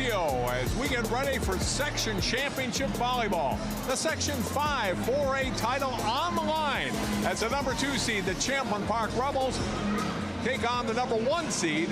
Osseo as we get ready for Section Championship Volleyball. The Section 5 4A title on the line as the number 2 seed, the Champlin Park Rebels, take on the number 1 seed,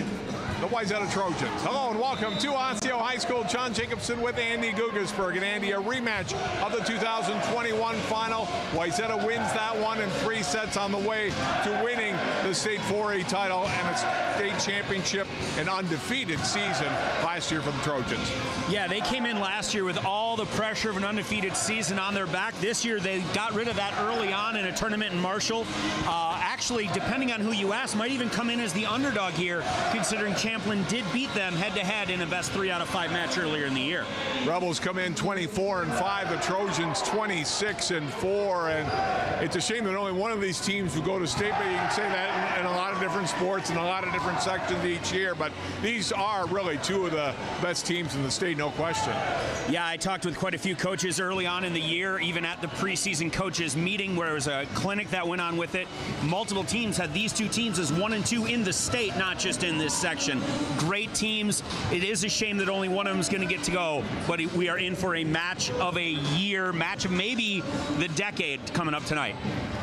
the Wayzata Trojans. Hello and welcome to Osseo High School. John Jacobson with Andy Gugasberg. And Andy, a rematch of the 2021 final. Wayzata wins that one in 3 sets on the way to winning the state 4A title and a state championship, an undefeated season last year for the Trojans. Yeah, they came in last year with all the pressure of an undefeated season on their back. This year they got rid of that early on in a tournament in Marshall. Actually, depending on who you ask, might even come in as the underdog here, considering Champlin did beat them head-to-head in a best 3 out of 5 match earlier in the year. Rebels come in 24-5, the Trojans 26-4, and it's a shame that only one of these teams will go to state, but you can say that in a lot of different sports and a lot of different sections each year, but these are really 2 of the best teams in the state, no question. Yeah, I talked with quite a few coaches early on in the year, even at the preseason coaches meeting where there was a clinic that went on with it. Multiple teams had these 2 teams as 1 and 2 in the state, not just in this section. Great teams. It is a shame that only one of them is going to get to go, but we are in for a match of a year, match of maybe the decade coming up tonight.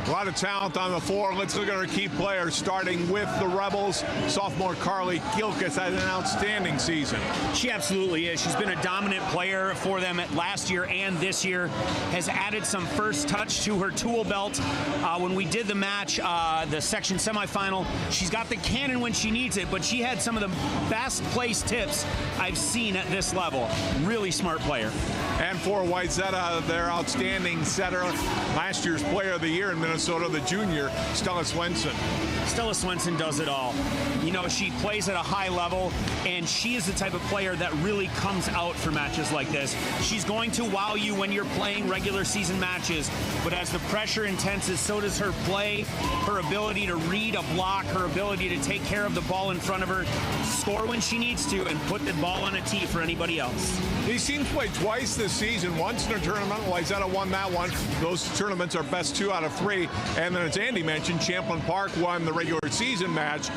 A lot of talent on the floor. Let's look at our key players, starting with the Rebels. Sophomore Carly Gilkis had an outstanding season. She absolutely is. She's been a dominant player for them last year and this year. Has added some first touch to her tool belt. When we did the match, the section semifinal, she's got the cannon when she needs it, but she had some of the best placed tips I've seen at this level. Really smart player. And for Wayzata, their outstanding setter, last year's player of the year in Minnesota, the junior, Stella Swenson. Stella Swenson does it all. You know, she plays at a high level, and she is the type of player that really comes out for matches like this. She's going to wow you when you're playing regular season matches, but as the pressure intenses, so does her play, her ability to read a block, her ability to take care of the ball in front of her, score when she needs to, and put the ball on a tee for anybody else. These teams played twice this season, once in a tournament. Wayzata won that one. Those tournaments are best 2 out of 3. And then, as Andy mentioned, Champlin Park won the regular season match,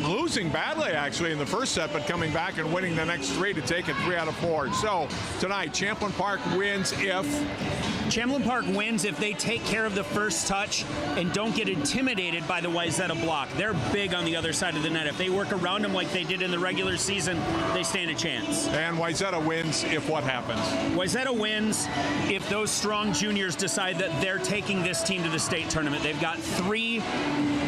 losing badly actually in the first set, but coming back and winning the next 3 to take it 3 out of 4. So tonight, Champlin Park wins if they take care of the first touch and don't get intimidated by the Wayzata block. They're big on the other side of the net. If they work around them like they did in the regular season, they stand a chance. And Wayzata wins if what happens? Wayzata wins if those strong juniors decide that they're taking this team to the state tournament. They've got 3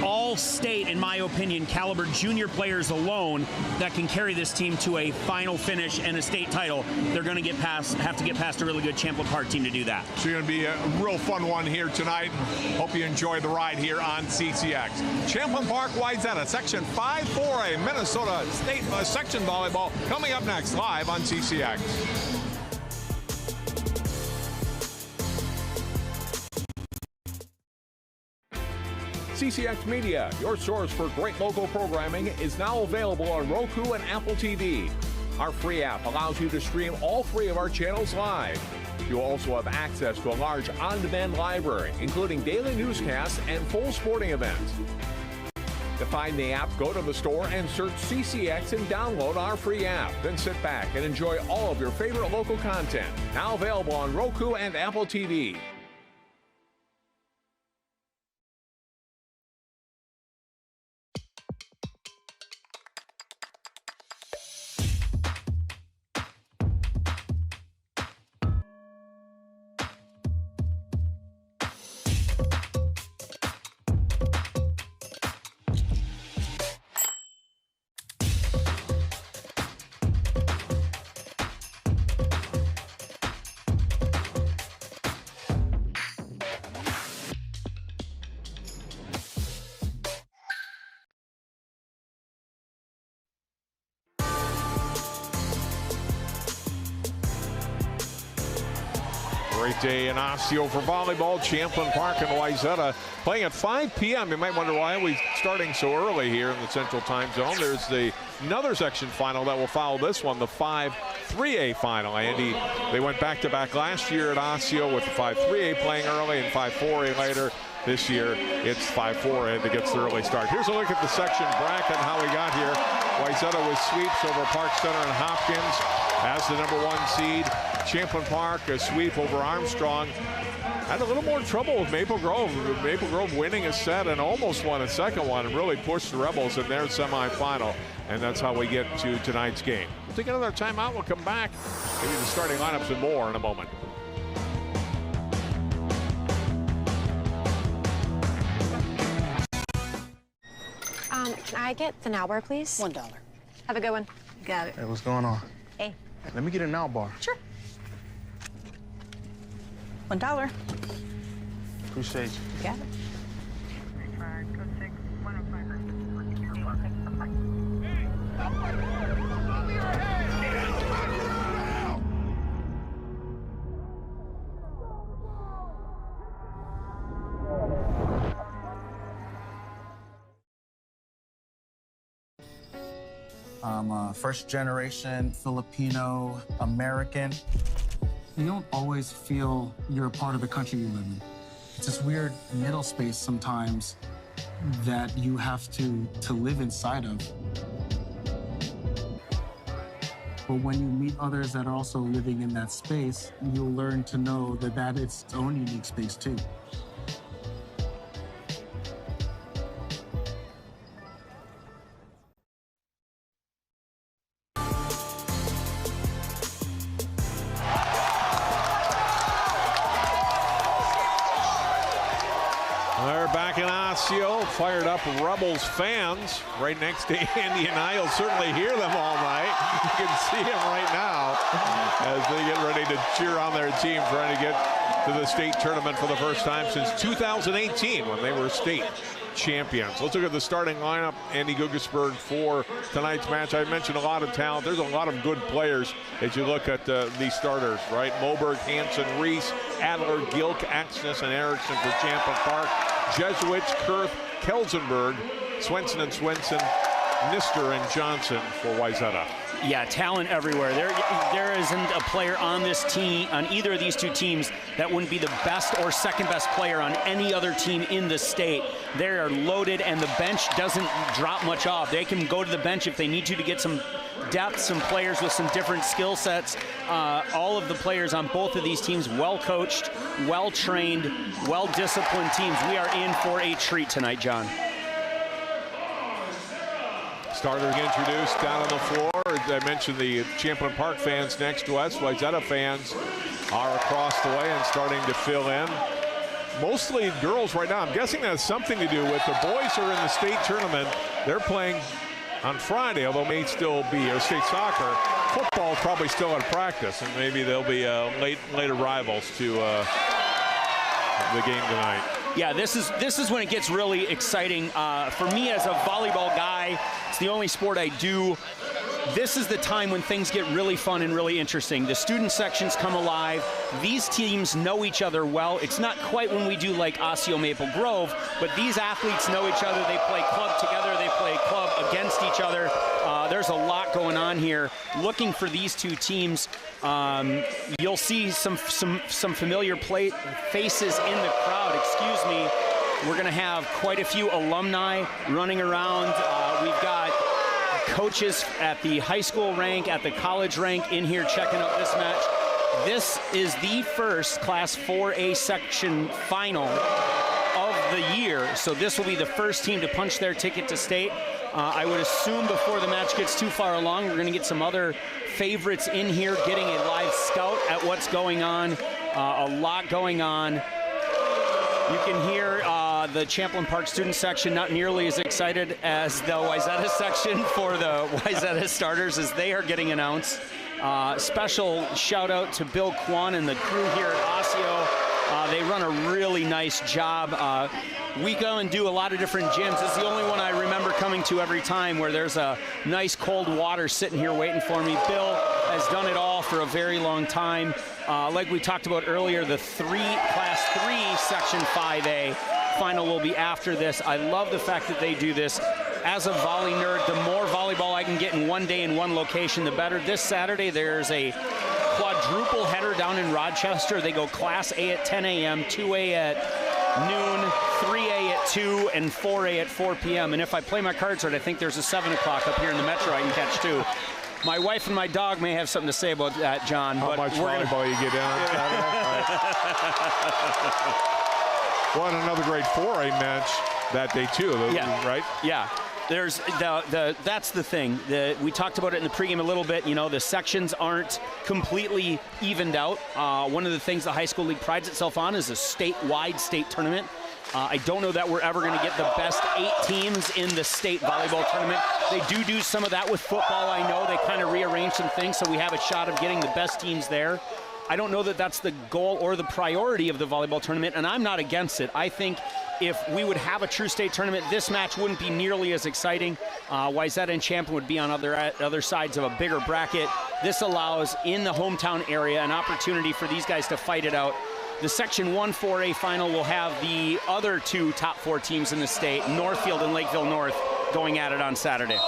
all-state, in my opinion, caliber junior players alone that can carry this team to a final finish and a state title. They're going to have to get past a really good Champlin Park team to do that. So you're going to be a real fun one here tonight. Hope you enjoy the ride here on CCX. Champlin Park Wayzata, Section 5 4A, Minnesota State Section Volleyball, coming up next live on CCX. CCX Media, your source for great local programming, is now available on Roku and Apple TV. Our free app allows you to stream all 3 of our channels live. You'll also have access to a large on-demand library, including daily newscasts and full sporting events. To find the app, go to the store and search CCX and download our free app. Then sit back and enjoy all of your favorite local content. Now available on Roku and Apple TV. Great day in Osseo for volleyball. Champlin Park and Wayzata playing at 5 p.m. You might wonder why we're starting so early here in the Central Time Zone. There's another section final that will follow this one, the 5 3A final. Andy, they went back-to-back last year at Osseo with the 5 3A playing early and 5 4A later. This year, it's 5 4A that gets the early start. Here's a look at the section bracket and how we got here. Wayzata with sweeps over Park Center and Hopkins as the #1 seed. Champlin Park a sweep over Armstrong. Had a little more trouble with Maple Grove. Maple Grove winning a set and almost won a second one and really pushed the Rebels in their semifinal. And that's how we get to tonight's game. We'll take another timeout. We'll come back. Maybe the starting lineups and more in a moment. Can I get the now bar, please? $1. Have a good one. Got it. Hey, what's going on? Hey. Let me get a now bar. Sure. $1. Appreciate you. Got it. I'm a first-generation Filipino American. You don't always feel you're a part of the country you live in. It's this weird middle space sometimes that you have to live inside of. But when you meet others that are also living in that space, you'll learn to know that it's its own unique space too. Fired up Rebels fans right next to Andy and I. You'll certainly hear them all night. You can see them right now as they get ready to cheer on their team, trying to get to the state tournament for the first time since 2018 when they were state champions. Let's look at the starting lineup. Andy Guggesberg for tonight's match. I mentioned a lot of talent. There's a lot of good players as you look at these starters, right? Moberg, Hansen, Reese, Adler, Gilk, Axness, and Erickson for Champlin Park. Jesuits, Kurth, Kelsenberg, Swenson and Swenson, Nister and Johnson for Wayzata. Yeah, talent everywhere. There isn't a player on this team, on either of these two teams, that wouldn't be the best or second best player on any other team in the state. They are loaded, and the bench doesn't drop much off. They can go to the bench if they need to get some depth, some players with some different skill sets. All of the players on both of these teams, well-coached, well-trained, well-disciplined teams. We are in for a treat tonight, John. Starters introduced down on the floor. As I mentioned, the Champlin Park fans next to us. Wayzata fans are across the way and starting to fill in. Mostly girls right now. I'm guessing that has something to do with the boys are in the state tournament. They're playing on Friday, although may still be state soccer. Football is probably still in practice, and maybe they'll be late arrivals to the game tonight. Yeah, this is when it gets really exciting. For me as a volleyball guy, it's the only sport I do. This is the time when things get really fun and really interesting. The student sections come alive. These teams know each other well. It's not quite when we do like Osseo Maple Grove, but these athletes know each other. They play club together. They play club against each other. There's a lot going on here. Looking for these two teams, you'll see some familiar faces in the crowd. Excuse me. We're going to have quite a few alumni running around. We've got coaches at the high school rank, at the college rank in here checking out this match. This is the first Class 4A section final of the year, so this will be the first team to punch their ticket to state. I would assume before the match gets too far along, we're going to get some other favorites in here getting a live scout at what's going on. A lot going on. You can hear the Champlin Park student section not nearly as excited as the Wayzata section for the Wayzata starters as they are getting announced. Special shout out to Bill Kwan and the crew here at Osseo. They run a really nice job. We go and do a lot of different gyms. It's the only one I remember coming to every time where there's a nice cold water sitting here waiting for me. Bill has done it all for a very long time. Like we talked about earlier, the Class 3 Section 5A final will be after this. I love the fact that they do this. As a volley nerd, the more volleyball I can get in one day in one location, the better. This Saturday, there's a quadruple header down in Rochester. They go Class A at 10 a.m., 2A at noon, 3A at 2, and 4A at 4 p.m. And if I play my cards right, I think there's a 7 o'clock up here in the Metro I can catch too. My wife and my dog may have something to say about that, John. How but much volleyball you get in on Saturday? Well, and another great 4A match that day too, right? Yeah. There's that's the thing. We talked about it in the pregame a little bit. You know, the sections aren't completely evened out. One of the things the high school league prides itself on is a statewide state tournament. I don't know that we're ever going to get the best 8 teams in the state volleyball tournament. They do some of that with football. I know they kind of rearrange some things, so we have a shot of getting the best teams there. I don't know that that's the goal or the priority of the volleyball tournament, and I'm not against it. I think if we would have a true state tournament, this match wouldn't be nearly as exciting. Wayzata and Champlin would be on other sides of a bigger bracket. This allows, in the hometown area, an opportunity for these guys to fight it out. The Section 1 4A final will have the other 2 top 4 teams in the state, Northfield and Lakeville North, going at it on Saturday.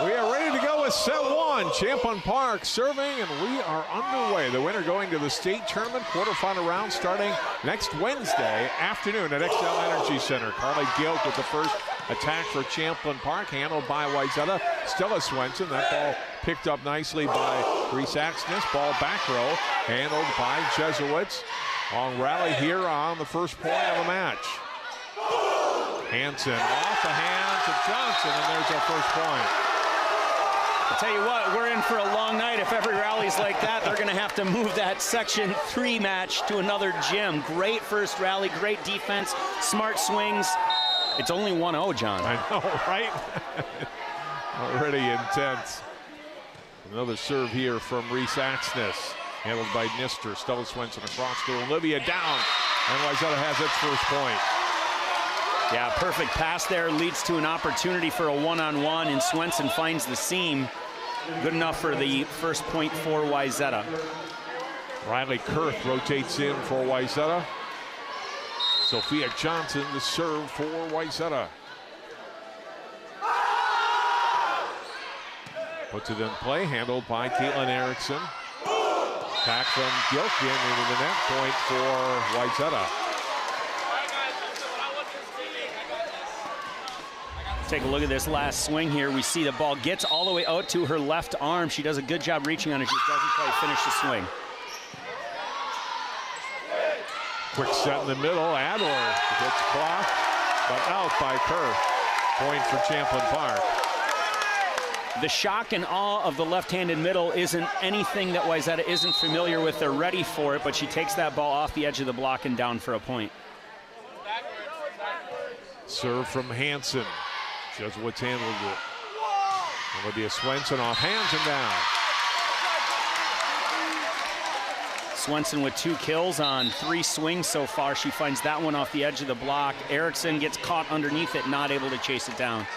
We are ready to go with set 1. Champlin Park serving, and we are underway. The winner going to the state tournament quarterfinal round starting next Wednesday afternoon at XL Energy Center. Carly Gilk with the first attack for Champlin Park, handled by Wayzata. Stella Swenson, that ball picked up nicely by Reese Axness. Ball back row, handled by Jesuits. Long rally here on the first point of the match. Hanson off the hands of Johnson, and there's our first point. I'll tell you what, we're in for a long night. If every rally's like that, they're going to have to move that Section 3 match to another gym. Great first rally, great defense, smart swings. It's only 1-0, John. I know, right? Already intense. Another serve here from Reese Axness, handled by Nister. Stella Swenson across to Olivia, down, and Wayzata has its first point. Yeah, perfect pass there leads to an opportunity for a one-on-one, and Swenson finds the seam. Good enough for the first point for Wayzata. Riley Kurth rotates in for Wayzata. Sophia Johnson to serve for Wayzata. Puts it in play, handled by Caitlin Erickson. Back from Gilkin into the net, point for Wayzata. Take a look at this last swing here. We see the ball gets all the way out to her left arm. She does a good job reaching on it. She doesn't quite finish the swing. Quick set in the middle. Adler gets blocked, but out by Kerr. Point for Champlin Park. The shock and awe of the left-handed middle isn't anything that Wayzata isn't familiar with. They're ready for it, but she takes that ball off the edge of the block and down for a point. Serve from Hanson. Jesuits handled it. Olivia Swenson off hands and down. Swenson with 2 kills on 3 swings so far. She finds that one off the edge of the block. Erickson gets caught underneath it, not able to chase it down.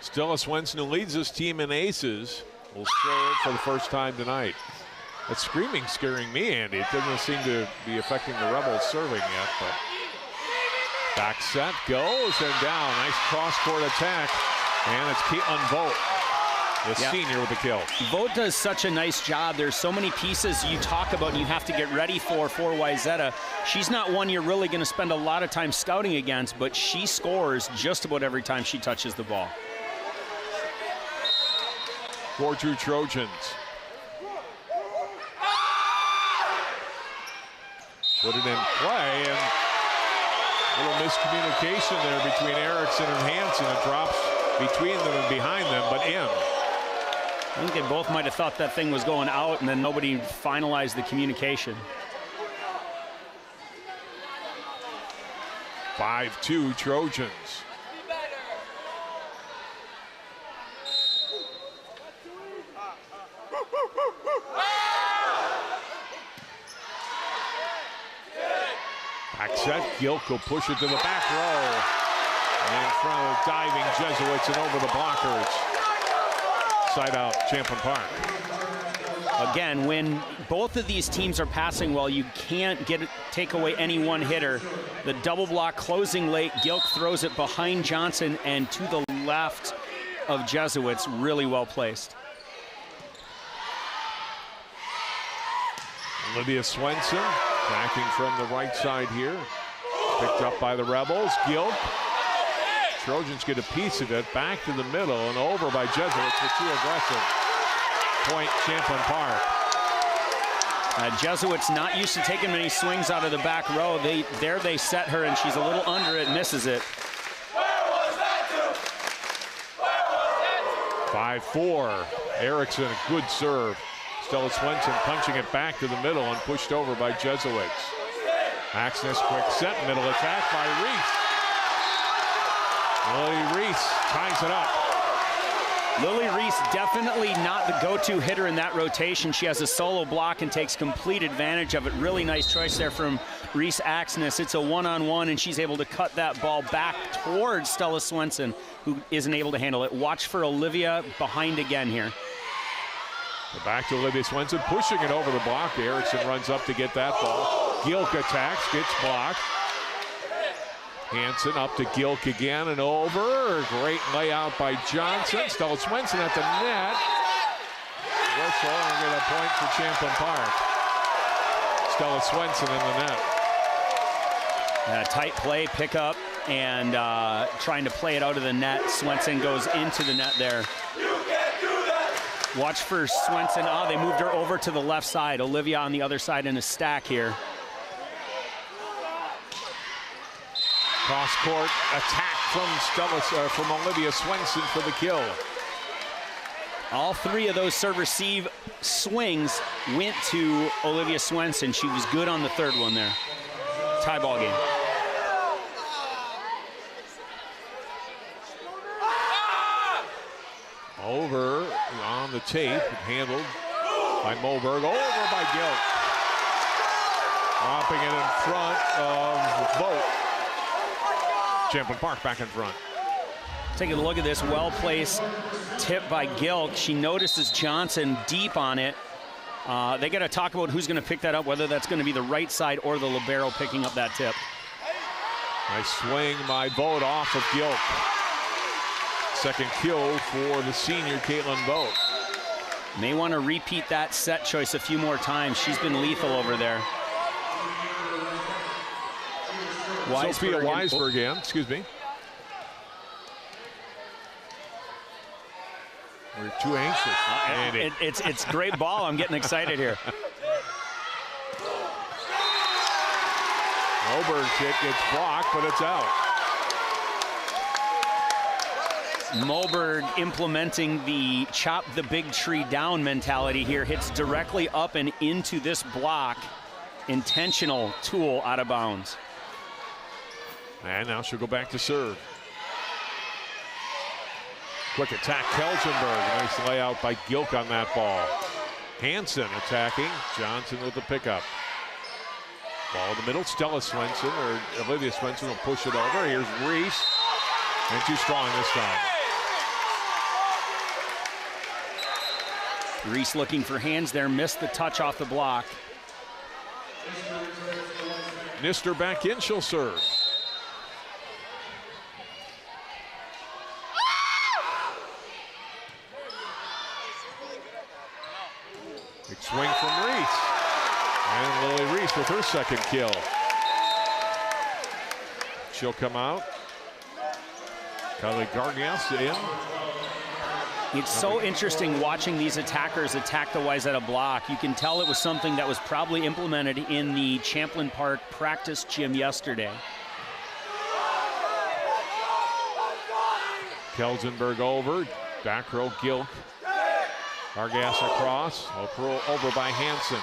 Stella Swenson, who leads this team in aces, will serve for the first time tonight. That screaming scaring me, Andy. It doesn't seem to be affecting the Rebels serving yet, but back set goes and down. Nice cross-court attack, and it's Caitlin Vogt, the senior, with the kill. Vogt does such a nice job. There's so many pieces you talk about and you have to get ready for Wayzata. She's not one you're really going to spend a lot of time scouting against, but she scores just about every time she touches the ball. 4-2 Trojans. Put it in play, and a little miscommunication there between Erickson and Hanson. It drops between them and behind them, but in. I think they both might have thought that thing was going out, and then nobody finalized the communication. 5-2 Trojans. Back set, Gilk will push it to the back row. And in front of the diving Jesuits and over the blockers. Side out, Champlin Park. Again, when both of these teams are passing well, you can't take away any one hitter. The double block closing late, Gilk throws it behind Johnson and to the left of Jesuits, really well placed. Olivia Swenson backing from the right side here. Picked up by the Rebels. Gilk. Trojans get a piece of it. Back to the middle and over by Jesuits, but too aggressive. Point Champlin Park. Jesuits not used to taking many swings out of the back row. They set her, and she's a little under it, misses it. 5-4. Erickson, a good serve. Stella Swenson punching it back to the middle and pushed over by Jesuits. Axness, quick set, middle attack by Reese. Lily Reese ties it up. Lily Reese definitely not the go-to hitter in that rotation. She has a solo block and takes complete advantage of it. Really nice choice there from Reese Axness. It's a one-on-one, and she's able to cut that ball back towards Stella Swenson, who isn't able to handle it. Watch for Olivia behind again here. Back to Olivia Swenson, pushing it over the block. Erickson runs up to get that ball. Gilk attacks, gets blocked. Hansen up to Gilk again and over. Great layout by Johnson. Stella Swenson at the net. Whistle and get a point for Champlin Park. Stella Swenson in the net. Tight play, pickup, and trying to play it out of the net. Swenson goes into the net there. Watch for Swenson. Oh, they moved her over to the left side. Olivia on the other side in a stack here. Cross-court attack from Olivia Swenson for the kill. All three of those serve-receive swings went to Olivia Swenson. She was good on the third one there. Tie ball game. Over on the tape, handled by Moberg. Over by Gilk. Dropping it in front of Vogt. Champlin Park back in front. Taking a look at this well-placed tip by Gilk. She notices Johnson deep on it. They got to talk about who's going to pick that up, whether that's going to be the right side or the libero picking up that tip. Nice swing by Vogt off of Gilk. Second kill for the senior Caitlin Vogt. May want to repeat that set choice a few more times. She's been lethal over there. Sophia Weisberg in, excuse me. We're too anxious. It's great ball. I'm getting excited here. Moberg's hit gets blocked, but it's out. Moberg implementing the chop the big tree down mentality here. Hits directly up and into this block. Intentional tool out of bounds. And now she'll go back to serve. Quick attack, Kelsenberg. Nice layout by Gilk on that ball. Hansen attacking. Johnson with the pickup. Ball in the middle. Stella Swenson, or Olivia Swenson will push it over. Here's Reese. And too strong this time. Reese looking for hands there. Missed the touch off the block. Nister back in. She'll serve. Big swing from Reese. And Lily Reese with her second kill. She'll come out. Kylie Gargas in. It's so interesting watching these attackers attack the Wayzata block. You can tell it was something that was probably implemented in the Champlin Park practice gym yesterday. Kelsenberg over. Back row Gilk. Gargas across. Over by Hansen.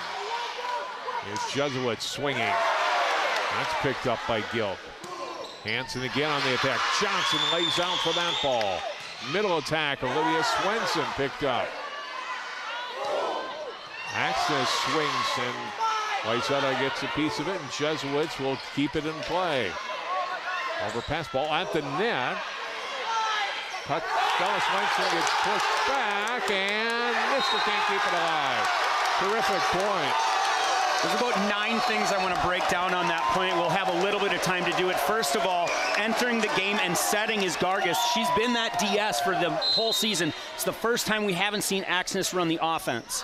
Here's Jesuits swinging. That's picked up by Gilk. Hansen again on the attack. Johnson lays out for that ball. Middle attack, Olivia Swenson picked up. Axness swings and Wayzata gets a piece of it, and Jesuits will keep it in play. Overpass ball at the net. Cut. Stella Swenson gets pushed back, and Mister can't keep it alive. Terrific point. There's about 9 things I want to break down on that point. We'll have a little bit of time to do it. First of all, entering the game and setting is Gargas. She's been that DS for the whole season. It's the first time we haven't seen Axness run the offense.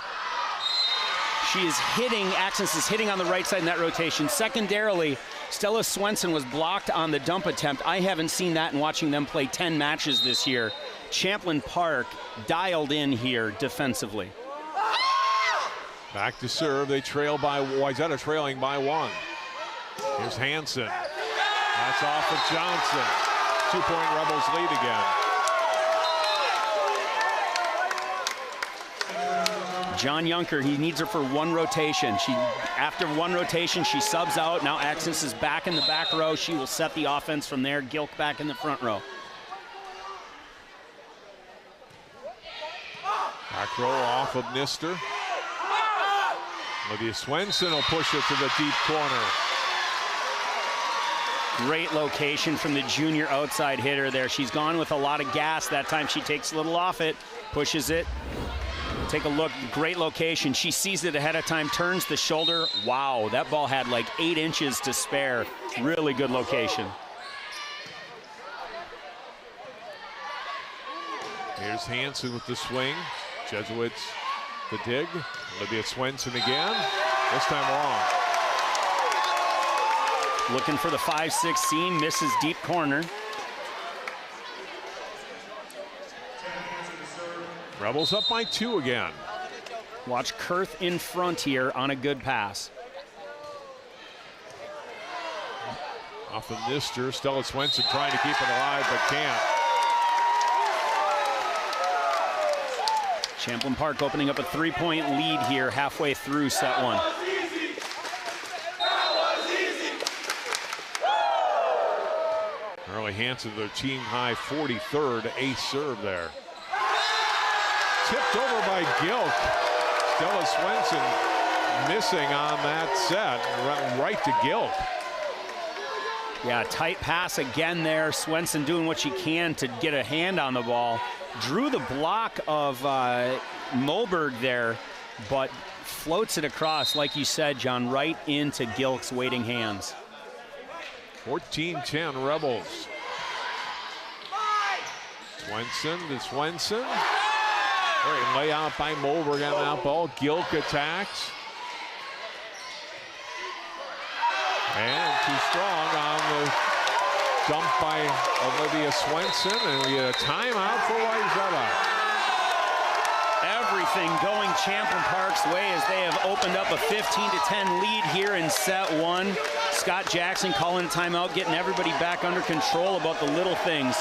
She is hitting, Axnes is hitting on the right side in that rotation. Secondarily, Stella Swenson was blocked on the dump attempt. I haven't seen that in watching them play 10 matches this year. Champlin Park dialed in here defensively. Back to serve. They trail by Wayzata, trailing by 1. Here's Hansen. That's off of Johnson. 2-point Rebels lead again. John Junker, he needs her for 1 rotation. After 1 rotation, she subs out. Now Axnes is back in the back row. She will set the offense from there. Gilk back in the front row. Back row off of Nister. Olivia Swenson will push it to the deep corner. Great location from the junior outside hitter there. She's gone with a lot of gas. That time she takes a little off it, pushes it. Take a look, great location. She sees it ahead of time, turns the shoulder. Wow, that ball had like 8 inches to spare. Really good location. Here's Hansen with the swing. Jesuits the dig. Olivia Swenson again. This time wrong. Looking for the 5-6 seam, misses deep corner. Rebels up by 2 again. Watch Kurth in front here on a good pass. Off of Nister, Stella Swenson trying to keep it alive but can't. Champlin Park opening up a 3-point lead here halfway through set 1. Early Hansen, their team high 43rd ace serve there. Tipped over by Gilk. Stella Swenson missing on that set, right to Gilk. Yeah, tight pass again there. Swenson doing what she can to get a hand on the ball. Drew the block of Moberg there, but floats it across, like you said, John, right into Gilk's waiting hands. 14-10 Rebels. Swenson to Swenson. Great layout by Moberg on that ball. Gilk attacks. And too strong on the dump by Olivia Swenson, and we get a timeout for Wayzata. Everything going Champlin Park's way as they have opened up a 15-10 lead here in set 1. Scott Jackson calling a timeout, getting everybody back under control about the little things.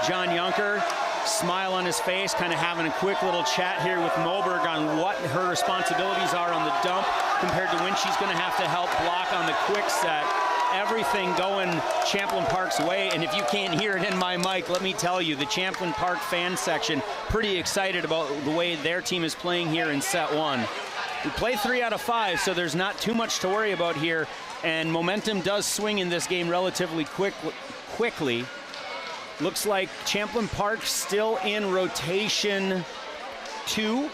John Junker, smile on his face, kind of having a quick little chat here with Moberg on what her responsibilities are on the dump compared to when she's going to have to help block on the quick set. Everything going Champlin Park's way, and if you can't hear it in my mic, let me tell you, the Champlin Park fan section pretty excited about the way their team is playing here in set 1. We play 3 out of 5, so there's not too much to worry about here, and momentum does swing in this game relatively quickly. Looks like Champlin Park still in rotation 2.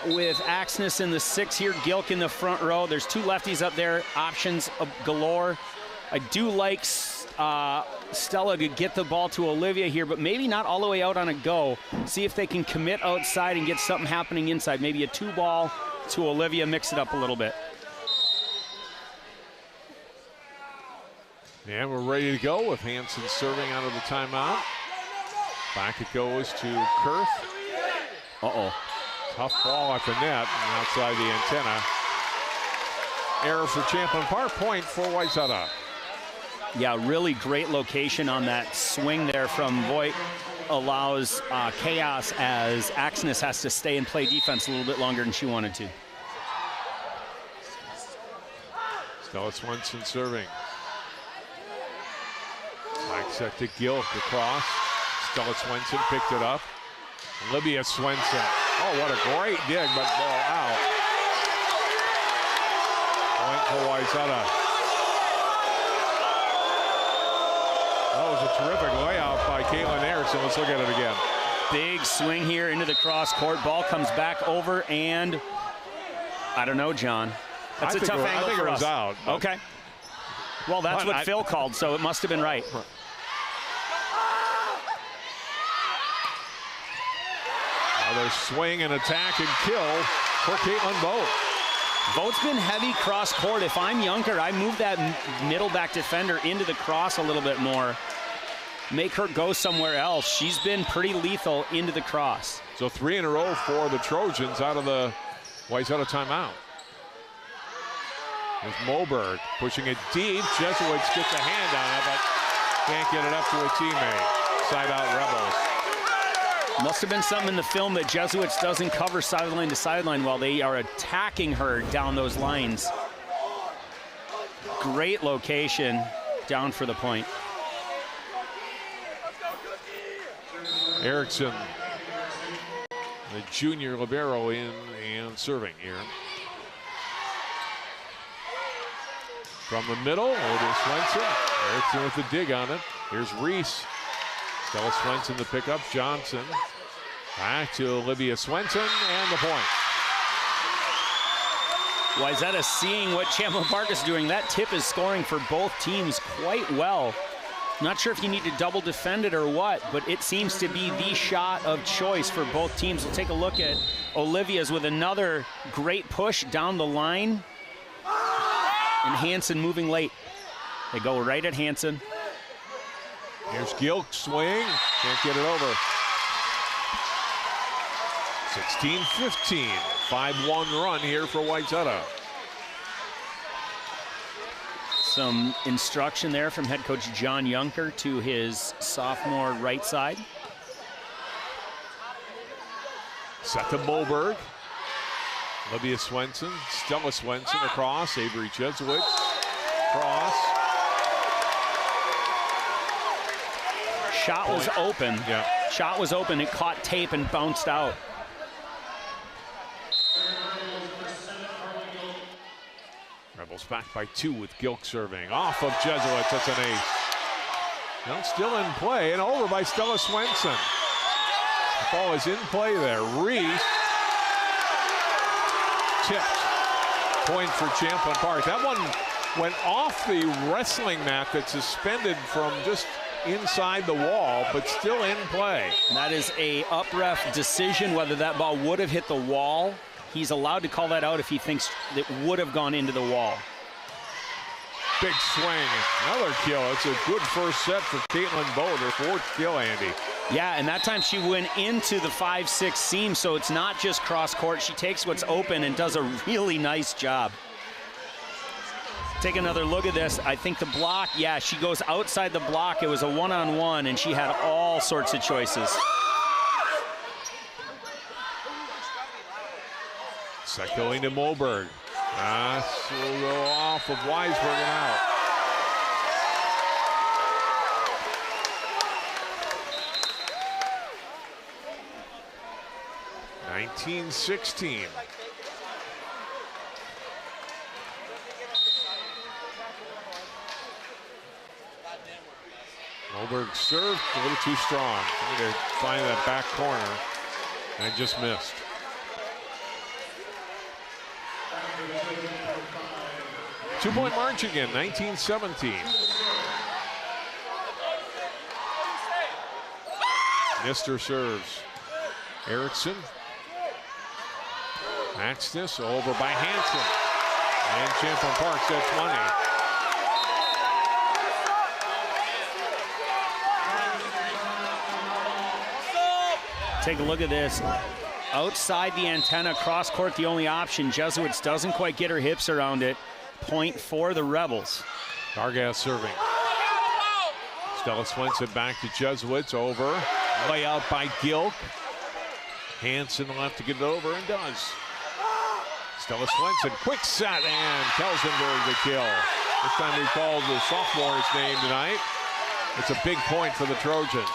With Axnes in the 6 here, Gilk in the front row. There's 2 lefties up there, options galore. I do like Stella to get the ball to Olivia here, but maybe not all the way out on a go. See if they can commit outside and get something happening inside. Maybe a 2-ball to Olivia, mix it up a little bit. And we're ready to go with Hansen serving out of the timeout. Back it goes to Kurth. Uh-oh. Tough ball at the net and outside the antenna. Error for Champlin Park, point for Wayzata. Yeah, really great location on that swing there from Voigt. Allows chaos as Axnes has to stay and play defense a little bit longer than she wanted to. Stella Swenson serving. Back set to Gilk across. Stella Swenson picked it up. Olivia Swenson. Oh, what a great dig, but ball out. Point for Wayzata. That was a terrific layout by Caitlin Harrison. Let's look at it again. Big swing here into the cross court. Ball comes back over, and I don't know, John. That's a tough angle for us. I think it was out. Okay. Well, that's what Phil called, so it must have been right. Another swing and attack and kill for Caitlin Vogt. Vought's been heavy cross court. If I'm Junker, I move that middle back defender into the cross a little bit more. Make her go somewhere else. She's been pretty lethal into the cross. So 3 in a row for the Trojans out of the Wayzata timeout. There's Moberg pushing it deep. Jesuits gets a hand on it, but can't get it up to a teammate. Side out Rebels. Must have been something in the film that Jesuits doesn't cover sideline to sideline while they are attacking her down those lines. Great location down for the point. Erickson, the junior libero, in and serving here. From the middle, it is Swenson. Erickson with the dig on it. Here's Reese. Stella Swenson the pickup. Johnson back to Olivia Swenson, and the point. Wayzata seeing what Champlin Park is doing. That tip is scoring for both teams quite well. Not sure if you need to double defend it or what, but it seems to be the shot of choice for both teams. We'll take a look at Olivia's with another great push down the line. And Hansen moving late. They go right at Hansen. Here's Gilk, swing, can't get it over. 16-15, 5-1 run here for Wayzata. Some instruction there from head coach John Junker to his sophomore right side. Set to Moberg. Olivia Swenson, Stella Swenson across, Avery Jesuits, cross. Shot was open. Yeah. Shot was open, it caught tape and bounced out. Rebels back by 2 with Gilk serving. Off of Jesuits, that's an ace. Now still in play and over by Stella Swenson. The ball is in play there. Reese tipped. Point for Champlin Park. That one went off the wrestling mat that's suspended from just inside the wall, but still in play. That is a up-ref decision whether that ball would have hit the wall. He's allowed to call that out if he thinks it would have gone into the wall. Big swing, another kill. It's a good first set for Caitlin Vogt, her 4th kill, Andy. Yeah, and that time she went into the 5-6 seam, so it's not just cross court. She takes what's open and does a really nice job. Take another look at this. I think the block, yeah, she goes outside the block. It was a one-on-one, and she had all sorts of choices. Set going to Moberg. Will go off of Weisberg and out. (19-16). Moberg served a little too strong. Trying to find that back corner and just missed. Two-point march again, 19-17. Mister serves. Erickson. Match this over by Hansen. And Champlin Park's at 20. Take a look at this. Outside the antenna, cross court the only option. Jesuits doesn't quite get her hips around it. Point for the Rebels. Dargas serving. Stella Swenson back to Jesuits, over. Layout by Gilk. Hansen left to get it over and does. Stella Swenson, quick set, and Kelsenberg the kill. This time we called the sophomore's name tonight. It's a big point for the Trojans.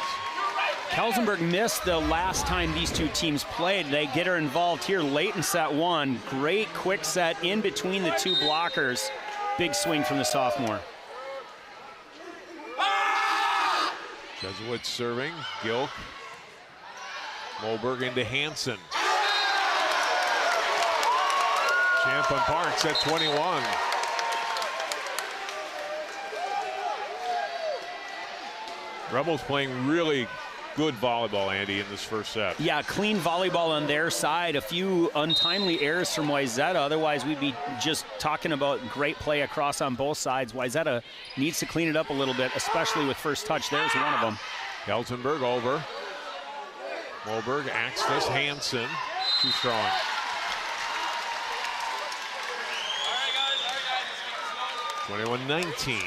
Kelsenberg missed the last time these two teams played. They get her involved here late in set 1. Great quick set in between the two blockers. Big swing from the sophomore. Jesuits serving. Gilk. Moberg into Hansen. Champlin Park's at 21. Rebels playing really good volleyball, Andy, in this first set. Yeah, clean volleyball on their side. A few untimely errors from Wayzata. Otherwise, we'd be just talking about great play across on both sides. Wayzata needs to clean it up a little bit, especially with first touch. There's one of them. Geltenberg over. Moberg, Axtis, Hansen. Too strong. All right, guys. 21-19.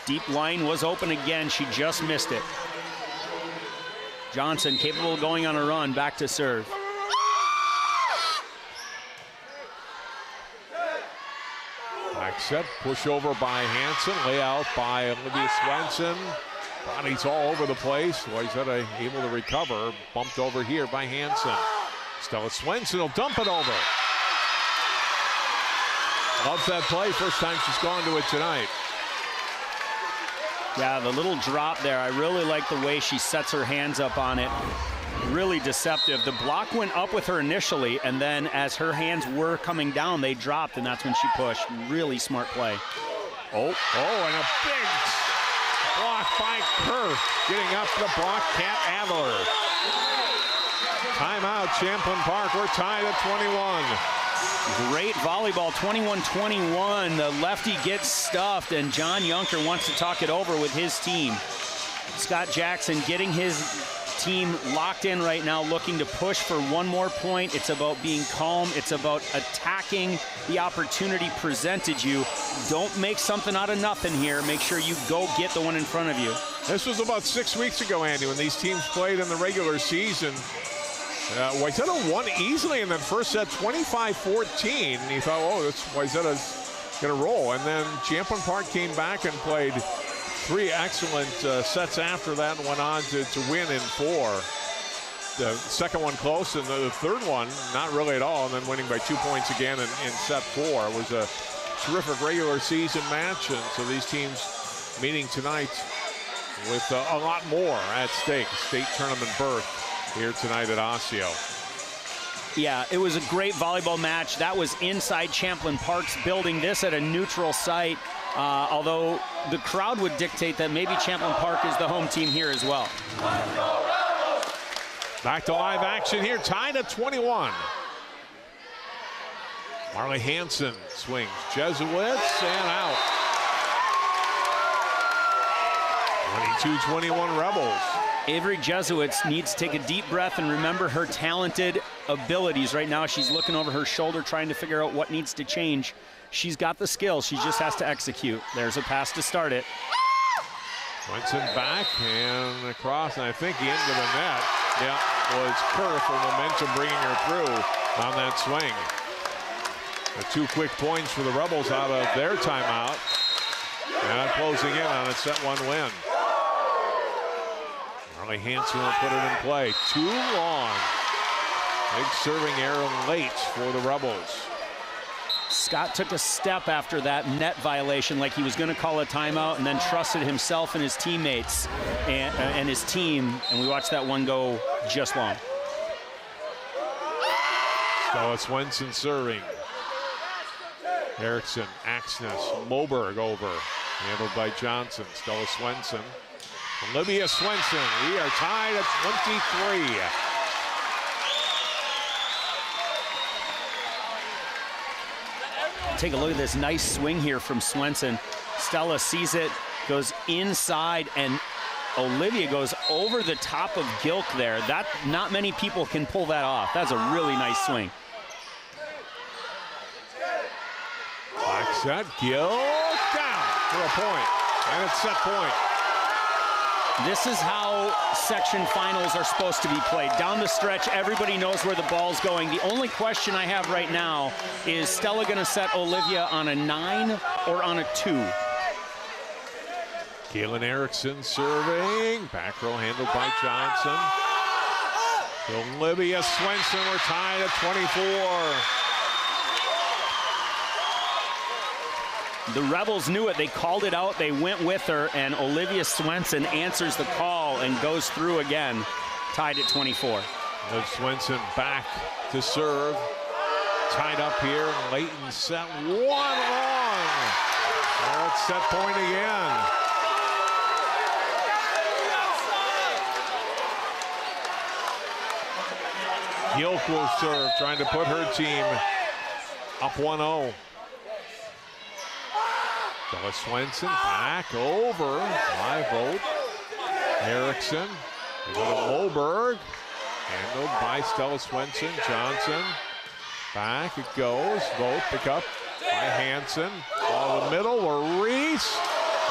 Deep line was open again. She just missed it. Johnson capable of going on a run, back to serve. Back set, push over by Hansen, layout by Olivia Swenson. Bodies all over the place. Wayzata able to recover. Bumped over here by Hansen. Stella Swenson will dump it over. Loves that play. First time she's gone to it tonight. Yeah, the little drop there. I really like the way she sets her hands up on it. Really deceptive. The block went up with her initially, and then as her hands were coming down, they dropped, and that's when she pushed. Really smart play. Oh, and a big block by Kerr. Getting up the block, Kat Adler. Timeout, Champlin Park. We're tied at 21. Great volleyball, 21-21. The lefty gets stuffed, and John Yunker wants to talk it over with his team. Scott Jackson getting his team locked in right now, looking to push for one more point. It's about being calm. It's about attacking the opportunity presented you. Don't make something out of nothing here. Make sure you go get the one in front of you. This was about 6 weeks ago, Andy, when these teams played in the regular season. Wayzata won easily in that first set, 25-14. And you thought, oh, Wayzata's going to roll. And then Champlin Park came back and played 3 excellent sets after that and went on to win in 4. The second one close, and the third one not really at all, and then winning by 2 points again in set 4. It was a terrific regular season match, and so these teams meeting tonight with a lot more at stake. State tournament berth here tonight at Osseo. Yeah, it was a great volleyball match. That was inside Champlin Park's building. This at a neutral site, although the crowd would dictate that maybe Champlin Park is the home team here as well. Back to live action here, tied at 21. Marley Hansen swings, Jesuits, and out. 22-21 Rebels. Avery Jesuits needs to take a deep breath and remember her talented abilities. Right now, she's looking over her shoulder, trying to figure out what needs to change. She's got the skills. She just has to execute. There's a pass to start it. Swenson back and across, and I think the end of the net, yeah, was Kerr for momentum bringing her through on that swing. The 2 quick points for the Rebels out of their timeout. And closing in on a set 1 win. Marley Hansen will put it in play. Too long. Big serving error late for the Rebels. Scott took a step after that net violation, like he was going to call a timeout, and then trusted himself and his teammates and his team, and we watched that one go just long. Stella Swenson serving. Erickson, Axness, Moberg over. Handled by Johnson. Stella Swenson. Olivia Swenson. We are tied at 23. Take a look at this nice swing here from Swenson. Stella sees it, goes inside, and Olivia goes over the top of Gilk there. That, not many people can pull that off. That's a really nice swing. Back set, Gilk down for a point. And it's set point. This is how section finals are supposed to be played. Down the stretch, everybody knows where the ball's going. The only question I have right now is Stella going to set Olivia on a 9 or on a 2? Kaylin Erickson serving. Back row handled by Johnson. Olivia Swenson, we're tied at 24. The Rebels knew it. They called it out. They went with her, and Olivia Swenson answers the call and goes through again, tied at 24. Liv Swenson back to serve. Tied up here, late in set 1 long. Now it's set point again. Gilk will serve, trying to put her team up 1-0. Stella Swenson back over. High vote. Erickson. They go to Moberg. Handled by Stella Swenson. Johnson. Back it goes. Vote pick up by Hansen. Ball in the middle. Reese.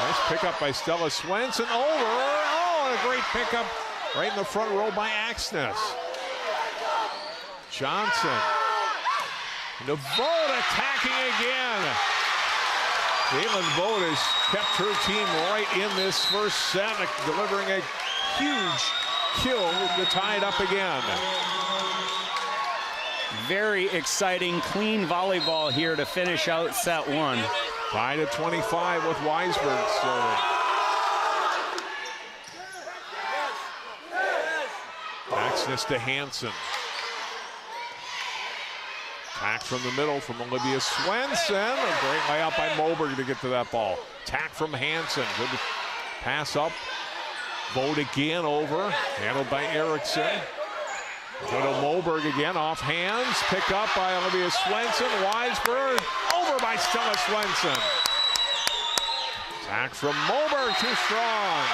Nice pickup by Stella Swenson. Over. Oh, and a great pickup right in the front row by Axness. Johnson. And the Vote attacking again. Caitlin Vote has kept her team right in this first set, delivering a huge kill to tie it up again. Very exciting, clean volleyball here to finish out set one. Tied at 25 with Weisberg serving. Axness to Hansen. Tack from the middle from Olivia Swenson. A great layup by Moberg to get to that ball. Tack from Hansen. Good pass up. Vote again over. Handled by Erickson. Go to Moberg again. Off hands. Pick up by Olivia Swenson. Weisberg. Over by Stella Swenson. Tack from Moberg. Too strong.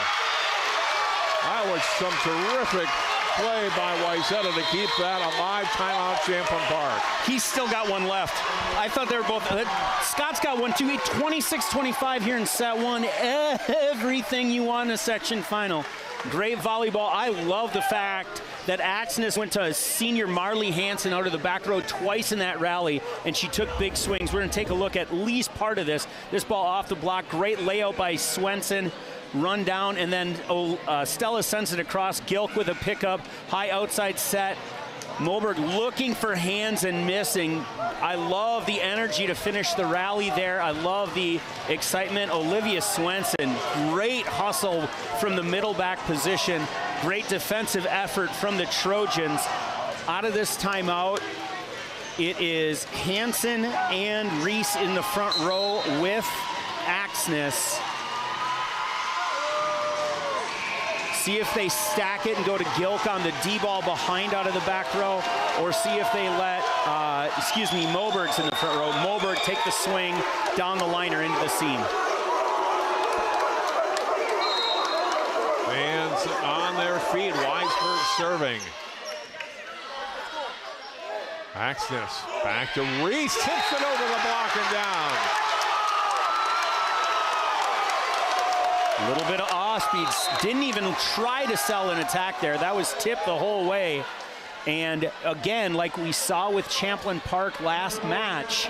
That was some terrific play by Wayzata to keep that alive. Timeout, Champlin Park. He's still got one left. I thought they were both. Scott's got one too. 26-25 here in set one. Everything you want in a section final. Great volleyball. I love the fact that Axness went to senior Marley Hansen out of the back row twice in that rally, and she took big swings. We're going to take a look at least part of this. This ball off the block. Great layout by Swenson. Run down, and then Stella sends it across. Gilk with a pickup. High outside set. Moberg looking for hands and missing. I love the energy to finish the rally there. I love the excitement. Olivia Swenson, great hustle from the middle back position. Great defensive effort from the Trojans. Out of this timeout, it is Hansen and Reese in the front row with Axness. See if they stack it and go to Gilk on the D ball behind out of the back row, or see if they let, Moberg's in the front row. Moberg take the swing down the liner into the seam. Fans on their feet. Weisberg serving. Axness back to Reese. Tips it over the block and down. A little bit of off-speed. Didn't even try to sell an attack there. That was tipped the whole way. And again, like we saw with Champlin Park last match,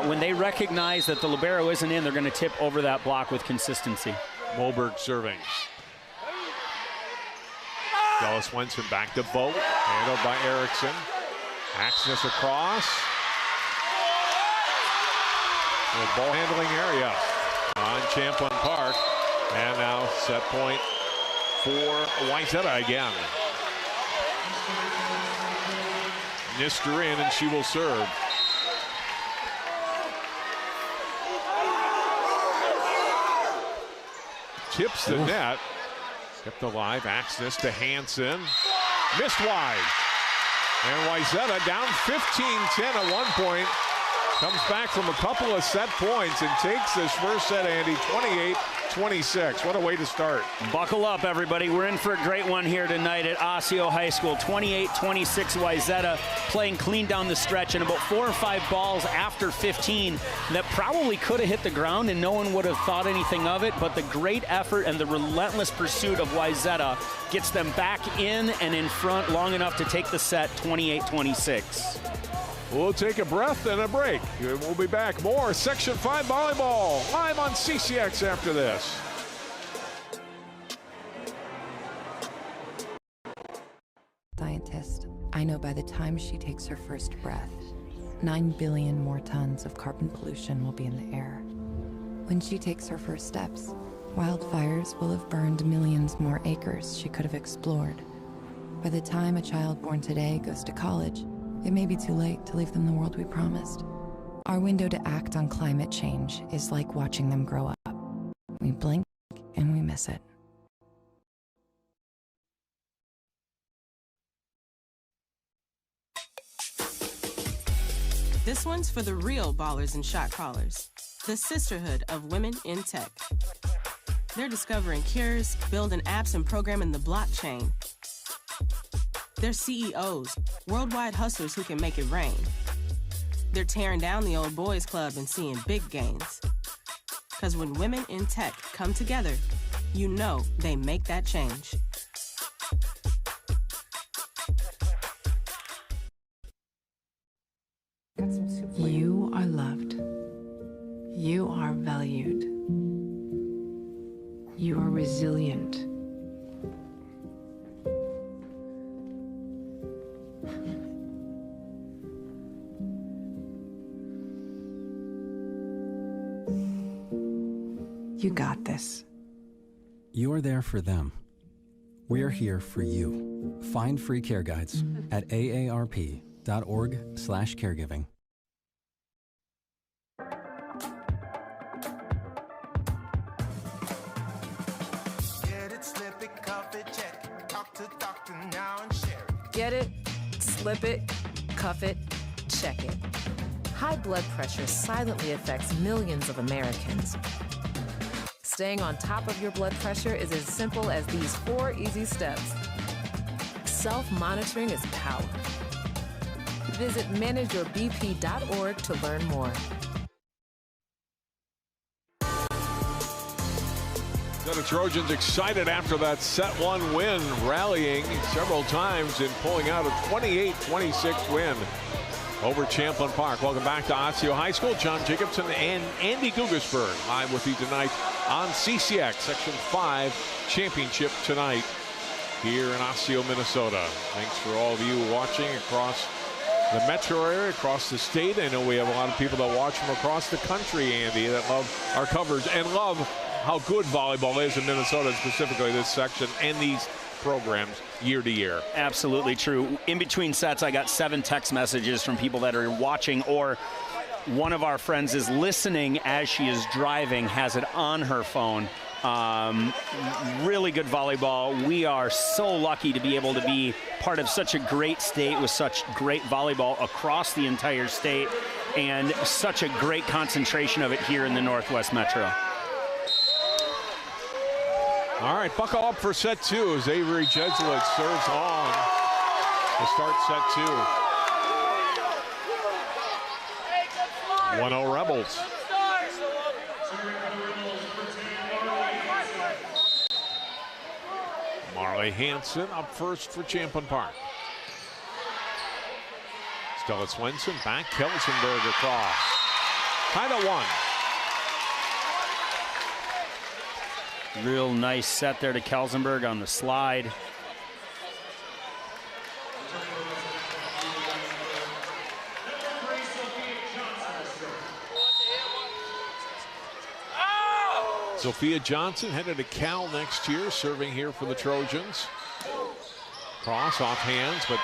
when they recognize that the libero isn't in, they're going to tip over that block with consistency. Moberg serving. Stella Swenson back to Vote. Handled by Erickson. Axness across. The ball handling area on Champlin Park. And now set point for Wayzata again. Nister in, and she will serve. Tips the net. Kept alive. Axness to Hansen. Missed wide. And Wayzata down 15-10 at one point. Comes back from a couple of set points and takes this first set, Andy, 28-26. What a way to start. Buckle up, everybody. We're in for a great one here tonight at Osseo High School. 28-26 Wayzata playing clean down the stretch, and about 4 or 5 balls after 15 that probably could have hit the ground and no one would have thought anything of it, but the great effort and the relentless pursuit of Wayzata gets them back in and in front long enough to take the set 28-26. We'll take a breath and a break. We'll be back. More Section 5 volleyball live on CCX after this. Scientist, I know by the time she takes her first breath, 9 billion more tons of carbon pollution will be in the air. When she takes her first steps, wildfires will have burned millions more acres she could have explored. By the time a child born today goes to college, it may be too late to leave them the world we promised. Our window to act on climate change is like watching them grow up. We blink and we miss it. This one's for the real ballers and shot callers, the sisterhood of women in tech. They're discovering cures, building apps, and programming the blockchain. They're CEOs, worldwide hustlers who can make it rain. They're tearing down the old boys club and seeing big gains. Because when women in tech come together, you know they make that change. You are loved. You are valued. You are resilient. You got this. You're there for them. We're here for you. Find free care guides at aarp.org/caregiving. Get it, slip it, cuff it, check it. Talk to doctor now and share it. Get it, slip it, cuff it, check it. High blood pressure silently affects millions of Americans. Staying on top of your blood pressure is as simple as these 4 easy steps. Self-monitoring is power. Visit manageyourbp.org to learn more. The Trojans excited after that set 1 win, rallying several times and pulling out a 28-26 win over Champlin Park. Welcome back to Osseo High School. John Jacobson and Andy Gugelsberg live with you tonight on CCX Section 5 Championship tonight here in Osseo, Minnesota. Thanks for all of you watching across the metro area, across the state. I know we have a lot of people that watch from across the country, Andy, that love our coverage and love how good volleyball is in Minnesota, specifically this section and these programs year to year. Absolutely true. In between sets, I got 7 text messages from people that are watching, or one of our friends is listening as she is driving, has it on her phone. Really good volleyball. We are so lucky to be able to be part of such a great state with such great volleyball across the entire state, and such a great concentration of it here in the Northwest Metro. All right, buckle up for set 2 as Avery Jesuit serves long to start set 2. 1-0 Rebels. Marley Hansen up first for Champlin Park. Stella Swenson back, Kelsenberg across. Tied at 1. Real nice set there to Kelsenberg on the slide. Sophia Johnson headed to Cal next year, serving here for the Trojans. Cross off hands, but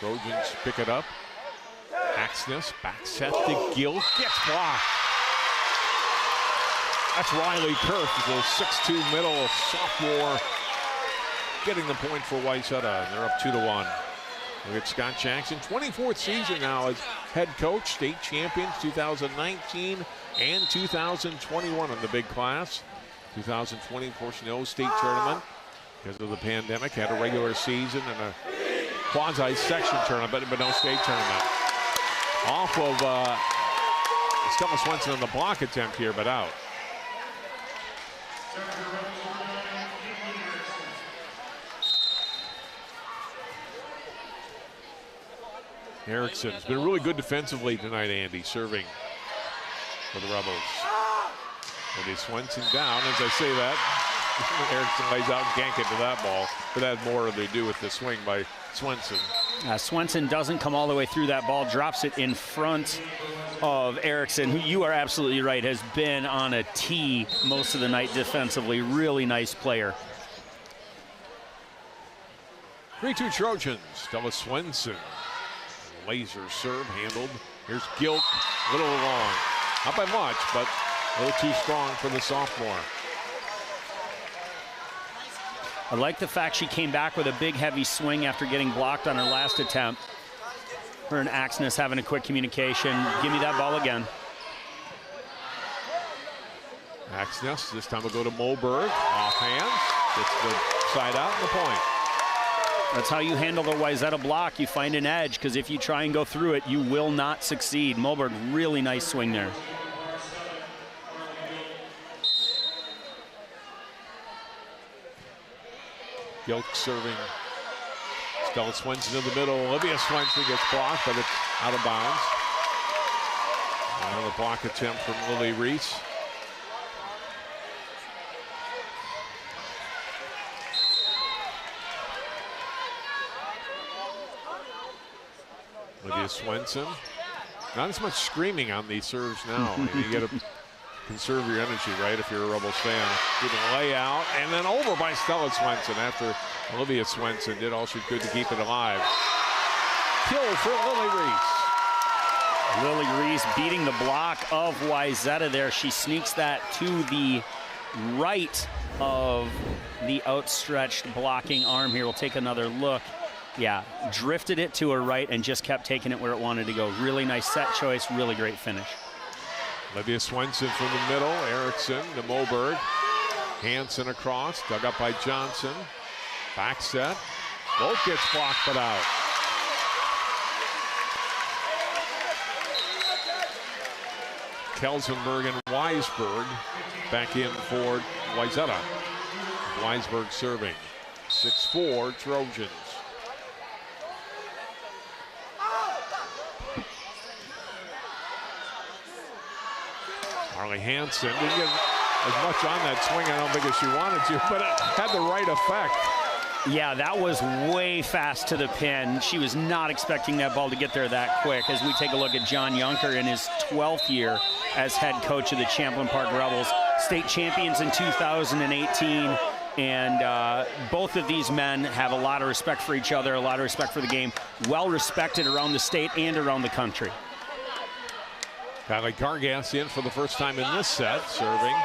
Trojans pick it up. Axness back set to Gilk, gets blocked. That's Riley Kerf, the 6'2" middle sophomore, getting the point for Wayzata, and they're up 2-1. Look at Scott Jackson, 24th season now as head coach, state champions 2019 and 2021 in the big class. 2020, of course, no state tournament because of the pandemic. Had a regular season and a quasi-section tournament, but no state tournament. Off of Stella Swenson on the block attempt here, but out. Erickson's been really good defensively tonight, Andy, serving for the Rebels. And Swenson down. As I say that, Erickson lays out and can't get to that ball, but that had more to do with the swing by Swenson. Swenson doesn't come all the way through that ball, drops it in front of Erickson, who you are absolutely right, has been on a tee most of the night defensively. Really nice player. 3-2 Trojans. Stella Swenson. Laser serve handled. Here's Gilk, a little long. Not by much, but a little too strong for the sophomore. I like the fact she came back with a big heavy swing after getting blocked on her last attempt. Her and Axness having a quick communication. Give me that ball again. Axness, this time will go to Moberg. Off hands. Gets the side out and the point. That's how you handle the Wayzata block. You find an edge, because if you try and go through it, you will not succeed. Moberg, really nice swing there. Gilk serving. Stella Swenson in the middle. Olivia Swenson gets blocked, but it's out of bounds. Another block attempt from Lily Reese. Olivia Swenson. Not as much screaming on these serves now. You got to conserve your energy, right, if you're a Rebels fan. Good layout, and then over by Stella Swenson after Olivia Swenson did all she could to keep it alive. Kill for Lily Reese. Lily Reese beating the block of Wayzata there. She sneaks that to the right of the outstretched blocking arm here. We'll take another look. Yeah, drifted it to her right and just kept taking it where it wanted to go. Really nice set choice, really great finish. Olivia Swenson from the middle, Erickson to Moberg. Hansen across, dug up by Johnson. Back set, both gets blocked but out. Kelsenberg and Weisberg back in for Wayzata. Weisberg serving. 6-4 Trojans. Harley Hansen didn't get as much on that swing, I don't think, as she wanted to, but it had the right effect. Yeah, that was way fast to the pin. She was not expecting that ball to get there that quick. As we take a look at John Yunker in his 12th year as head coach of the Champlin Park Rebels, state champions in 2018. And both of these men have a lot of respect for each other, a lot of respect for the game, well respected around the state and around the country. Kylie Gargas in for the first time in this set, serving.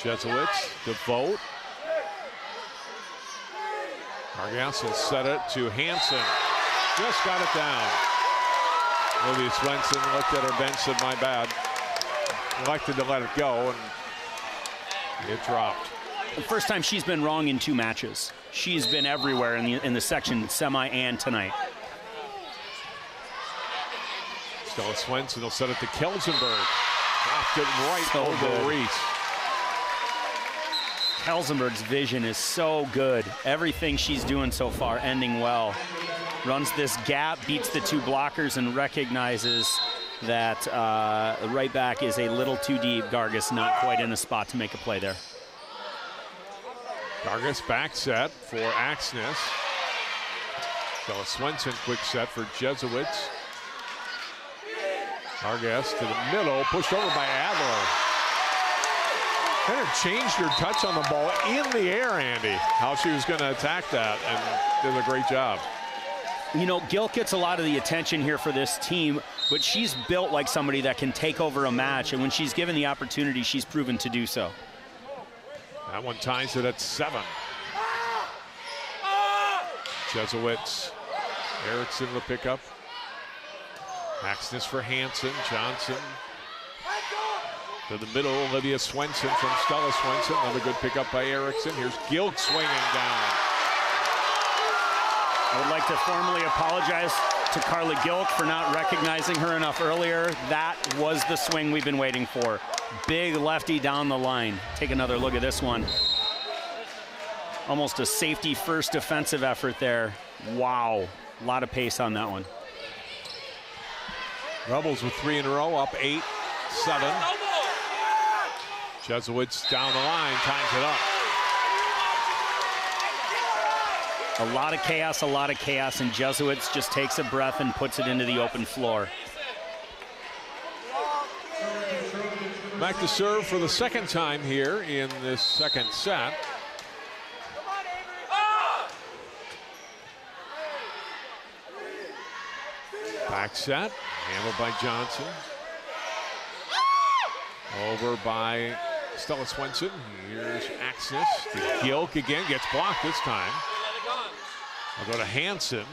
Jesuits to vote. Gargas will set it to Hansen. Just got it down. Olivia Swenson looked at her bench, said, my bad. Elected to let it go, and it dropped. The first time she's been wrong in 2 matches. She's been everywhere in the section, semi and tonight. Stella Swenson will set it to Kelsenberg. Dropped it right over Reese. Kelsenberg's vision is so good. Everything she's doing so far ending well. Runs this gap, beats the 2 blockers, and recognizes that the right back is a little too deep. Gargas not quite in a spot to make a play there. Gargas back set for Axness. Stella Swenson quick set for Jesuits. Gargas to the middle, pushed over by Adler. Kind of changed her touch on the ball in the air, Andy, how she was going to attack that, and did a great job. You know, Gilk gets a lot of the attention here for this team, but she's built like somebody that can take over a match, and when she's given the opportunity, she's proven to do so. That one ties it at 7. Jesuits. Erickson will pick up. Axness for Hansen. Johnson to the middle. Olivia Swenson from Stella Swenson. Another good pickup by Erickson. Here's Gilk swinging down. I would like to formally apologize to Carla Gilk for not recognizing her enough earlier. That was the swing we've been waiting for. Big lefty down the line. Take another look at this one. Almost a safety first defensive effort there. Wow, a lot of pace on that one. Rebels with 3 in a row, up 8-7. Jesuits down the line, ties it up. A lot of chaos, and Jesuits just takes a breath and puts it into the open floor. Back to serve for the second time here in this second set. Back set, handled by Johnson. Over by Stella Swenson. Here's Axness to Gilk again, gets blocked this time. I'll go to Hansen.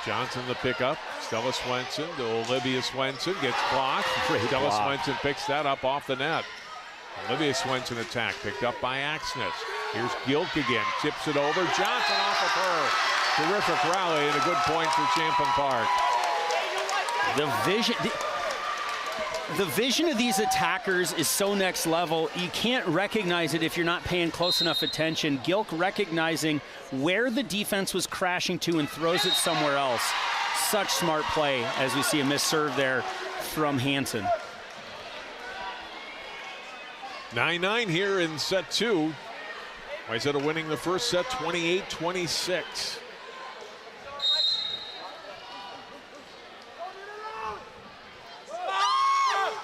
Johnson the pickup. Stella Swenson to Olivia Swenson. Gets blocked. Stella Swenson picks that up off the net. Olivia Swenson attack. Picked up by Axness. Here's Gilk again. Tips it over. Johnson off of her. Terrific rally and a good point for Champlin Park. The vision of these attackers is so next level. You can't recognize it if you're not paying close enough attention. Gilk recognizing where the defense was crashing to and throws it somewhere else. Such smart play as we see a missed serve there from Hansen. 9-9 here in set 2. Wayzata winning the first set 28-26.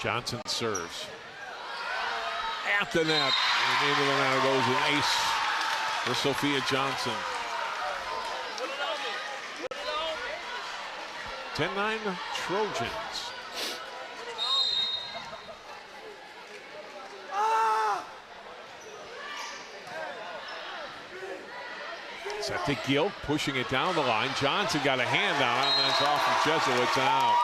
Johnson serves. At the net. And into the net goes an ace for Sophia Johnson. 10-9 Trojans. Set to Gilk, pushing it down the line. Johnson got a hand on it, and that's off of Jesuits and out.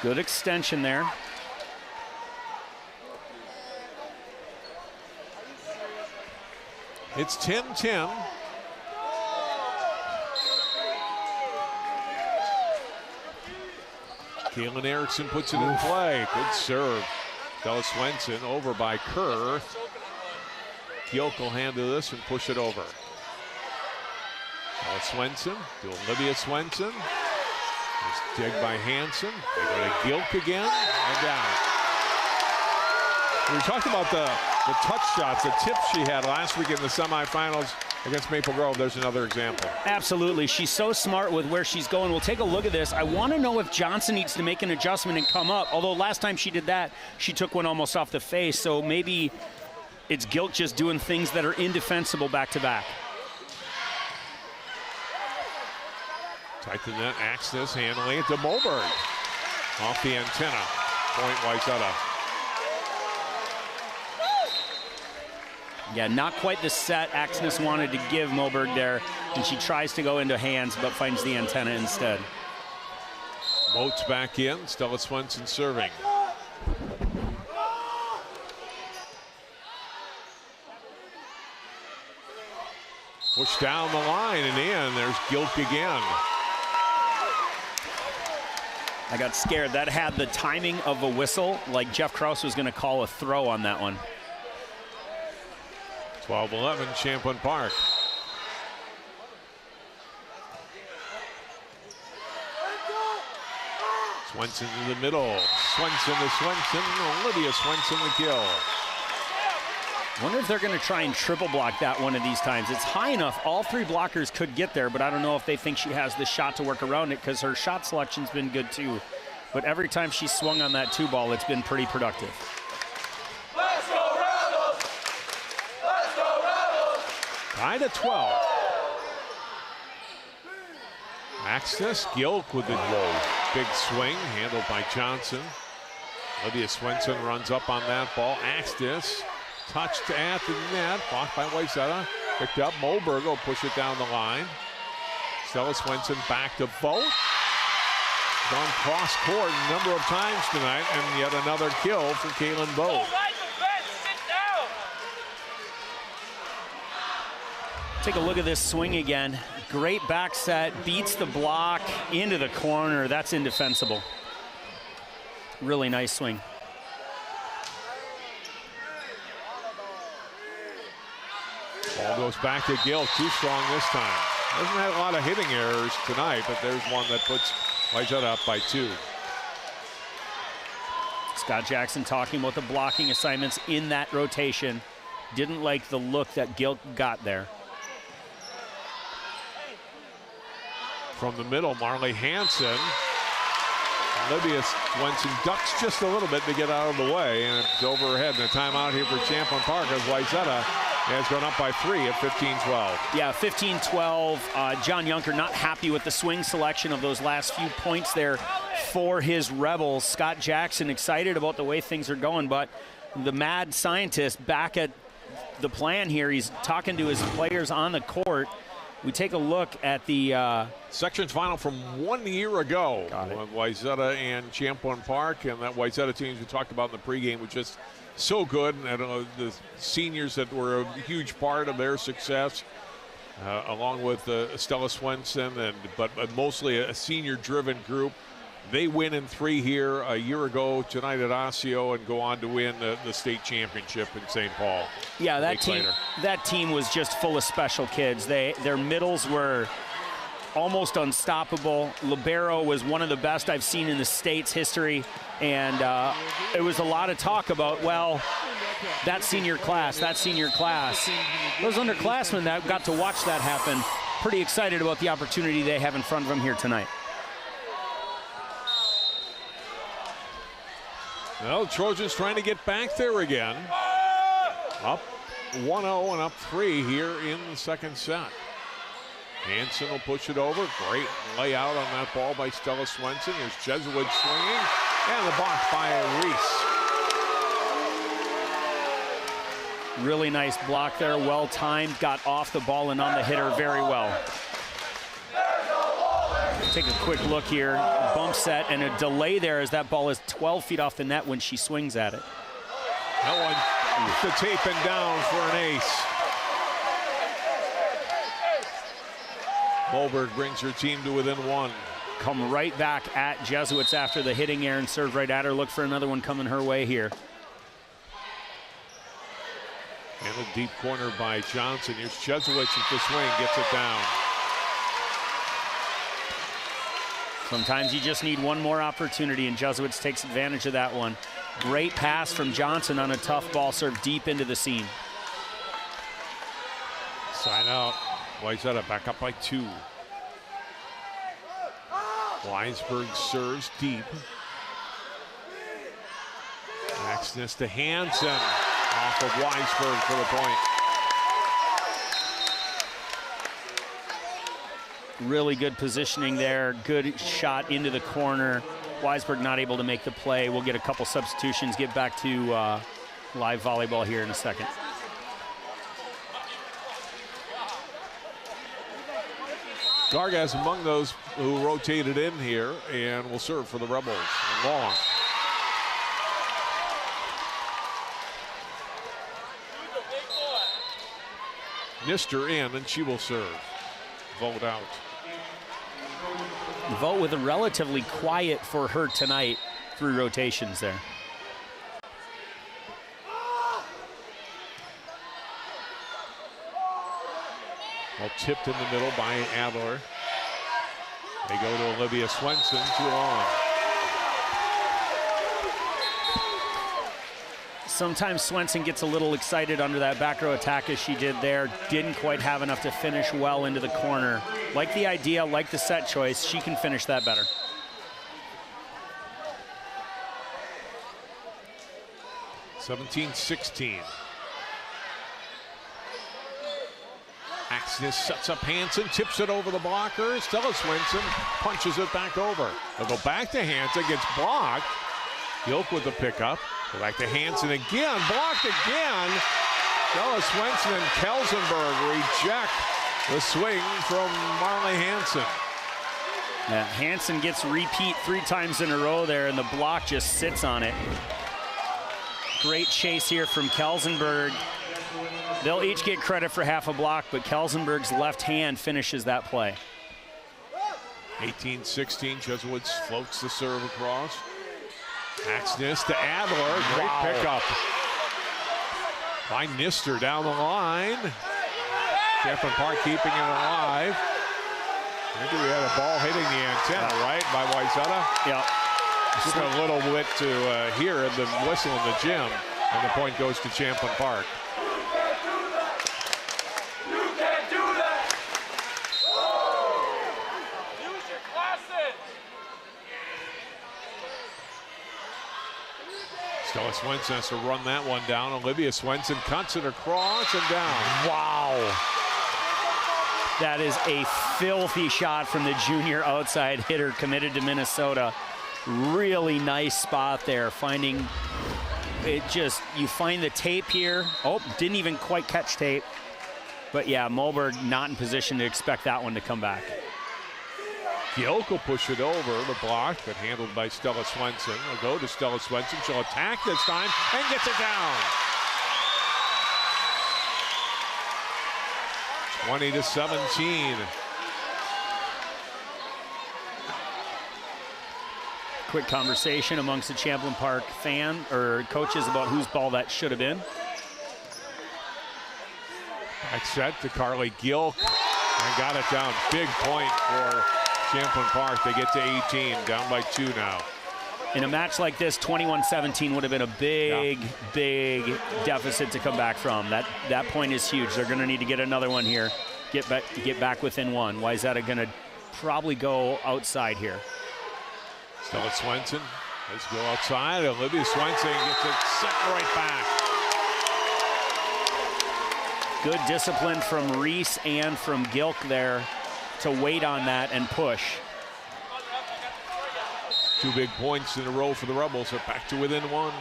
Good extension there. It's 10-10. Kaylin Erickson puts it in play. Good serve. Stella Swenson over by Kerr. Gilk will handle this and push it over. Stella Swenson to Olivia Swenson. Nice dig by Hansen. They go to Gilk again and down. We talked about the touch shots, the tips she had last week in the semifinals against Maple Grove. There's another example. Absolutely. She's so smart with where she's going. We'll take a look at this. I want to know if Johnson needs to make an adjustment and come up. Although last time she did that, she took one almost off the face. So maybe it's Gilk just doing things that are indefensible back-to-back. Tight to net, Axness handling it to Moberg. Off the antenna. Point Wayzata. Yeah, not quite the set Axness wanted to give Moberg there, and she tries to go into hands but finds the antenna instead. Moats back in, Stella Swenson serving. Push down the line and in, there's Gilk again. I got scared. That had the timing of a whistle, like Jeff Krause was going to call a throw on that one. 12-11 Champlin Park. Swenson in the middle. Swenson to Swenson. Olivia Swenson the kill. Wonder if they're going to try and triple block that one of these times. It's high enough. All three blockers could get there, but I don't know if they think she has the shot to work around it because her shot selection's been good too. But every time she's swung on that 2-ball, it's been pretty productive. Let's go Rebels! Let's go Rebels! Tied at 12. Axness, Gilk with the big swing, handled by Johnson. Olivia Swenson runs up on that ball. Axness touched at the net, blocked by Wayzata. Picked up, Moberg will push it down the line. Stella Swenson back to Vogt. Gone cross court a number of times tonight, and yet another kill for Kaylin Vogt. Take a look at this swing again. Great back set, beats the block into the corner. That's indefensible. Really nice swing. Ball goes back to Gilk, too strong this time. Hasn't had a lot of hitting errors tonight, but there's one that puts Wayzata up by 2. Scott Jackson talking about the blocking assignments in that rotation. Didn't like the look that Gilk got there. From the middle, Marley Hansen. Olivia Swenson ducks just a little bit to get out of the way, and it's over her head. And a timeout here for Champlin Park as Wayzata has gone up by 3 at 15-12. Yeah, 15-12. John Yunker not happy with the swing selection of those last few points there for his Rebels. Scott Jackson excited about the way things are going, but the mad scientist back at the plan here. He's talking to his players on the court, We take a look at the sections final from 1 year ago. Got it. Wayzata and Champlin Park, and that Wayzata team we talked about in the pregame was just so good. And the seniors that were a huge part of their success, along with Stella Swenson, but mostly a senior-driven group. They win in 3 here a year ago tonight at Osseo and go on to win the state championship in St. Paul. Yeah, that team was just full of special kids. Their middles were almost unstoppable. Libero was one of the best I've seen in the state's history, and it was a lot of talk about, well, that senior class. Those underclassmen that got to watch that happen, pretty excited about the opportunity they have in front of them here tonight. Well, Trojans trying to get back there again. Up 1-0 and up 3 here in the second set. Hansen will push it over. Great layout on that ball by Stella Swenson. There's Jesuit swinging. And the box by Reese. Really nice block there, well timed, got off the ball and on the hitter very well. Take a quick look here, bump set and a delay there as that ball is 12 feet off the net when she swings at it. That one, the taping down for an ace. Moberg brings her team to within 1. Come right back at Jesuits after the hitting error and serve right at her. Look for another one coming her way here. And a deep corner by Johnson. Here's Jesuits at the swing, gets it down. Sometimes you just need one more opportunity, and Jesuits takes advantage of that one. Great pass from Johnson on a tough ball serve deep into the seam. Sign out. Wayzata back up by 2. Weisberg serves deep. Axness to Hansen. Off of Weisberg for the point. Really good positioning there. Good shot into the corner. Weisberg not able to make the play. We'll get a couple substitutions, get back to live volleyball here in a second. Gargas among those who rotated in here and will serve for the Rebels. Long. Nister in, and she will serve. Vote out. Vote with a relatively quiet for her tonight through rotations there. Well, tipped in the middle by Adler. They go to Olivia Swenson, 2 on. Sometimes Swenson gets a little excited under that back row attack as she did there. Didn't quite have enough to finish well into the corner. Like the idea, like the set choice, she can finish that better. (17-16). Axness sets up Hansen, tips it over the blocker. Stella Swenson punches it back over. They'll go back to Hansen, gets blocked. Gilk with the pickup. Go back to Hansen again, blocked again. Stella Swenson and Kelsenberg reject the swing from Marley Hansen. Yeah, Hansen gets repeat 3 times in a row there, and the block just sits on it. Great chase here from Kelsenberg. They'll each get credit for half a block, but Kelsenberg's left hand finishes that play. 18-16, Jesuits floats the serve across. Axness to Adler, great pickup by Nister down the line. Champlin Park keeping it alive. Maybe we had a ball hitting the antenna, right, by Wayzata? Yeah. Just a little bit to hear the whistle in the gym, and the point goes to Champlin Park. Stella Swenson has to run that one down. Olivia Swenson cuts it across and down. Wow. That is a filthy shot from the junior outside hitter committed to Minnesota. Really nice spot there. Finding it just, you find the tape here. Oh, didn't even quite catch tape. But yeah, Mulberg not in position to expect that one to come back. Gilk will push it over, the block, but handled by Stella Swenson. Will go to Stella Swenson. She'll attack this time and gets it down. 20-17. Quick conversation amongst the Champlin Park fan or coaches about whose ball that should have been. Back set to Carly Gilk and got it down. Big point for Champlin Park. They get to 18, down by 2 now. In a match like this, 21-17 would have been a big deficit to come back from. That point is huge. They're going to need to get another one here. Get back within 1. Wayzata going to probably go outside here. Stella Swenson, let's go outside. Olivia Swenson gets it set right back. Good discipline from Reese and from Gilk there to wait on that and push. 2 big points in a row for the Rebels. They're back to within 1.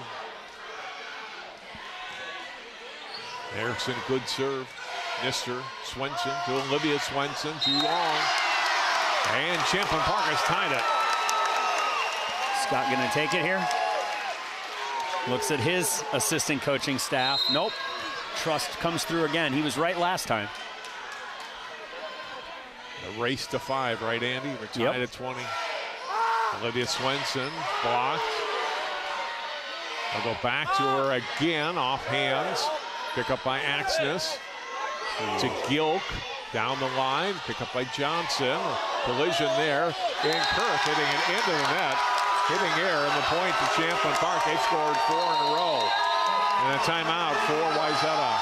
Erickson, good serve. Nister, Swenson to Olivia Swenson, too long. And Champlin Park has tied it. Scott gonna take it here. Looks at his assistant coaching staff. Nope. Trust comes through again. He was right last time. A race to 5, right, Andy? We're tied at 20. Olivia Swenson blocked. I'll go back to her again, off hands. Pick up by Axness. To Gilk, down the line. Pick up by Johnson. Collision there. And Kurth hitting it into the net. Hitting air, and the point to Champlin Park. They've scored 4 in a row. And a timeout for Wayzata.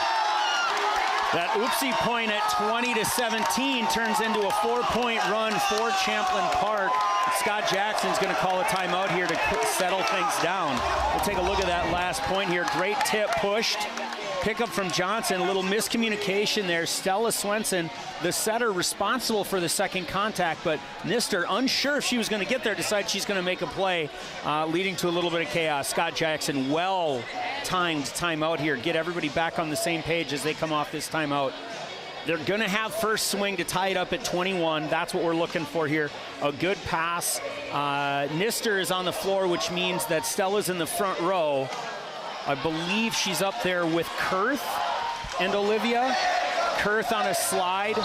That oopsie point at 20-17 turns into a 4-point run for Champlin Park. Scott Jackson's going to call a timeout here to settle things down. We'll take a look at that last point here. Great tip, pushed. Pickup from Johnson, a little miscommunication there. Stella Swenson, the setter, responsible for the second contact, but Nister, unsure if she was going to get there, decides she's going to make a play, leading to a little bit of chaos. Scott Jackson, well-timed timeout here. Get everybody back on the same page as they come off this timeout. They're going to have first swing to tie it up at 21. That's what we're looking for here. A good pass. Nister is on the floor, which means that Stella's in the front row. I believe she's up there with Kurth and Olivia. Kurth on a slide.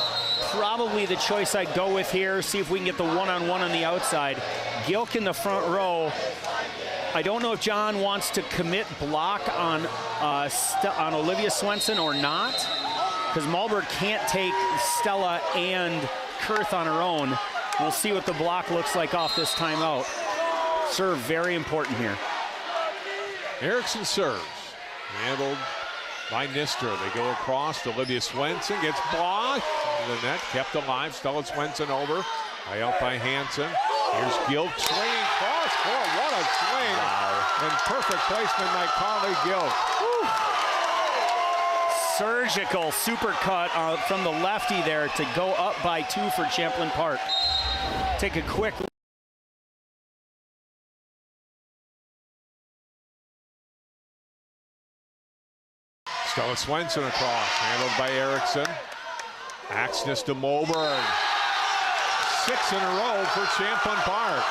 Probably the choice I'd go with here. See if we can get the one-on-one on the outside. Gilk in the front row. I don't know if John wants to commit block on Olivia Swenson or not, because Mulberg can't take Stella and Kurth on her own. We'll see what the block looks like off this timeout. Serve very important here. Erickson serves. Handled by Nister. They go across to Olivia Swenson. Gets blocked. The net kept alive. Stella Swenson over. Out by Hansen. Here's Gilk swinging cross court. What a swing. Wow. And perfect placement by Carly Gilk. Surgical super cut from the lefty there to go up by 2 for Champlin Park. Take a quick look. Stella Swenson across, handled by Erickson. Axness to Mulberg. 6 in a row for Champlin Park.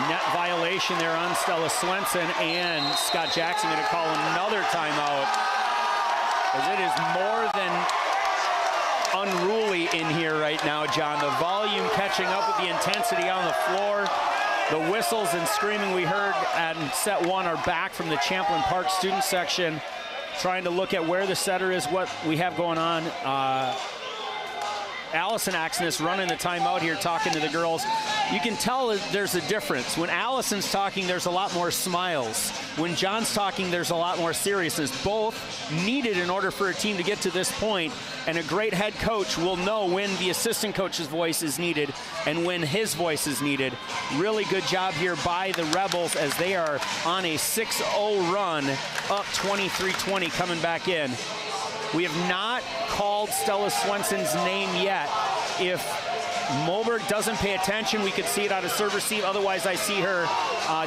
Net violation there on Stella Swenson, and Scott Jackson going to call another timeout, as it is more than unruly in here right now, John. The volume catching up with the intensity on the floor. The whistles and screaming we heard at set 1 are back from the Champlin Park student section, trying to look at where the setter is, what we have going on. Allison Axness running the timeout here, talking to the girls. You can tell there's a difference. When Allison's talking, there's a lot more smiles. When John's talking, there's a lot more seriousness. Both needed in order for a team to get to this point, and a great head coach will know when the assistant coach's voice is needed and when his voice is needed. Really good job here by the Rebels as they are on a 6-0 run, up 23-20 coming back in. We have not called Stella Swenson's name yet. If Mulberg doesn't pay attention, we could see it out of serve receive. Otherwise, I see her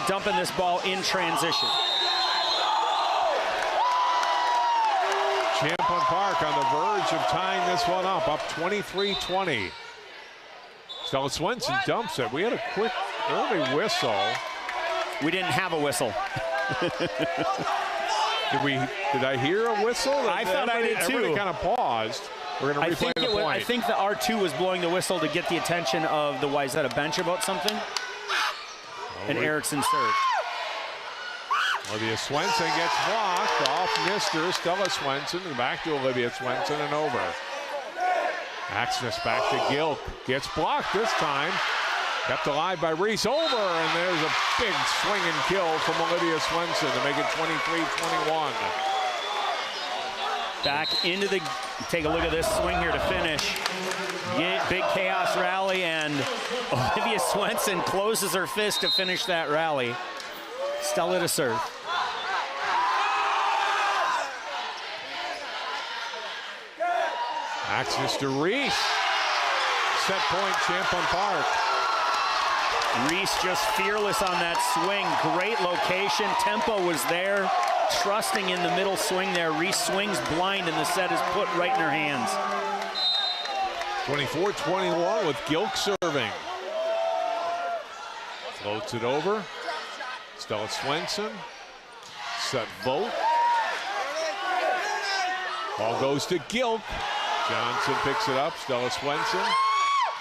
dumping this ball in transition. Champlin Park on the verge of tying this one up 23-20. Stella Swenson dumps it. We had a quick early whistle. We didn't have a whistle. Did I hear a whistle? I thought I did too. Everybody kind of paused. We're going to replay the point. I think the R2 was blowing the whistle to get the attention of the Wayzata bench about something. And Erickson served. Olivia Swenson gets blocked off Mister Stella Swenson. Back to Olivia Swenson and over. Axness back to Gilk. Gets blocked this time. Kept alive by Reese. Over, and there's a big swing and kill from Olivia Swenson to make it 23-21. Back into the, take a look at this swing here to finish. Big chaos rally, and Olivia Swenson closes her fist to finish that rally. Stella to serve. Axis to Reese. Set point, Champlin Park. Reese just fearless on that swing. Great location. Tempo was there. Trusting in the middle swing there. Reese swings blind, and the set is put right in her hands. 24-21 with Gilk serving. Floats it over. Stella Swenson. Set vote. Ball goes to Gilk. Johnson picks it up. Stella Swenson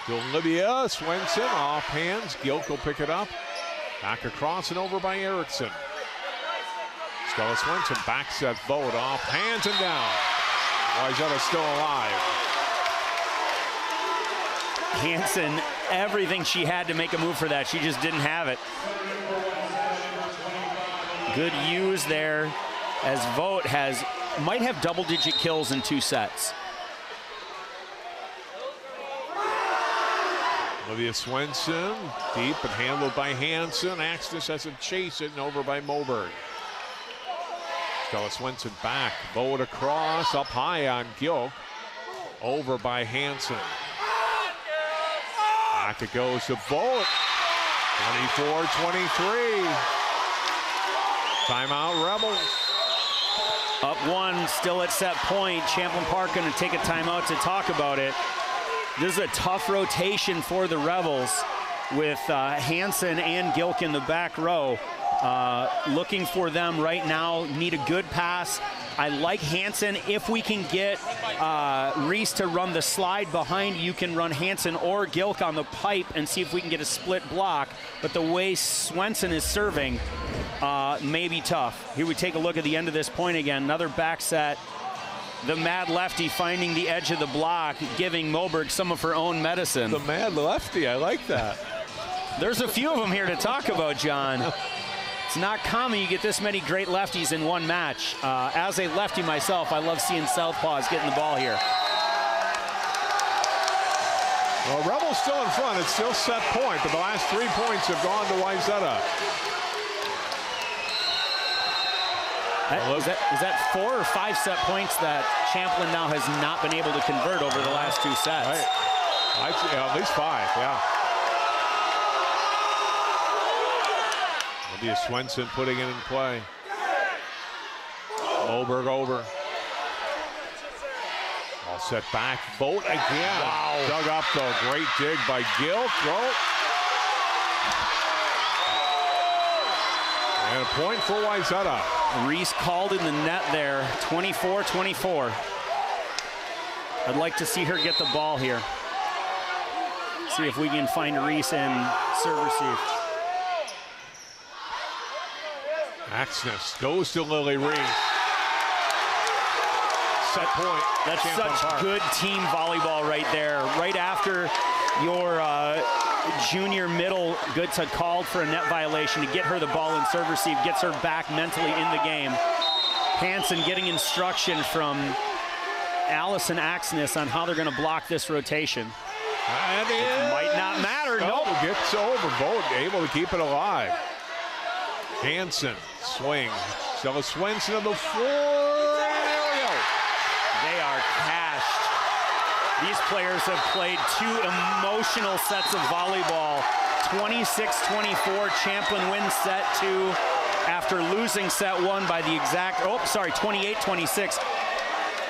to Olivia Swenson. Off hands. Gilk will pick it up. Back across and over by Erickson. Stella Swenson back set vote. Off hands and down. Wayzata still alive. Hansen, everything she had to make a move for that. She just didn't have it. Good use there as Vogt might have double-digit kills in 2 sets. Olivia Swenson, deep and handled by Hansen. Axness has to chase it and over by Moberg. Stella Swenson back, Vogt across, up high on Gilk. Over by Hansen. Back it goes to Vogt. 24-23. Timeout Rebels. Up 1, still at set point. Champlin Park going to take a timeout to talk about it. This is a tough rotation for the Rebels with Hansen and Gilk in the back row. Looking for them right now, need a good pass. I like Hansen. If we can get Reese to run the slide behind, you can run Hansen or Gilk on the pipe and see if we can get a split block. But the way Swenson is serving may be tough. Here we take a look at the end of this point again. Another back set. The mad lefty finding the edge of the block, giving Moberg some of her own medicine. The mad lefty, I like that. There's a few of them here to talk about, John. It's not common you get this many great lefties in one match. As a lefty myself, I love seeing southpaws getting the ball here. Well, Rebels still in front. It's still set point, but the last 3 points have gone to Wayzata. Is that 4 or 5 set points that Champlin now has not been able to convert over the last 2 sets? Right. I'd say at least 5, yeah. Olivia Swenson putting it in play. Moberg over. All set back. Vogt again. Wow. Dug up though. Great dig by Gilk. And a point for Wayzata. Reese called in the net there, 24-24. I'd like to see her get the ball here. See if we can find Reese and serve receive. Axness goes to Lily Reese. Set point. That's such good team volleyball right there. Right after your junior middle goods had called for a net violation to get her the ball and serve receive, gets her back mentally in the game. Hansen getting instruction from Allison Axness on how they're going to block this rotation. It might not matter. No, gets over. Vogt able to keep it alive. Hansen swing. Stella Swenson on the floor. There we go. They are cashed. These players have played 2 emotional sets of volleyball. 26-24, Champlin wins set 2 after losing set 1 by the exact, 28-26.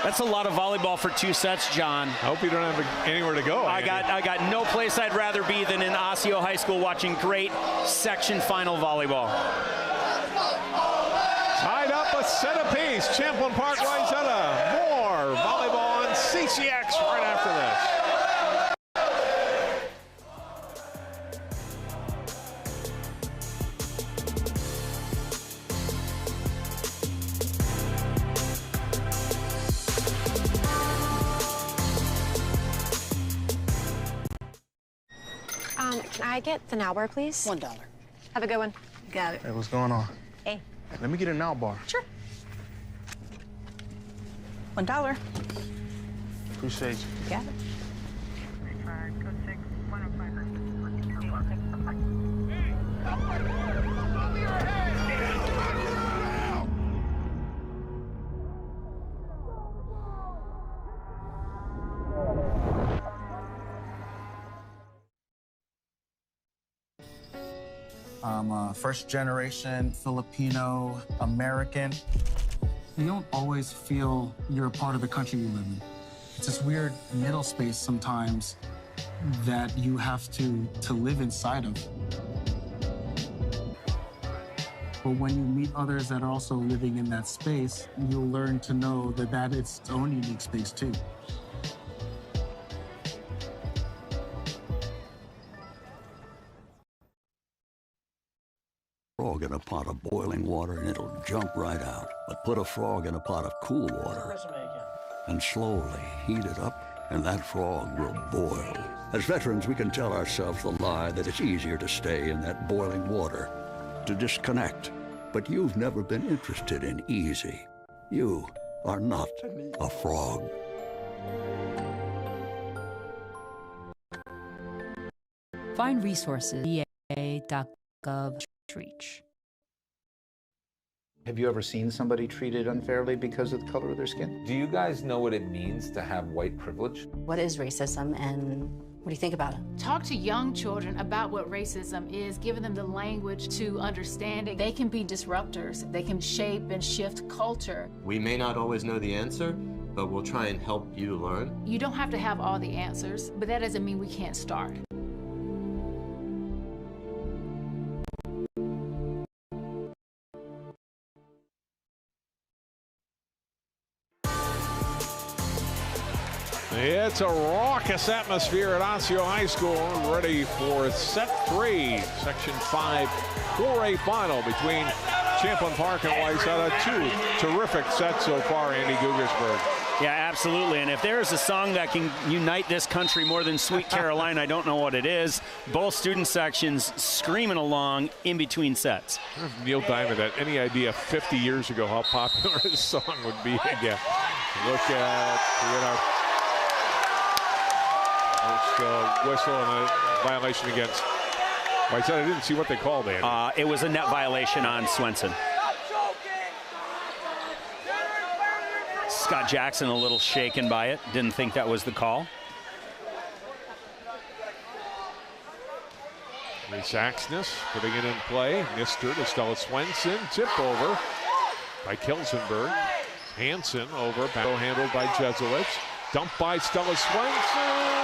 That's a lot of volleyball for 2 sets, John. I hope you don't have anywhere to go. I got no place I'd rather be than in Osseo High School watching great section final volleyball. Tied up a set apiece. Champlin Park, Wayzata. More volleyball on CCX right after this. Can I get the now bar, please? $1. Have a good one. Got it. Hey, what's going on? Hey. Let me get a now bar. Sure. $1. Appreciate you. Got it. I'm a first-generation Filipino American. You don't always feel you're a part of the country you live in. It's this weird middle space sometimes that you have to live inside of. But when you meet others that are also living in that space, you'll learn to know that it's its own unique space too. Frog in a pot of boiling water and it'll jump right out. But put a frog in a pot of cool water and slowly heat it up, and that frog will boil. As veterans, we can tell ourselves the lie that it's easier to stay in that boiling water, to disconnect. But you've never been interested in easy. You are not a frog. Find resources VA.gov/reach. Have you ever seen somebody treated unfairly because of the color of their skin? Do you guys know what it means to have white privilege? What is racism and what do you think about it? Talk to young children about what racism is, giving them the language to understand it. They can be disruptors. They can shape and shift culture. We may not always know the answer, but we'll try and help you learn. You don't have to have all the answers, but that doesn't mean we can't start. It's a raucous atmosphere at Osseo High School, ready for set 3, Section 5 4A final between Champlin Park and Wayzata. 2 terrific sets so far, Andy Gugersberg. Yeah, absolutely. And if there's a song that can unite this country more than Sweet Caroline, I don't know what it is. Both student sections screaming along in between sets. Neil Diamond had any idea 50 years ago how popular this song would be again. Look at, whistle and a violation against Wayzata. I didn't see what they called, Andy. It was a net violation on Swenson. Scott Jackson a little shaken by it. Didn't think that was the call. Reese Axness putting it in play. Nister to Stella Swenson. Tip over by Kelsenberg. Hansen over. Battle handled by Jesuits. Dumped by Stella Swenson.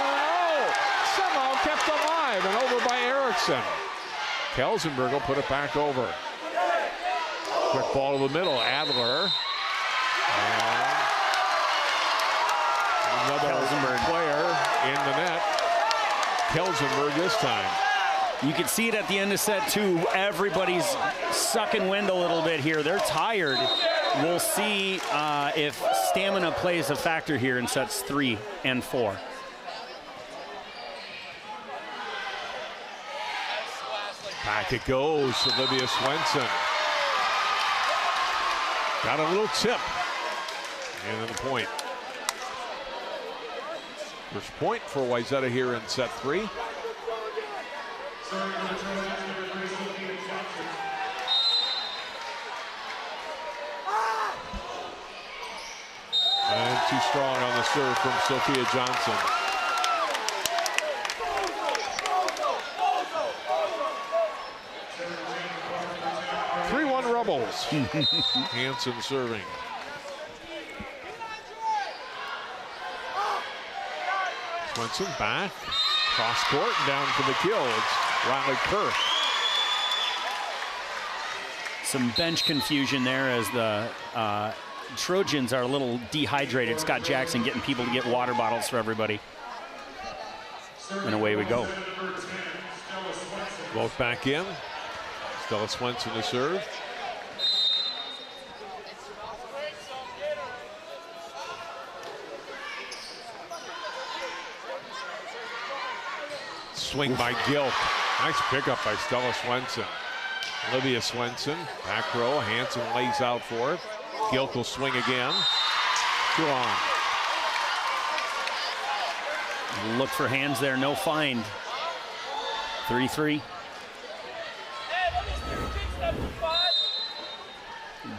Somehow kept alive and over by Erickson. Kelsenberg will put it back over. Quick ball to the middle. Adler. And another player in the net. Kelsenberg this time. You can see it at the end of set 2. Everybody's sucking wind a little bit here. They're tired. We'll see if stamina plays a factor here in sets 3 and 4. Back it goes, Olivia Swenson. Got a little tip. And then the point. First point for Wayzata here in set 3. And too strong on the serve from Sophia Johnson. Rebels. Hansen serving. Swenson back, cross court, down for the kill. It's Riley Kerr. Some bench confusion there as the Trojans are a little dehydrated. Scott Jackson getting people to get water bottles for everybody. And away we go. Both back in. Stella Swenson to serve. Swing by Gilk. Nice pickup by Stella Swenson. Olivia Swenson, back row. Hanson lays out for it. Gilk will swing again. 2 on. Look for hands there, no find. 3-3.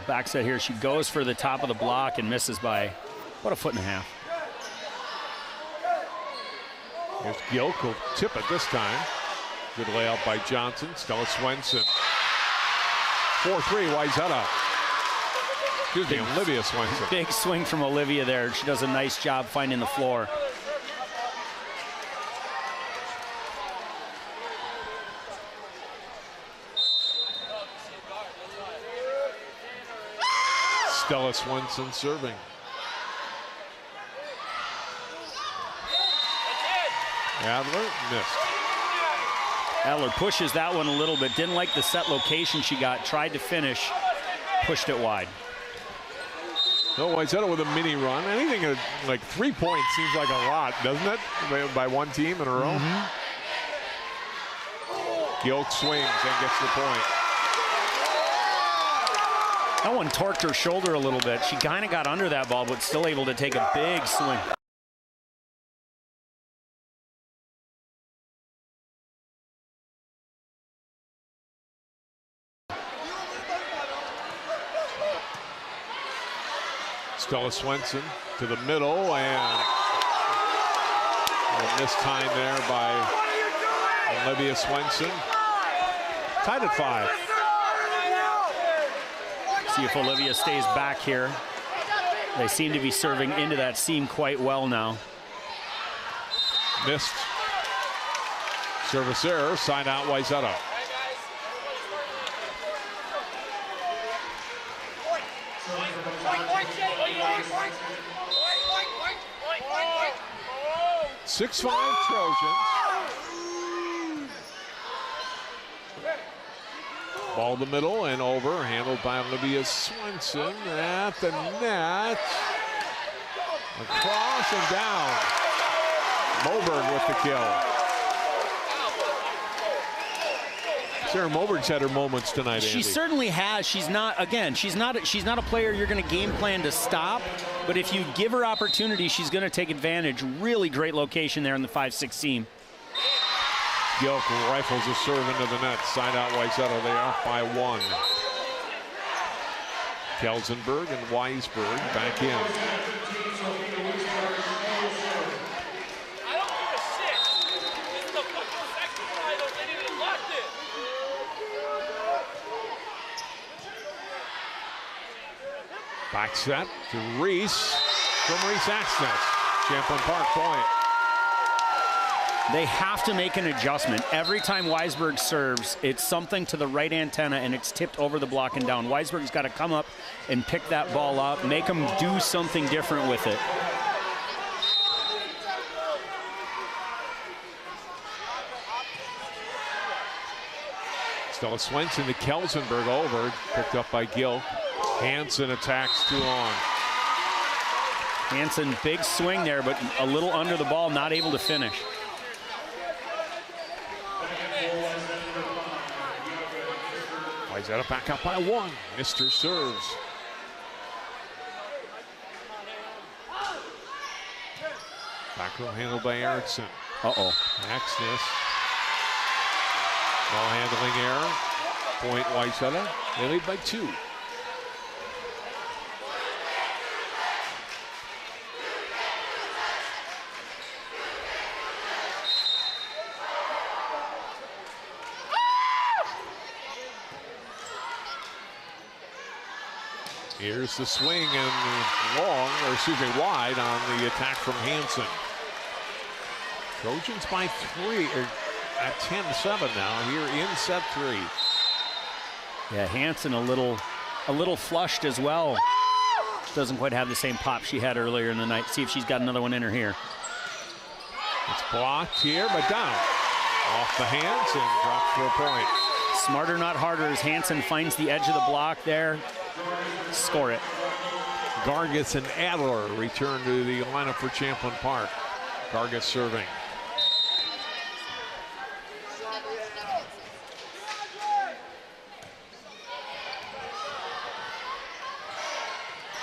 Back set here, she goes for the top of the block and misses by about 1.5 feet. Here's Gilk, will tip it this time. Good layout by Johnson. Stella Swenson. 4-3, Wayzata. Excuse me, Olivia Swenson. Big swing from Olivia there. She does a nice job finding the floor. Stella Swenson serving. Adler missed. Adler pushes that one a little bit. Didn't like the set location she got. Tried to finish. Pushed it wide. No, Wayzata with a mini run. Anything like 3 points seems like a lot, doesn't it? By one team in a row. Gilk swings and gets the point. That one torqued her shoulder a little bit. She kind of got under that ball, but still able to take a big swing. Stella Swenson to the middle, and this time there by Olivia Swenson. Tied at 5. See if Olivia stays back here. They seem to be serving into that seam quite well now. Missed. Service error, side out Wayzata. Six-5 Trojans. Ball the middle and over, handled by Olivia Swenson at the net. Across and down. Moberg with the kill. Sarah Moberg's had her moments tonight, Andy. She certainly has. She's not a player you're going to game plan to stop, but if you give her opportunity, she's going to take advantage. Really great location there in the 5-6 seam. Gilk rifles a serve into the net. Side out Wayzata. They are off by 1. Kelsenberg and Weisberg back in. Back set to Reese from Reese Axness. Champlin Park point. They have to make an adjustment. Every time Weisberg serves, it's something to the right antenna and it's tipped over the block and down. Weisberg's got to come up and pick that ball up, make them do something different with it. Stella Swenson to Kelsenberg over, picked up by Gilk. Hanson attacks 2 on. Hanson, big swing there, but a little under the ball, not able to finish. Wayzata back up by 1. Mr. serves. Back row handled by Erickson. Axness. Ball handling error. Point Wayzata. They lead by 2. Here's the swing and long, or excuse me, wide on the attack from Hanson. Trojans by 3 at 10-7 now here in set 3. Yeah, Hansen a little flushed as well. Doesn't quite have the same pop she had earlier in the night. See if she's got another one in her here. It's blocked here, but down. Off the hands and dropped for a point. Smarter, not harder, as Hansen finds the edge of the block there. Score it. Gargis and Adler return to the lineup for Champlin Park. Gargis serving.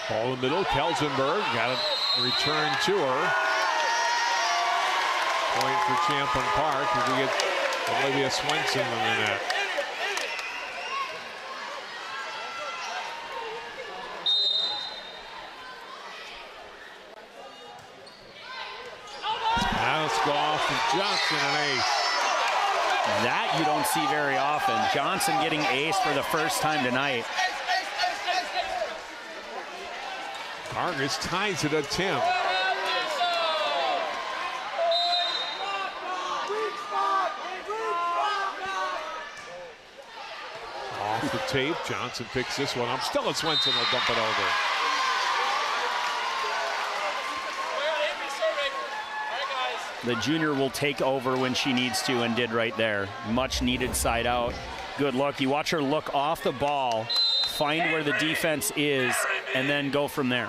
Ball in the middle, Kelsenberg got it returned to her. Point for Champlin Park as we get Olivia Swenson in the net. Let's go off of Johnson and ace. That you don't see very often. Johnson getting ace for the first time tonight. Gargis ties it at 10. Off the tape, Johnson picks this one up. Still at Swenson will dump it over. The junior will take over when she needs to, and did right there. Much needed side out. Good look. You watch her look off the ball, find where the defense is, and then go from there.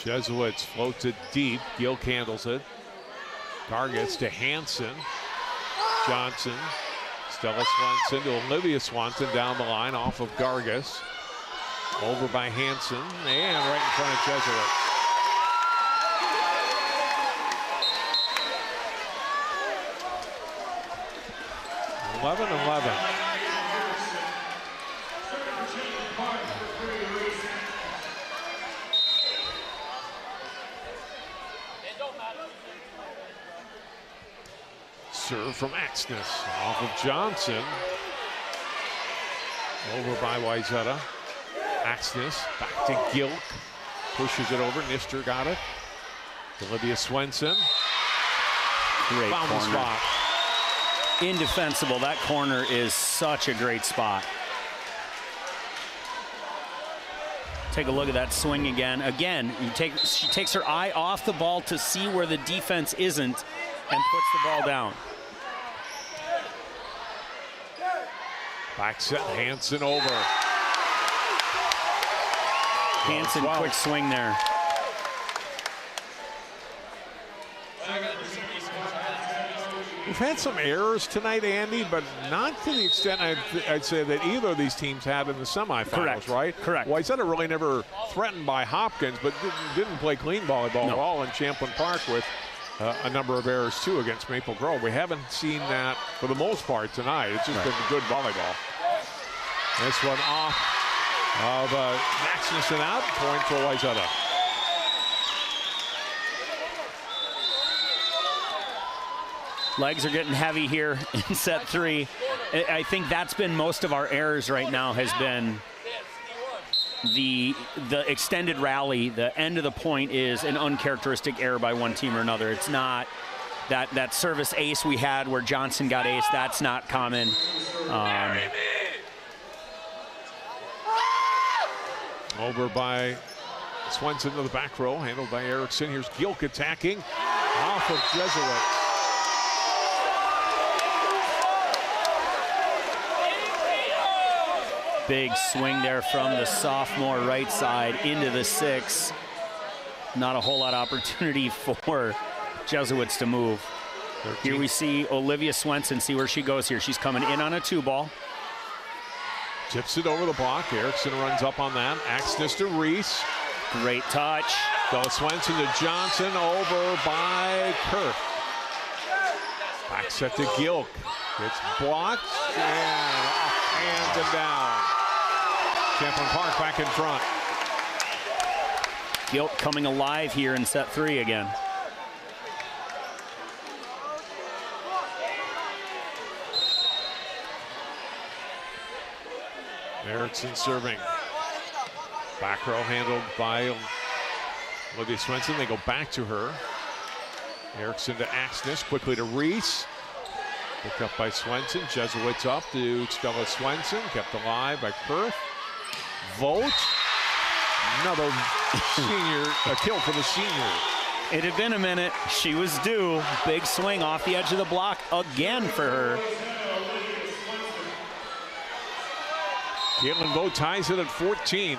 Jesuits floats it deep. Gilk handles it. Gargis to Hansen. Johnson. Stella Swenson to Olivia Swanson down the line off of Gargis. Over by Hansen and right in front of Jesuits. Serve from Axness off of Johnson. Over by Wayzata. Axness back to Gilk. Pushes it over. Nister got it. Olivia Swenson. Great found the corner. spot. Indefensible. That corner is such a great spot. Take a look at that swing again. Again, she takes her eye off the ball to see where the defense isn't and puts the ball down. Back set, Hansen over. Hansen, quick swing there. We've had some errors tonight, Andy, but not to the extent I'd say that either of these teams had in the semifinals, Correct. right? Correct. Wayzata really never threatened by Hopkins, but didn't play clean volleyball at all in Champlin Park with a number of errors, too, against Maple Grove. We haven't seen that for the most part tonight. It's just been good volleyball. This one off of Axness and out. Point for Wayzata. Legs are getting heavy here in set 3. I think that's been most of our errors right now, has been the extended rally. The end of the point is an uncharacteristic error by one team or another. It's not that service ace we had where Johnson got ace. That's not common. Over by Swenson to the back row, handled by Erickson. Here's Gilk attacking off of Jesuit. Big swing there from the sophomore right side into the 6. Not a whole lot of opportunity for Jesuits to move. 13. Here we see Olivia Swenson, see where she goes here. She's coming in on a 2-ball. Tips it over the block. Erickson runs up on that. Axness to Reese. Great touch. Stella Swenson to Johnson, over by Kirk. Back set to Gilk. It's blocked and off hands and down. Champlin Park back in front. Gilk coming alive here in set 3 again. Erickson serving. Back row handled by Olivia Swenson. They go back to her. Erickson to Axness, quickly to Reese. Picked up by Swenson. Jesuits up to Stella Swenson. Kept alive by Kurth. Vogt. Another senior, a kill for the senior. It had been a minute. She was due. Big swing off the edge of the block again for her. Caitlin Vogt ties it at 14.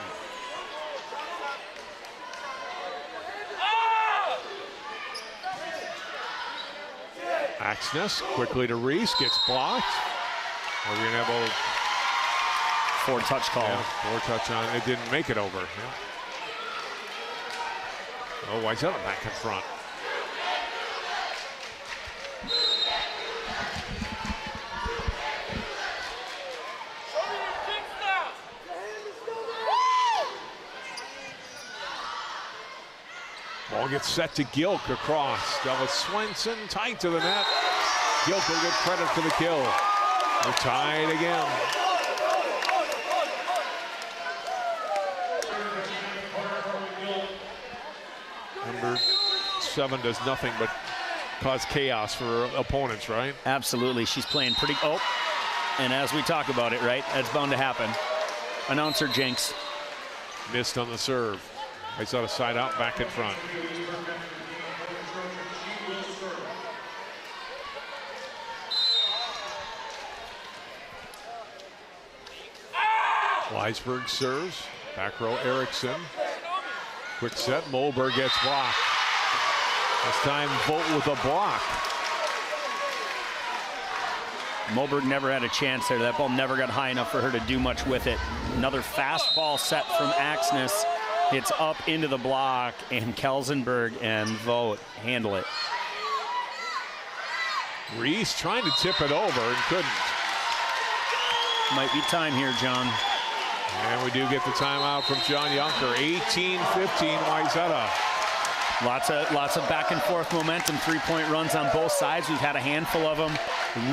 Axness quickly to Reese, gets blocked. We're going to have a four-touch call. Yeah, four-touch on it. Didn't make it over. Yeah. Oh, Wayzata back in front. Ball gets set to Gilk across. Stella Swenson tight to the net. Gilk will get credit for the kill. They're tied again. Number 7 does nothing but cause chaos for opponents, right? Absolutely. She's playing pretty. Oh, and as we talk about it, right, that's bound to happen. Announcer jinx. Missed on the serve. Wayzata side out, back in front. Weisberg serves. Back row Erickson. Quick set. Moberg gets blocked. This time Vogt with a block. Moberg never had a chance there. That ball never got high enough for her to do much with it. Another fastball set from Axness. It's up into the block, and Kelsenberg and Vogt handle it. Reese trying to tip it over and couldn't. Might be time here, John. And we do get the timeout from John Yunker. 18-15 Wayzata. Lots of back and forth momentum, three-point runs on both sides. We've had a handful of them.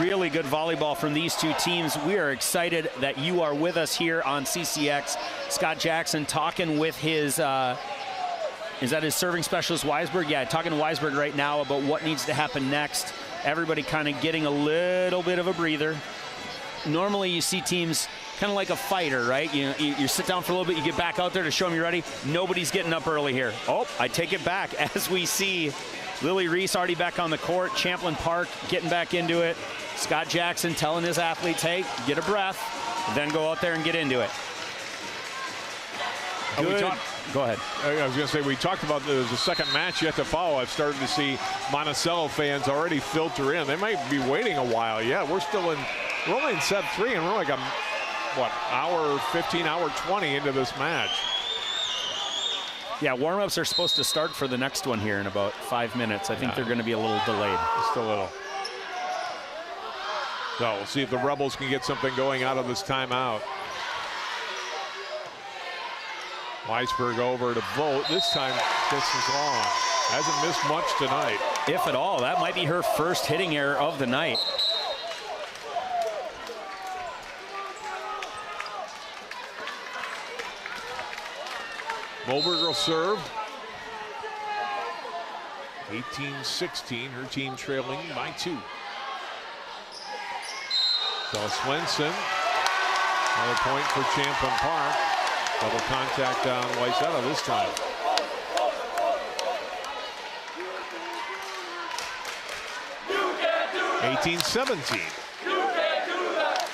Really good volleyball from these two teams. We are excited that you are with us here on CCX. Scott Jackson talking with his, is that his serving specialist, Weisberg? Yeah, talking to Weisberg right now about what needs to happen next. Everybody kind of getting a little bit of a breather. Normally you see teams kind of like a fighter, right? You sit down for a little bit, you get back out there to show them you're ready. Nobody's getting up early here. Oh, I take it back as we see Lily Reese already back on the court. Champlin Park getting back into it. Scott Jackson telling his athletes, hey, get a breath, then go out there and get into it. Go ahead. I was going to say, we talked about the second match yet to follow. I've started to see Monticello fans already filter in. They might be waiting a while. Yeah, we're only in set 3, and we're like hour 15, hour 20 into this match. Yeah, warm-ups are supposed to start for the next one here in about 5 minutes. I think they're going to be a little delayed. Just a little. So we'll see if the Rebels can get something going out of this timeout. Weisberg over to Vogt. This time this is long. Hasn't missed much tonight. If at all. That might be her first hitting error of the night. Moberg will serve. 18-16, her team trailing by 2. So Swenson, another point for Champlin Park. Double contact on Wayzata this time. You can't do that. 18-17. You can't do that.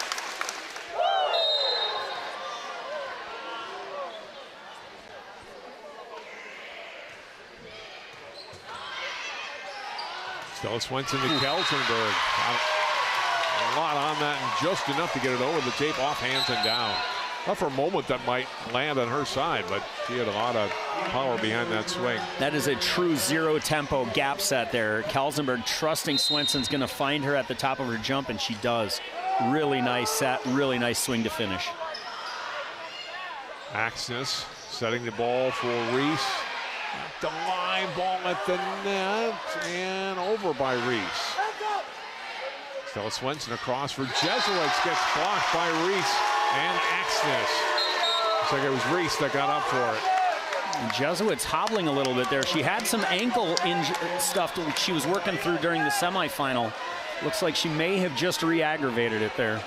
Stella Swenson to Kelsenberg. A lot on that and just enough to get it over the tape, off hands and down. Not for a moment that might land on her side, but she had a lot of power behind that swing. That is a true zero-tempo gap set there. Kelsenberg trusting Swenson's going to find her at the top of her jump, and she does. Really nice set, really nice swing to finish. Axness setting the ball for Reese. The line ball at the net and over by Reese. Stella Swenson across for Jesuits, gets blocked by Reese and Axness. Looks like it was Reese that got up for it. Jesuits hobbling a little bit there. She had some ankle stuff that she was working through during the semifinal. Looks like she may have just re-aggravated it there.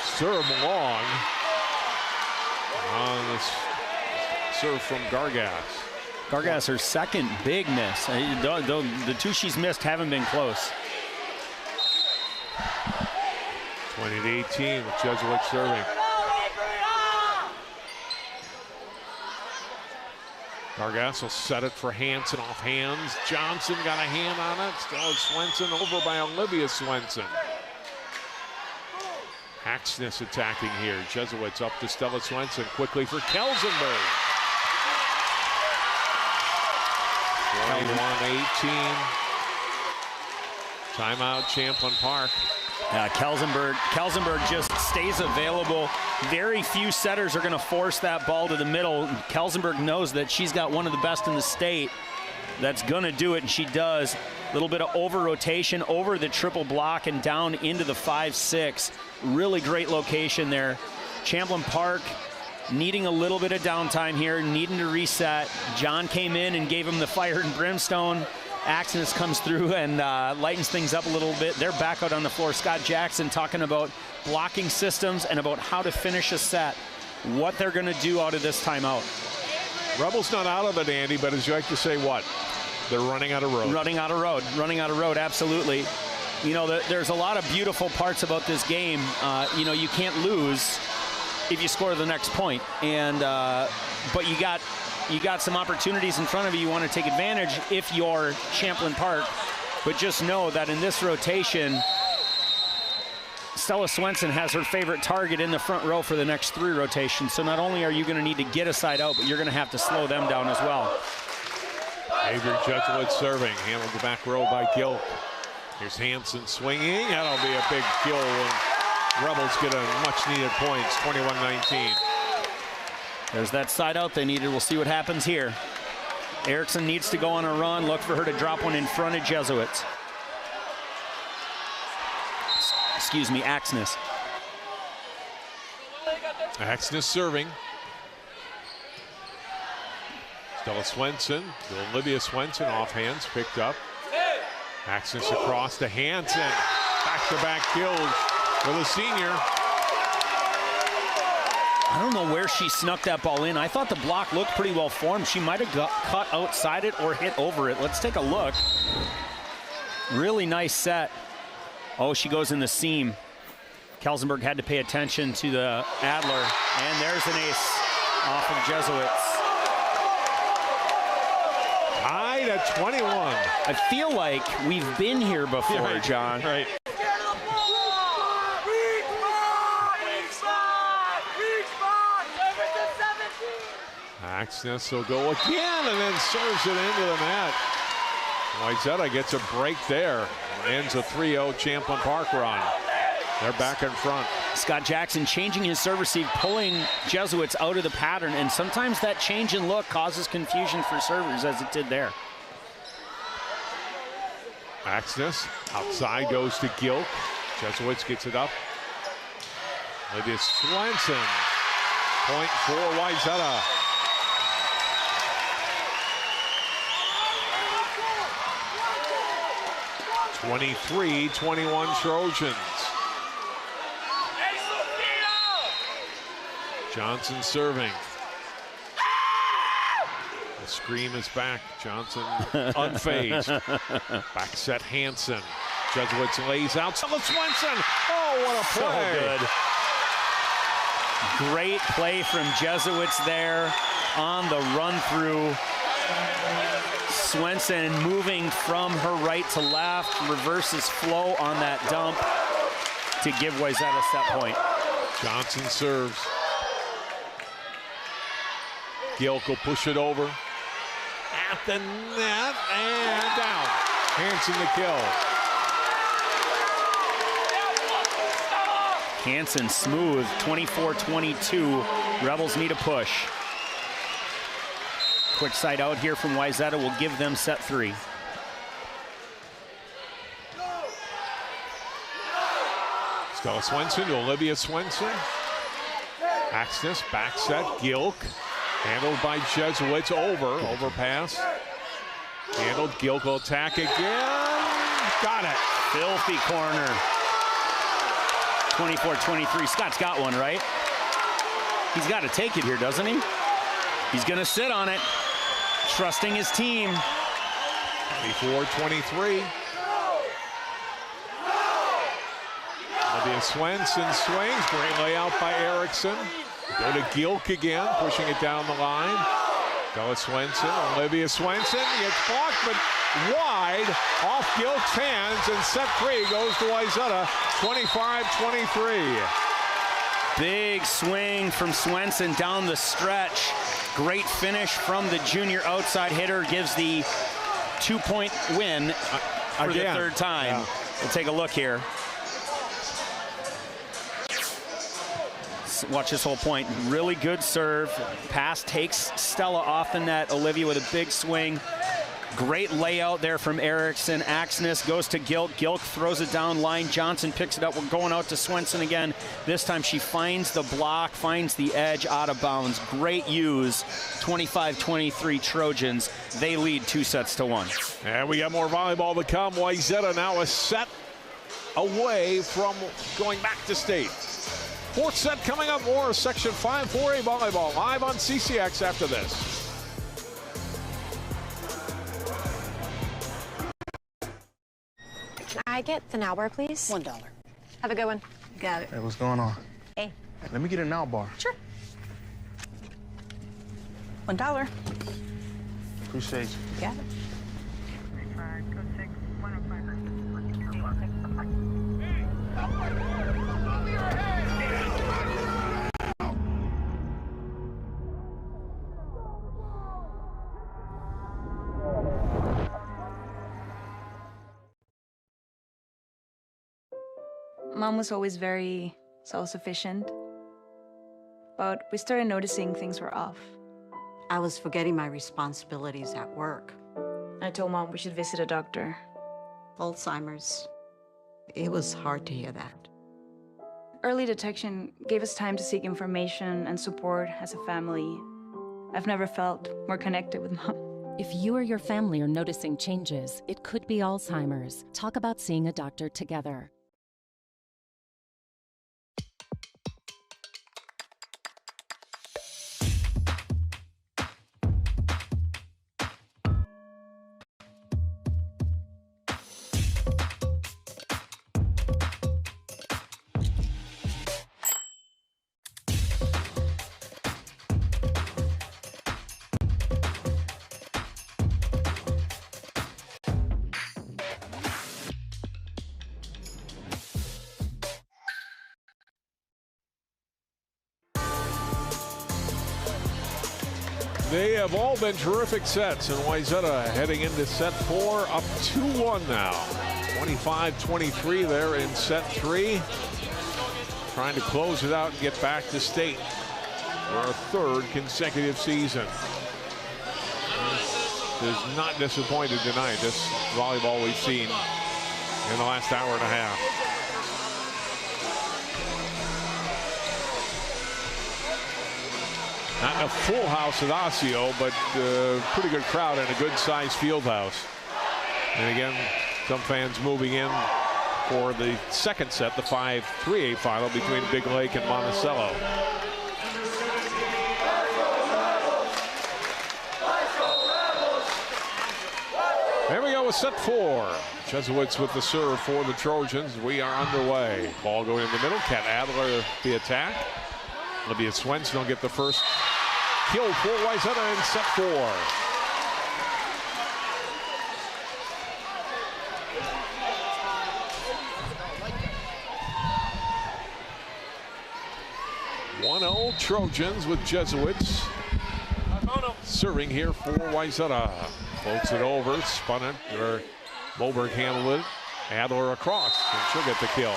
Serve long on this serve from Gargas. Gargas, her second big miss. The two she's missed haven't been close. 20-18 with Jesuits serving. Gargas will set it for Hansen off hands. Johnson got a hand on it. Stella Swenson over by Olivia Swenson. Hacksness attacking here. Jesuits up to Stella Swenson quickly for Kelsenberg. 21-18. Timeout, Champlin Park. Kelsenberg just stays available. Very few setters are going to force that ball to the middle. Kelsenberg knows that she's got one of the best in the state that's going to do it, and she does. A little bit of over-rotation over the triple block and down into the 5-6. Really great location there. Champlin Park needing a little bit of downtime here, needing to reset. John came in and gave him the fire and brimstone. Axness comes through and lightens things up a little bit. They're back out on the floor. Scott Jackson talking about blocking systems and about how to finish a set, what they're going to do out of this timeout. Rebels not out of it, Andy, but as you like to say, what? They're running out of road. Running out of road, absolutely. You know, there's a lot of beautiful parts about this game. You know, you can't lose if you score the next point. And but you got some opportunities in front of you. You want to take advantage if you're Champlin Park. But just know that in this rotation, Stella Swenson has her favorite target in the front row for the next 3 rotations. So not only are you going to need to get a side out, but you're going to have to slow them down as well. Adrian Jesuits serving, handled the back row by Gilk. Here's Hansen swinging. That'll be a big kill when Rebels get a much-needed points, 21-19. There's that side out they needed. We'll see what happens here. Erickson needs to go on a run. Look for her to drop one in front of Jesuits. Excuse me, Axness. Axness serving. Stella Swenson, Olivia Swenson off hands, picked up. Axness across to Hansen. Back-to-back kills for the senior. I don't know where she snuck that ball in. I thought the block looked pretty well formed. She might have cut outside it or hit over it. Let's take a look. Really nice set. Oh, she goes in the seam. Kelsenberg had to pay attention to the Adler. And there's an ace off of Jesuits. Tied at 21. I feel like we've been here before, right, John. Right. Axness will go again and then serves it into the net. Wayzata gets a break there. Ends a 3-0 Champlin Park run. They're back in front. Scott Jackson changing his serve receive, pulling Jesuits out of the pattern, and sometimes that change in look causes confusion for servers, as it did there. Axness outside goes to Gilk. Jesuits gets it up. Olivia Swenson. Point for Wayzata. (23-21) Trojans. Johnson serving. The scream is back. Johnson unfazed. Back set Hansen. Jesuits lays out. Stella Swenson. Oh, what a play. So good. Great play from Jesuits there on the run through. Swenson moving from her right to left, reverses flow on that dump to give Wayzata a set point. Johnson serves. Gilk will push it over at the net and down. Hansen the kill. Hansen smooth, 24-22. Rebels need a push. Quick side out here from Wayzata will give them set 3. Stella Swenson to Olivia Swenson. Axness, back set, Gilk. Handled by Jesuits, overpass. Handled, Gilk will attack again. Got it. Filthy corner. 24-23. Scott's got one, right? He's got to take it here, doesn't he? He's going to sit on it, trusting his team. 24-23. Olivia Swenson swings. Great layout by Erickson. Go to Gilk again, pushing it down the line. Go with Swenson. Olivia Swenson gets blocked, but wide off Gilk's hands, and set 3 goes to Wayzata, 25-23. Big swing from Swenson down the stretch. Great finish from the junior outside hitter. Gives the 2-point win for the third time. Yeah. We'll take a look here. Watch this whole point. Really good serve. Pass takes Stella off the net. Olivia with a big swing. Great layout there from Erickson. Axness goes to Gilk. Gilk throws it down line. Johnson picks it up. We're going out to Swenson again. This time she finds the block, finds the edge out of bounds. Great use. 25-23 Trojans. They lead 2-1. And we got more volleyball to come. Wayzata now a set away from going back to state. Fourth set coming up. More Section 5 4A volleyball live on CCX after this. Can I get the now bar, please? $1. Have a good one. Got it. Hey, what's going on? Hey. Let me get a now bar. Sure. $1. Appreciate you. Got it. Mom was always very self-sufficient, but we started noticing things were off. I was forgetting my responsibilities at work. I told Mom we should visit a doctor. Alzheimer's. It was hard to hear that. Early detection gave us time to seek information and support as a family. I've never felt more connected with Mom. If you or your family are noticing changes, it could be Alzheimer's. Talk about seeing a doctor together. They have all been terrific sets, and Wayzata heading into set 4, up 2-1 now. 25-23 there in set 3. Trying to close it out and get back to state for a third consecutive season. Is not disappointed tonight, this volleyball we've seen in the last hour and a half. Not in a full house at Osseo, but pretty good crowd and a good-sized field house. And again, some fans moving in for the second set, the 5-3A final between Big Lake and Monticello. There we go with set 4. Jesuits with the serve for the Trojans. We are underway. Ball going in the middle. Kat Adler the attack. Olivia Swenson will get the first kill for Wayzata in set 4. One-0 Trojans with Jesuits. Serving here for Wayzata. Floats it over, spun it, or Moberg handled it. Adler across, and she'll get the kill.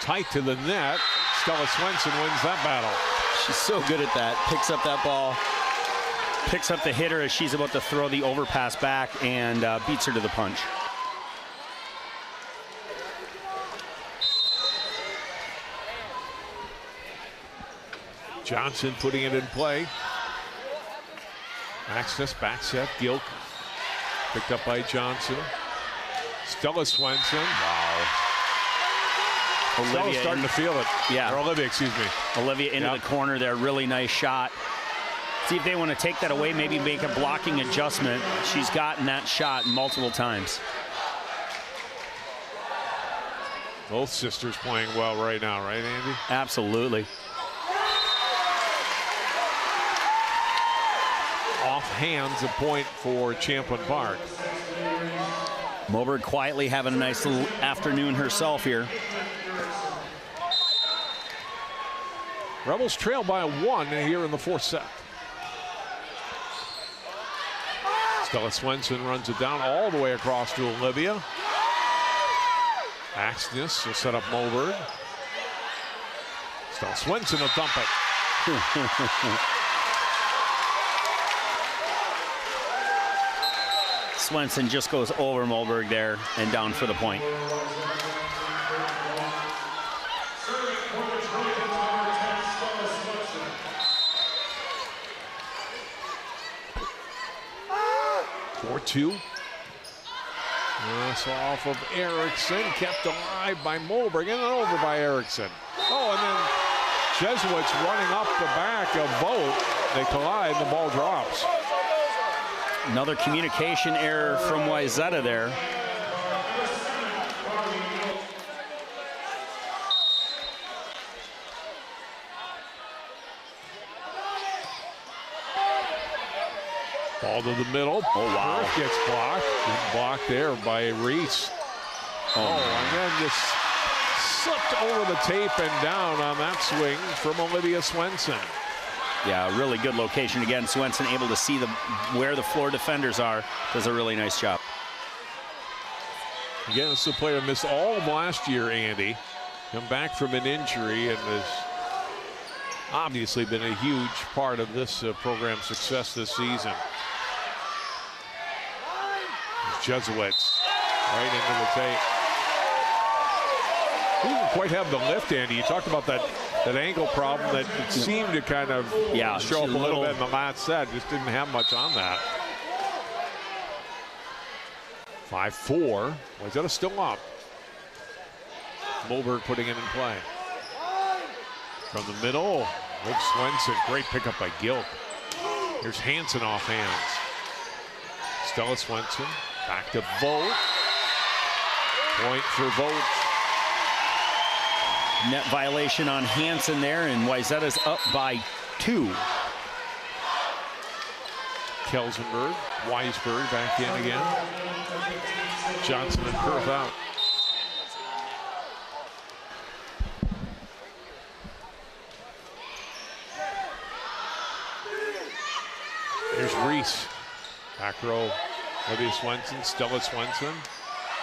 Tight to the net. Stella Swenson wins that battle. She's so good at that. Picks up that ball, picks up the hitter as she's about to throw the overpass back, and beats her to the punch. Johnson putting it in play. Access, back set, Gilk. Picked up by Johnson. Stella Swenson. Wow. Stella's starting to feel it. Yeah. Or Olivia, excuse me. Olivia into the corner there. Really nice shot. See if they want to take that away, maybe make a blocking adjustment. She's gotten that shot multiple times. Both sisters playing well right now, right, Andy? Absolutely. Off hands, a point for Champlin Park. Moberg quietly having a nice little afternoon herself here. Rebels trail by 1 here in the 4th set. Stella Swenson runs it down all the way across to Olivia. Axness will set up Moberg. Stella Swenson will dump it. Swenson just goes over Moberg there and down for the point. Two. That's off of Erickson, kept alive by Moberg, and then over by Erickson. Oh, and then Jesuits running up the back of Vogt. They collide, and the ball drops. Another communication error from Wayzata there. Ball to the middle. Oh, wow. Burke gets blocked. Good block there by Reese. Oh, and then just slipped over the tape and down on that swing from Olivia Swenson. Yeah, really good location. Again, Swenson able to see where the floor defenders are. Does a really nice job. Again, this is a player missed all of last year, Andy. Come back from an injury and has obviously been a huge part of this program's success this season. Jesuits right into the tape. He didn't quite have the lift, Andy. You talked about that ankle problem that seemed to kind of show up a little bit in the last set. Just didn't have much on that. 5-4. Wayzata still up. Moberg putting it in play. From the middle, Luke Swenson. Great pickup by Gilk. Here's Hansen off hands. Stella Swenson. Back to Vogt. Point for Vogt. Net violation on Hansen there, and Wayzata's up by 2. Kelsenberg, Weisberg back in again. Johnson and Kurth out. Here's Reese. Back row. Olivia Swenson, Stella Swenson.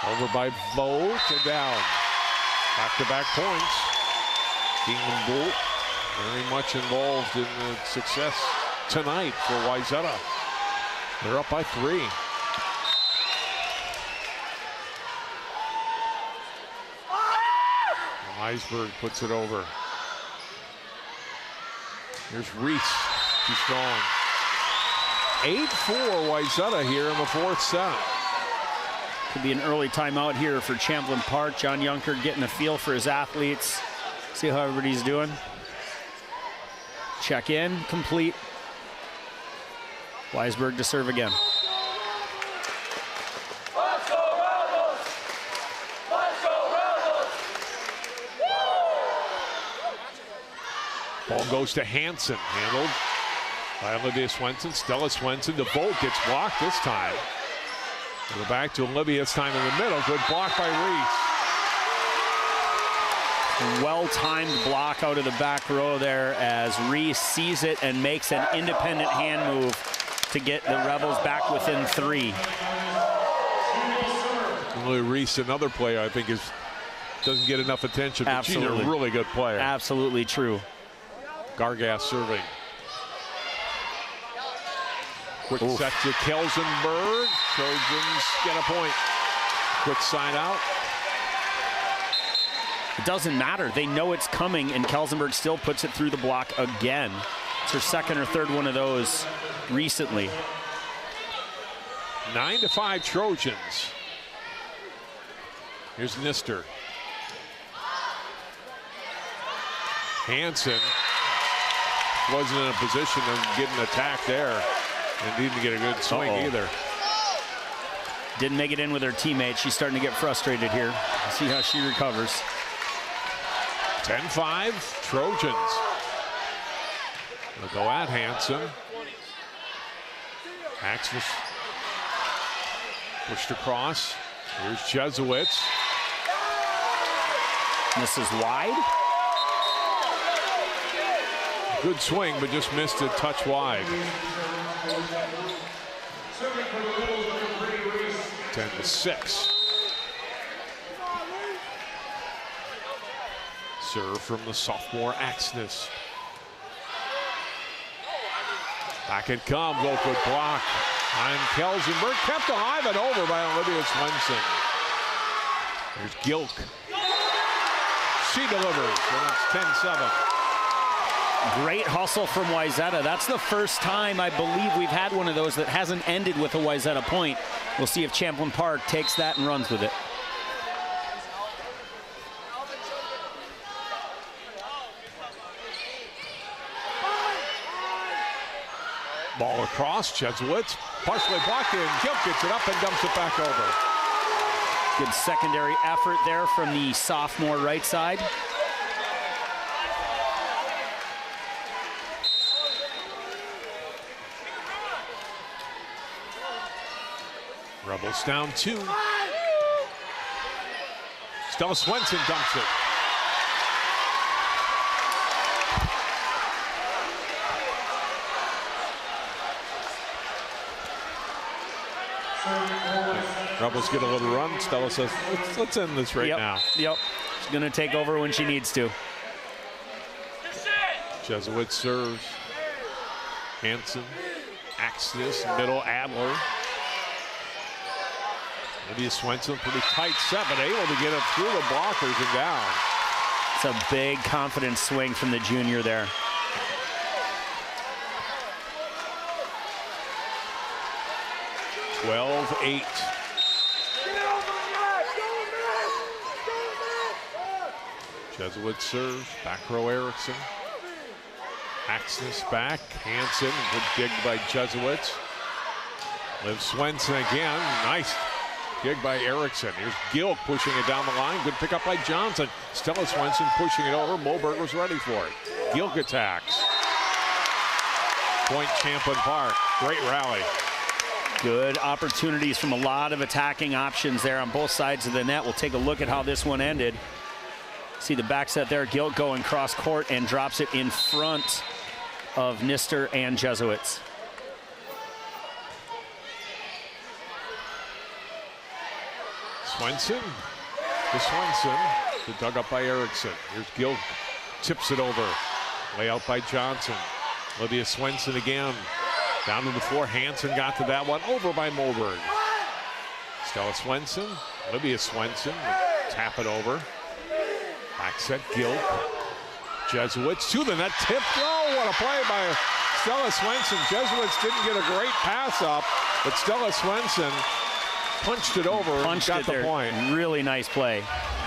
Over by Vogt and down. Back-to-back points. Keeneland Bolt very much involved in the success tonight for Wayzata. They're up by 3. Weisberg puts it over. Here's Reese. Too strong. 8-4 Wayzata here in the 4th set. Could be an early timeout here for Champlin Park. John Junker getting a feel for his athletes. See how everybody's doing. Check in, complete. Weisberg to serve again. Let's go Rebels! Let's go Rebels! Ball goes to Hansen, handled by Olivia Swenson. Stella Swenson, the Vogt gets blocked this time. Go back to Olivia, this time in the middle. Good block by Reese. Well-timed block out of the back row there as Reese sees it and makes an independent hand move to get the Rebels back within 3. Reese, another player I think doesn't get enough attention, but she's a really good player. Absolutely true. Gargas serving. Quick set to Kelsenberg. Trojans get a point. Quick side out. It doesn't matter. They know it's coming, and Kelsenberg still puts it through the block again. It's her second or third one of those recently. 9-5 Trojans. Here's Nister. Hansen wasn't in a position to get an attack there, and didn't get a good swing either. Didn't make it in with her teammate. She's starting to get frustrated here. We'll see how she recovers. 10-5 Trojans. They'll go at Hansen. Axis pushed across. Here's Jesuits. This is wide. Good swing, but just missed it touch wide. 10-6. Serve from the sophomore Axness. Back it comes. Oh, good block. And Kelsenberg kept alive and over by Olivia Swenson. Here's Gilk. She delivers, and it's 10-7. Great hustle from Wayzata. That's the first time I believe we've had one of those that hasn't ended with a Wayzata point. We'll see if Champlin Park takes that and runs with it. Ball across, Jesuits partially blocked in. Gilk gets it up and dumps it back over. Good secondary effort there from the sophomore right side. Rebels down 2. Stella Swenson dumps it. Rebels get a little run. Stella says, let's end this right now. Yep. She's going to take over when she needs to. Jesuit serves. Hansen. Axness, middle, Adler. Olivia Swenson, pretty tight set, but able to get it through the blockers and down. It's a big confidence swing from the junior there. (12-8). Jesuit serves, back row Erickson. Axness back, Hansen, good dig by Jesuits. Liv Swenson again, nice dig by Erickson. Here's Gilk pushing it down the line, good pickup by Johnson. Stella Swenson pushing it over, Moberg was ready for it. Gilk attacks. Point Champlin Park, great rally. Good opportunities from a lot of attacking options there on both sides of the net. We'll take a look at how this one ended. See the back set there, Gilk going cross court and drops it in front of Nister and Jesuits. Swenson to Swenson, dug up by Erickson. Here's Gilk, tips it over. Layout by Johnson. Olivia Swenson again. Down to the floor, Hansen got to that one, over by Moberg. Stella Swenson, Olivia Swenson, tap it over. Back set, Gilk. Jesuits to the net, tipped. Oh, what a play by Stella Swenson. Jesuits didn't get a great pass up, but Stella Swenson punched it over and got the point. Really nice play.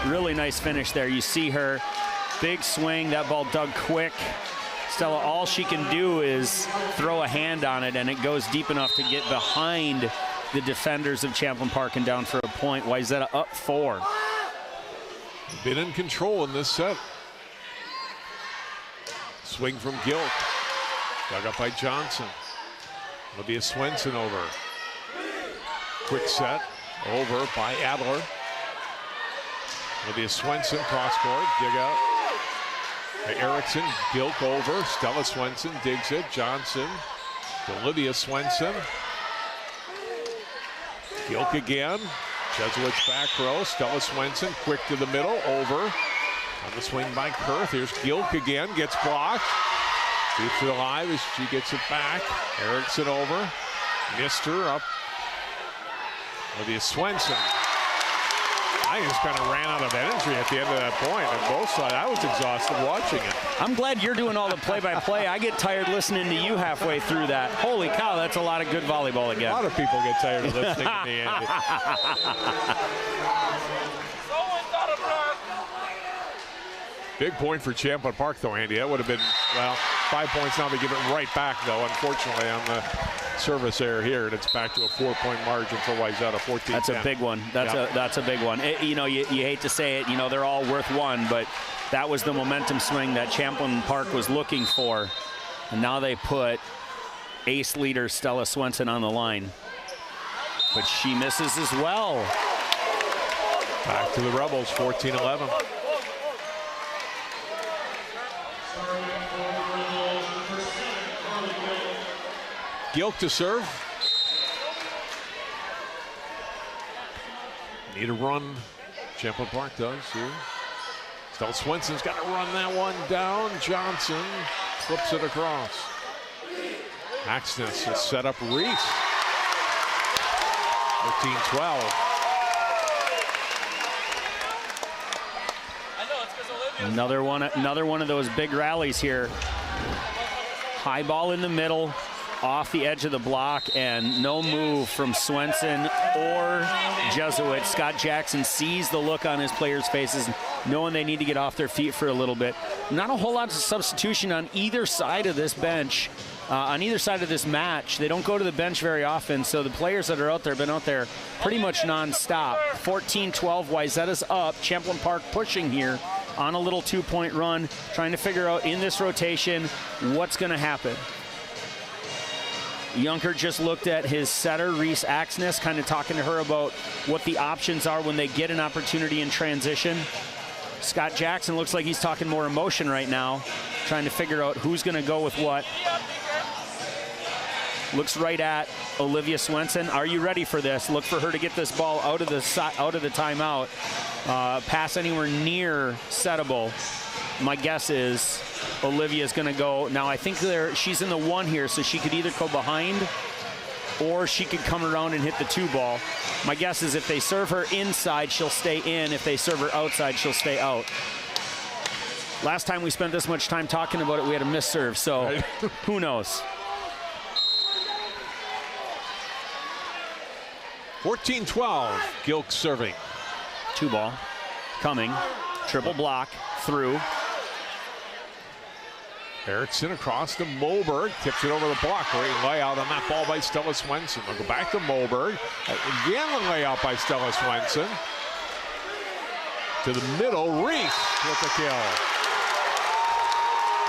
Really nice finish there. You see her, big swing, that ball dug quick. Stella, all she can do is throw a hand on it, and it goes deep enough to get behind the defenders of Champlin Park and down for a point. Wayzata up 4. Been in control in this set. Swing from Gilk. Dug up by Johnson. Olivia Swenson over. Quick set. Over by Adler. Olivia Swenson cross court. Dig out. Erickson. Gilk over. Stella Swenson digs it. Johnson. To Olivia Swenson. Gilk again. Jesuits back row. Stella Swenson quick to the middle. Over. On the swing by Kurth. Here's Gilk again. Gets blocked. Keeps it alive as she gets it back. Erickson over. Missed her up. Olivia Swenson. I just kind of ran out of energy at the end of that point on both sides. I was exhausted watching it. I'm glad you're doing all the play-by-play. I get tired listening to you halfway through that. Holy cow, that's a lot of good volleyball again. A lot of people get tired of listening to me, Andy. Big point for Champlin Park, though, Andy. That would have been, well, 5 points now. They give it right back, though, unfortunately, on the service error here, and it's back to a 4-point margin for Wayzata, 14-10. That's a big one. That's a big one. You know, you hate to say it. You know, they're all worth one, but that was the momentum swing that Champlin Park was looking for, and now they put ace leader Stella Swenson on the line, but she misses as well. Back to the Rebels, 14-11. Gilk to serve. Need a run. Champlin Park does here. Stella Swenson's got to run that one down. Johnson flips it across. Axness has set up Reese. 13-12. Another one of those big rallies here. High ball in the middle, off the edge of the block, and no move from Swenson or Jesuit. Scott Jackson sees the look on his players' faces, knowing they need to get off their feet for a little bit. Not a whole lot of substitution on either side of this bench, on either side of this match. They don't go to the bench very often, so the players that are out there have been out there pretty much nonstop. 14-12, Wayzata's up. Champlin Park pushing here on a little 2-point run, trying to figure out in this rotation what's going to happen. Junker just looked at his setter, Reese Axness, kind of talking to her about what the options are when they get an opportunity in transition. Scott Jackson looks like he's talking more emotion right now, trying to figure out who's going to go with what. Looks right at Olivia Swenson. Are you ready for this? Look for her to get this ball out of the timeout. Pass anywhere near settable. My guess is Olivia's going to go. Now, I think she's in the 1 here, so she could either go behind or she could come around and hit the 2 ball. My guess is if they serve her inside, she'll stay in. If they serve her outside, she'll stay out. Last time we spent this much time talking about it, we had a missed serve, so who knows? 14-12, Gilk serving. 2 ball, coming, triple block, through. Erickson across to Moberg, tips it over the block. Great layout on that ball by Stella Swenson. They'll go back to Moberg. Again, the layout by Stella Swenson. To the middle, Reese with the kill.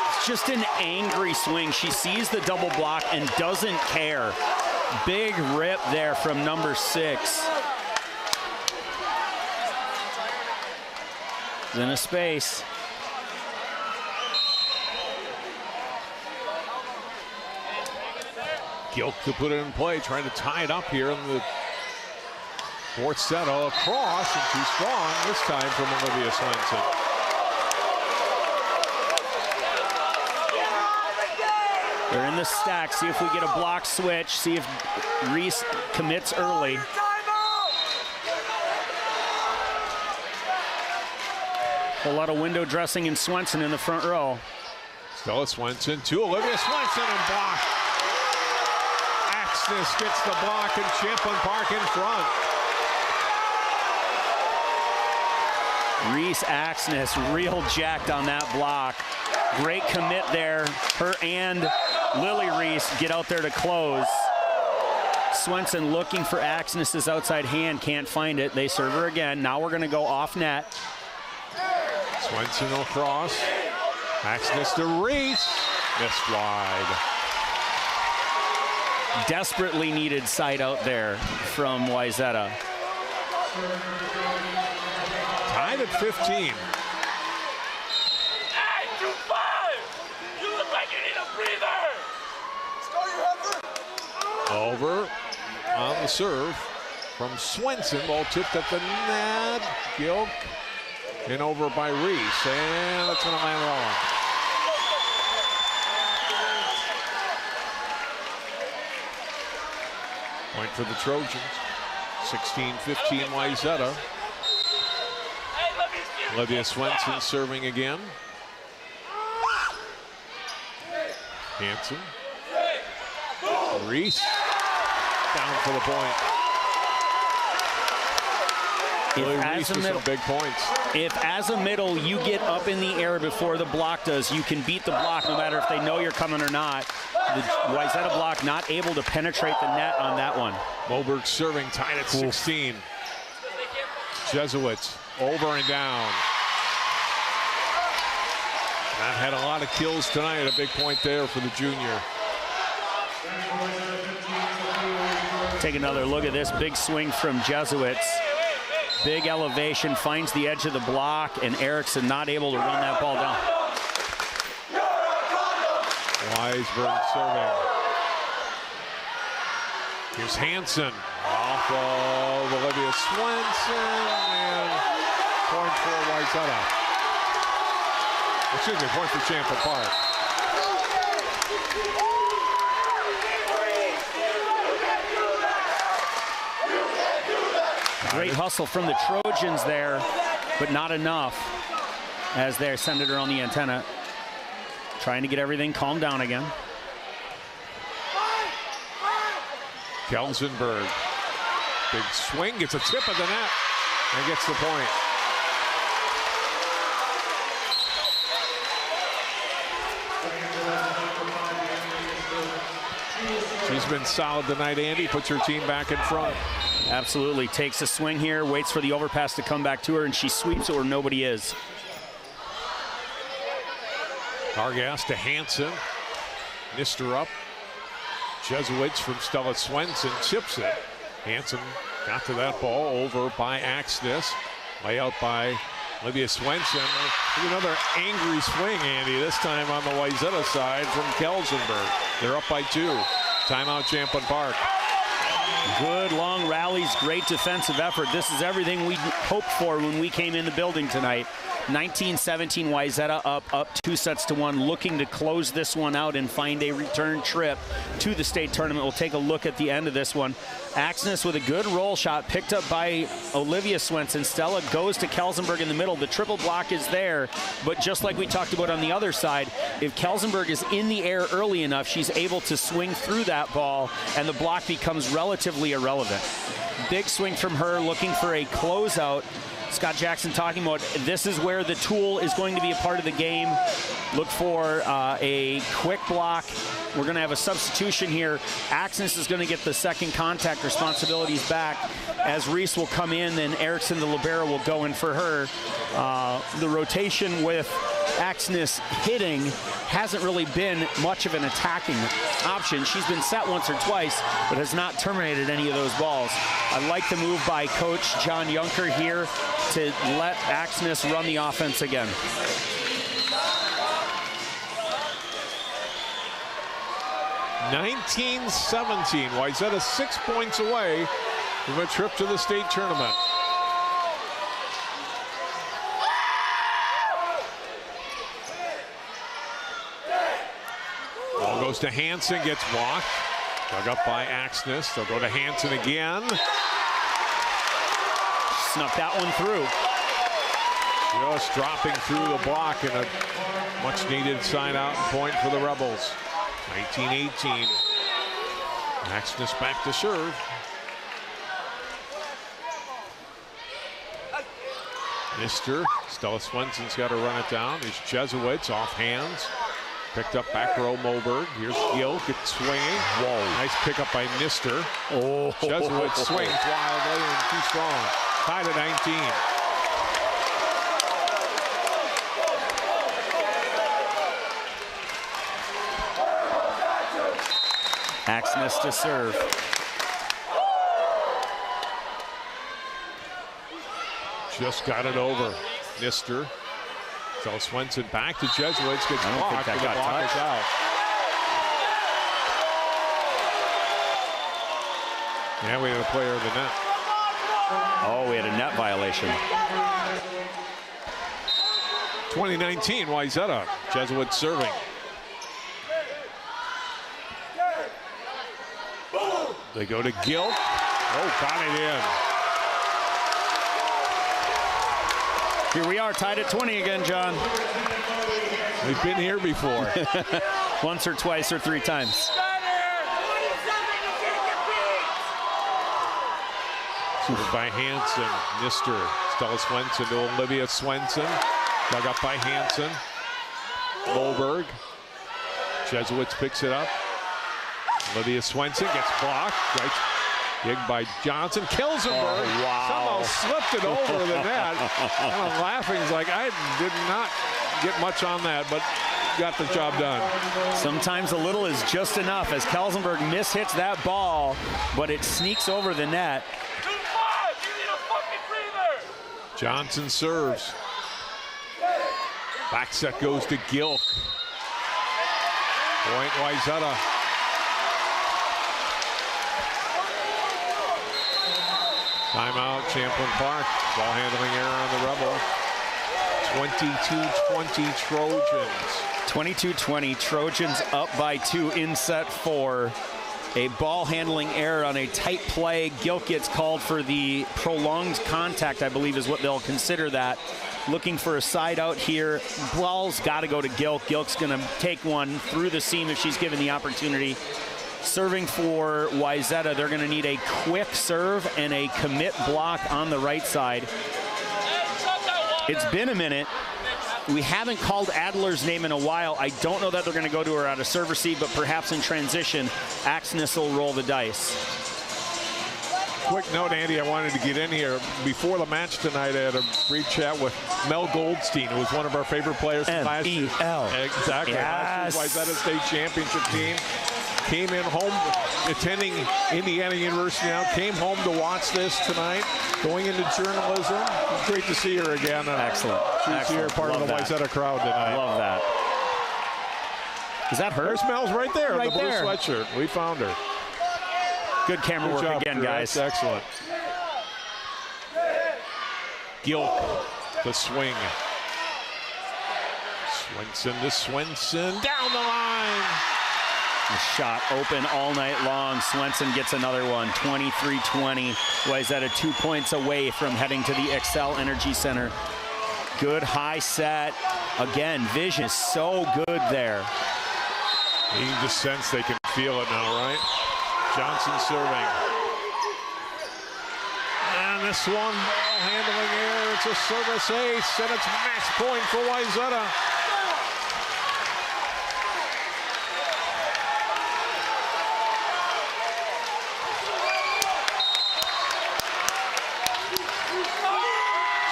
It's just an angry swing. She sees the double block and doesn't care. Big rip there from number 6. In a space. Gilk to put it in play, trying to tie it up here in the 4th set. All across, and too strong this time from Olivia Swenson. They're in the stack. See if we get a block switch. See if Reese commits early. A lot of window dressing in Swenson in the front row. Stella Swenson to Olivia Swenson and block. Axness gets the block and Champlin Park in front. Reese Axness real jacked on that block. Great commit there. Her and Lily Reese get out there to close. Swenson looking for Axness's outside hand, can't find it. They serve her again. Now we're going to go off net. Swenson across. Axness to Reese. Missed wide. Desperately needed side out there from Wayzata. Tied at 15. You look like you need a breather. Over on the serve from Swenson. Ball tipped at the net. Gilk. And over by Reese. And that's going to land wrong. Point for the Trojans. 16-15 Wayzata. Olivia Swenson serving again. Hanson. Reese. Down for the point. Big points. If as a middle you get up in the air before the block does, you can beat the block no matter if they know you're coming or not. The Wayzata block not able to penetrate the net on that one. Moberg serving, tied at 16. Jesuits over and down. That had a lot of kills tonight. A big point there for the junior. Take another look at this big swing from Jesuits. Big elevation, finds the edge of the block, and Erickson not able to run that ball down. Weisberg serving. Here's Hanson off of Olivia Swenson, and point for Wayzata. Excuse me, point for Champlin Park. Great hustle from the Trojans there, but not enough as they're sending her on the antenna. Trying to get everything calmed down again. Kelsenberg. Big swing, gets a tip of the net, and gets the point. She's been solid tonight, Andy. Puts her team back in front. Absolutely. Takes a swing here, waits for the overpass to come back to her, and she sweeps it where nobody is. Gargas to Hanson. Nister up. Jesuits from Stella Swenson chips it. Hanson got to that ball, over by Axness. Layout by Olivia Swenson. Another angry swing, Andy, this time on the Wayzata side from Kelsenberg. They're up by 2. Timeout, Champlin Park. Good long rallies, great defensive effort. This is everything we hoped for when we came in the building tonight. 19-17 Wayzata up 2-1, looking to close this one out and find a return trip to the state tournament. We'll take a look at the end of this one. Axness with a good roll shot picked up by Olivia Swenson. Stella goes to Kelsenberg in the middle. The triple block is there, but just like we talked about on the other side, if Kelsenberg is in the air early enough, she's able to swing through that ball and the block becomes relatively irrelevant. Big swing from her, looking for a closeout. Scott Jackson talking about this is where the tool is going to be a part of the game. Look for a quick block. We're going to have a substitution here. Axness is going to get the second contact responsibilities back as Reese will come in, then Erickson, the libero, will go in for her. The rotation with Axness hitting hasn't really been much of an attacking option. She's been set once or twice, but has not terminated any of those balls. I like the move by Coach John Junker here to let Axness run the offense again. (19-17). Wayzata 6 points away from a trip to the state tournament. Ball goes to Hanson, gets blocked. Dug up by Axness. They'll go to Hanson again. Snuck that one through. Just dropping through the block, and a much needed side out and point for the Rebels. 19-18. Axness back to serve. Nister. Stella Swenson's got to run it down. There's Jesuits off hands. Picked up back row Moberg. Here's Gill, gets swinging. Whoa. Nice pickup by Nister. Oh. Jesuits swings wildly and too strong. Tied at 19. Axness to serve. Just got it over. Nister. So Swenson back to Jesuits, gets blocked, and the block is out. Yeah, we had a player in the net. Oh, we had a net violation. 2019, Wayzata. Jesuits serving. They go to Gilt. Oh, got it in. Here we are, tied at 20 again, John. We've been here before. Once or twice or 3 times. Shooted by Hansen. Nister. Stella Swenson to Olivia Swenson. Dug up by Hansen. Moberg. Jesuits picks it up. Olivia Swenson gets blocked. Right. Dig by Johnson. Kills him. Oh, wow. Somehow slipped it over the net. And I'm laughing. It's like, I did not get much on that, but got the job done. Sometimes a little is just enough as Kelsenberg mishits that ball, but it sneaks over the net. Johnson serves. Back set goes to Gilk. Point Wayzata. Timeout, Champlin Park. Ball handling error on the Rebel. 22-20 Trojans. 22-20 Trojans up by 2 in set 4. A ball handling error on a tight play. Gilk gets called for the prolonged contact, I believe is what they'll consider that. Looking for a side out here. Ball's got to go to Gilk. Gilk's going to take one through the seam if she's given the opportunity. Serving for Wayzata, they're going to need a quick serve and a commit block on the right side. It's been a minute. We haven't called Adler's name in a while. I don't know that they're going to go to her out of serve receive, but perhaps in transition, Axness will roll the dice. Quick note, Andy, I wanted to get in here. Before the match tonight, I had a brief chat with Mel Goldstein, who was one of our favorite players from last year. Exactly. Yes. Last year's Wayzata State Championship team. Came in home, attending Indiana University now, came home to watch this tonight, going into journalism. Great to see her again. Excellent. She's here, part of the Wayzata crowd tonight. I love that. Is that her? There's Mel's right there, right the blue there. sweatshirt. We found her. Good camera Good work job, again, Drew. guys. That's excellent. Gilk, the swing. Swenson to Swenson, down the line. The shot open all night long. Swenson gets another one, 23-20. Wayzata 2 points away from heading to the Xcel Energy Center. Good high set. Again, vision is so good there. You can just sense they can feel it now, right? Johnson serving. And this one, ball handling error. It's a service ace, and it's match point for Wayzata.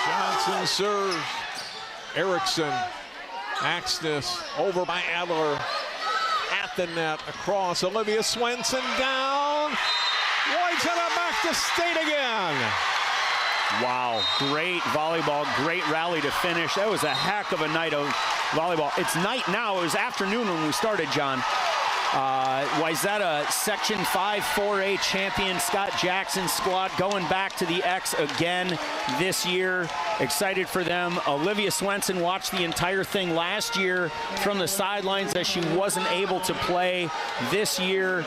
Johnson serves. Erickson. Axness over by Adler. At the net, across. Olivia Swenson down. Wayzata back to state again. Wow, great volleyball, great rally to finish. That was a heck of a night of volleyball. It's night now. It was afternoon when we started, John. Wayzata Section 5 4A champion Scott Jackson's squad going back to the X again this year. Excited for them. Olivia Swenson watched the entire thing last year from the sidelines as she wasn't able to play. This year,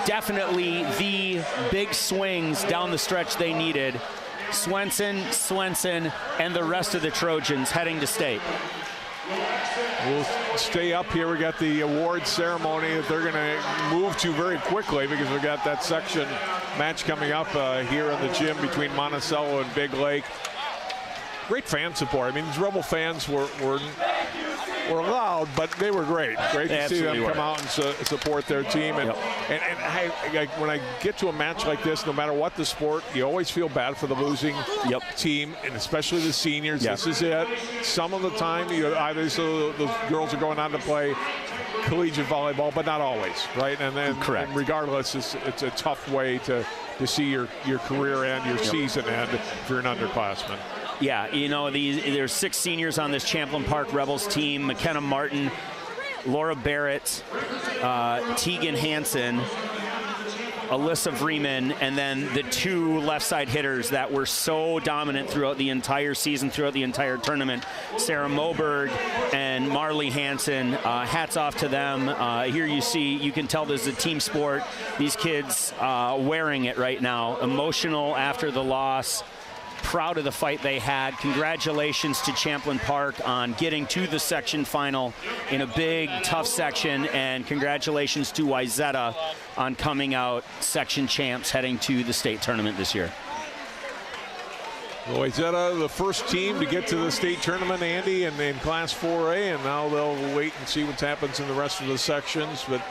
definitely the big swings down the stretch they needed. Swenson, and the rest of the Trojans heading to state. We'll stay up here. We got the award ceremony that they're going to move to very quickly because we got that section match coming up here in the gym between Monticello and Big Lake. Great fan support. I mean, these Rebel fans were loud, but they were great. Great to see them come out and support their team. And, when I get to a match like this, no matter what the sport, you always feel bad for the losing team, and especially the seniors. This is it. Some of the time, either the girls are going on to play collegiate volleyball, but not always, right? And then, and regardless, it's a tough way to see your career end, your season end if you're an underclassman. Yeah, you know, there's 6 seniors on this Champlin Park Rebels team. McKenna Martin, Laura Barrett, Tegan Hansen, Alyssa Vreeman, and then the two left side hitters that were so dominant throughout the entire season, throughout the entire tournament, Sarah Moberg and Marley Hansen. Hats off to them. Here you can tell there's a team sport. These kids wearing it right now. Emotional after the loss. Proud of the fight they had. Congratulations to Champlin Park on getting to the section final in a big, tough section, and congratulations to Wayzata on coming out section champs heading to the state tournament this year. Wayzata, the first team to get to the state tournament, Andy, and in Class 4A, and now they'll wait and see what happens in the rest of the sections. But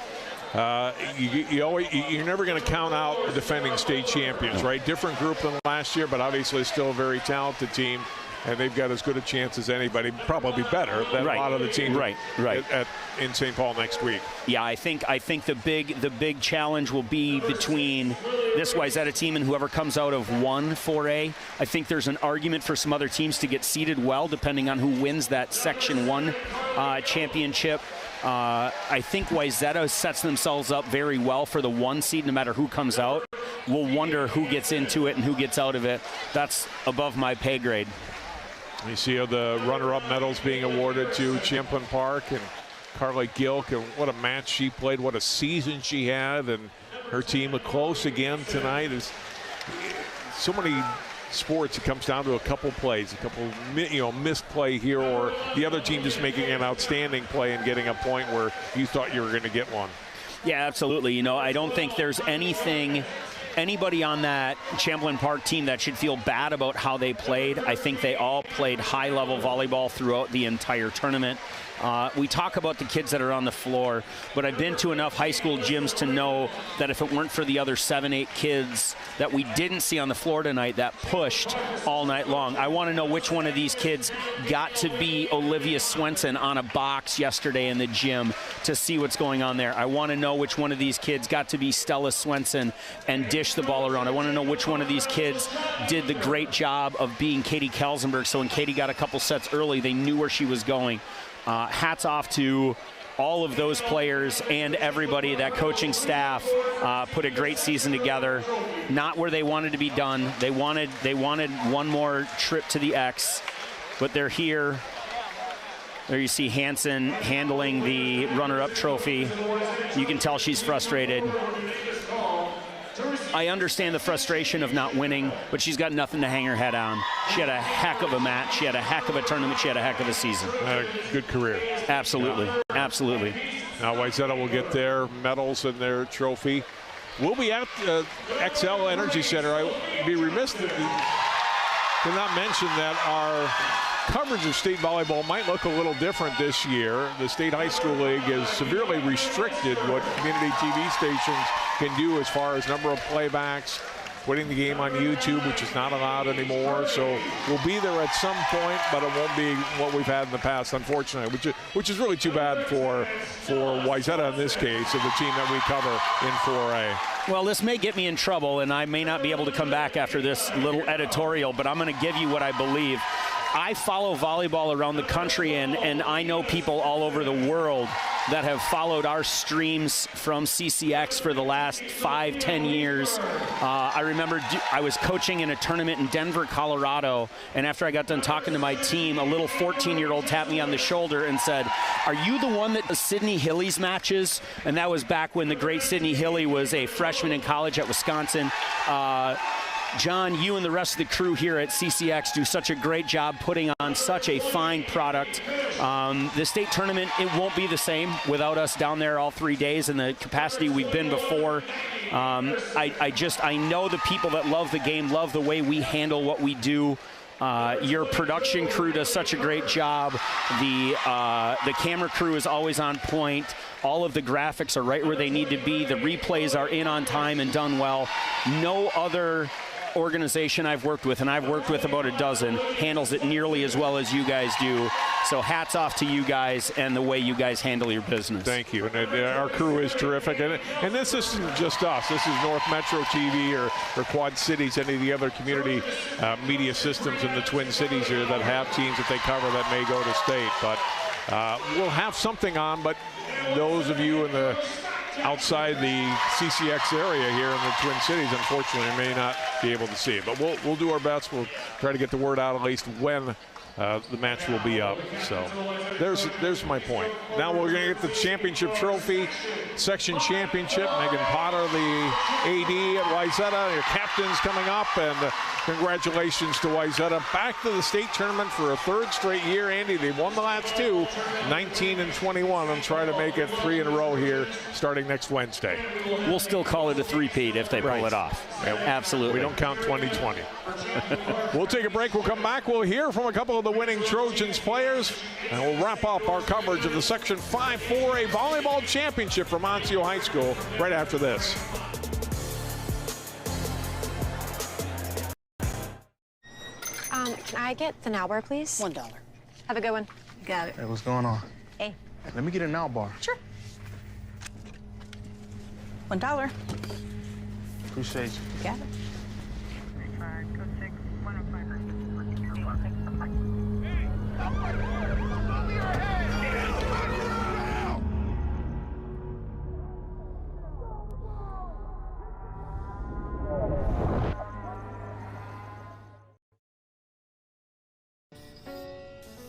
you're never going to count out the defending state champions, right? Different group than last year, but obviously still a very talented team, and they've got as good a chance as anybody, probably better than a lot of the teams in St. Paul next week. Yeah, I think the big challenge will be between this Wayzata team and whoever comes out of 4A. I think there's an argument for some other teams to get seeded well, depending on who wins that Section 1 championship. I think Wayzata sets themselves up very well for the 1 seed, no matter who comes out. We'll wonder who gets into it and who gets out of it. That's above my pay grade. You see the runner-up medals being awarded to Champlin Park and Carly Gilk, and what a match she played, what a season she had, and her team close again tonight. Is so many sports, it comes down to a couple plays, a couple missed play here, or the other team just making an outstanding play and getting a point where you thought you were going to get one. Yeah, absolutely. I don't think there's anybody on that Champlin Park team that should feel bad about how they played. I think they all played high-level volleyball throughout the entire tournament. We talk about the kids that are on the floor, but I've been to enough high school gyms to know that if it weren't for the other 7-8 kids that we didn't see on the floor tonight that pushed all night long, I want to know which one of these kids got to be Olivia Swenson on a box yesterday in the gym to see what's going on there. I want to know which one of these kids got to be Stella Swenson and dish the ball around. I want to know which one of these kids did the great job of being Katie Kelsenberg, so when Katie got a couple sets early, they knew where she was going. Hats off to all of those players and everybody. That coaching staff put a great season together. Not where they wanted to be done. They wanted one more trip to the X, but they're here. There you see Hansen handling the runner-up trophy. You can tell she's frustrated. I understand the frustration of not winning, but she's got nothing to hang her head on. She had a heck of a match. She had a heck of a tournament. She had a heck of a season. Had a good career. Absolutely. Yeah. Absolutely. Now Wayzata will get their medals and their trophy. We'll be at XL Energy Center. I'd be remiss to not mention that our coverage of state volleyball might look a little different this year. The State High School League has severely restricted what community TV stations can do as far as number of playbacks, putting the game on YouTube, which is not allowed anymore. So we'll be there at some point, but it won't be what we've had in the past, unfortunately, which is really too bad for Wayzata in this case, of the team that we cover in 4A. Well, this may get me in trouble, and I may not be able to come back after this little editorial, but I'm going to give you what I believe. I follow volleyball around the country, and I know people all over the world that have followed our streams from CCX for the last 5-10 years. I remember I was coaching in a tournament in Denver, Colorado, and after I got done talking to my team, a little 14-year-old tapped me on the shoulder and said, "Are you the one that does Sydney Hilly's matches?" And that was back when the great Sydney Hilly was a freshman in college at Wisconsin. John, you and the rest of the crew here at CCX do such a great job putting on such a fine product. The state tournament, it won't be the same without us down there all 3 days in the capacity we've been before. I know the people that love the game love the way we handle what we do. Your production crew does such a great job. The camera crew is always on point. All of the graphics are right where they need to be. The replays are in on time and done well. No other organization I've worked with, and I've worked with about a dozen, handles it nearly as well as you guys do. So hats off to you guys and the way you guys handle your business. Thank you. And our crew is terrific. And this isn't just us. This is North Metro TV or Quad Cities, any of the other community media systems in the Twin Cities here that have teams that they cover that may go to state. But we'll have something on, but those of you in the outside the CCX area here in the Twin Cities, unfortunately, may not be able to see it. But we'll do our best. We'll try to get the word out at least when the match will be up. So there's my point. Now we're going to get the championship trophy, section championship. Megan Potter, the AD at Wayzata, your captain's coming up, and congratulations to Wayzata. Back to the state tournament for a third straight year. Andy, they won the last two, 19 and 21, and try to make it 3 in a row here starting next Wednesday. We'll still call it a three-peat if they pull it off. Yeah, absolutely. We don't count 2020. We'll take a break. We'll come back. We'll hear from a couple of the winning Trojans players, and we'll wrap up our coverage of the Section 5 4A Volleyball Championship from Osseo High School right after this. Can I get the now bar, please? $1. Have a good one. Got it. Hey, what's going on? Hey. Let me get a now bar. Sure. $1. Appreciate you. Got it.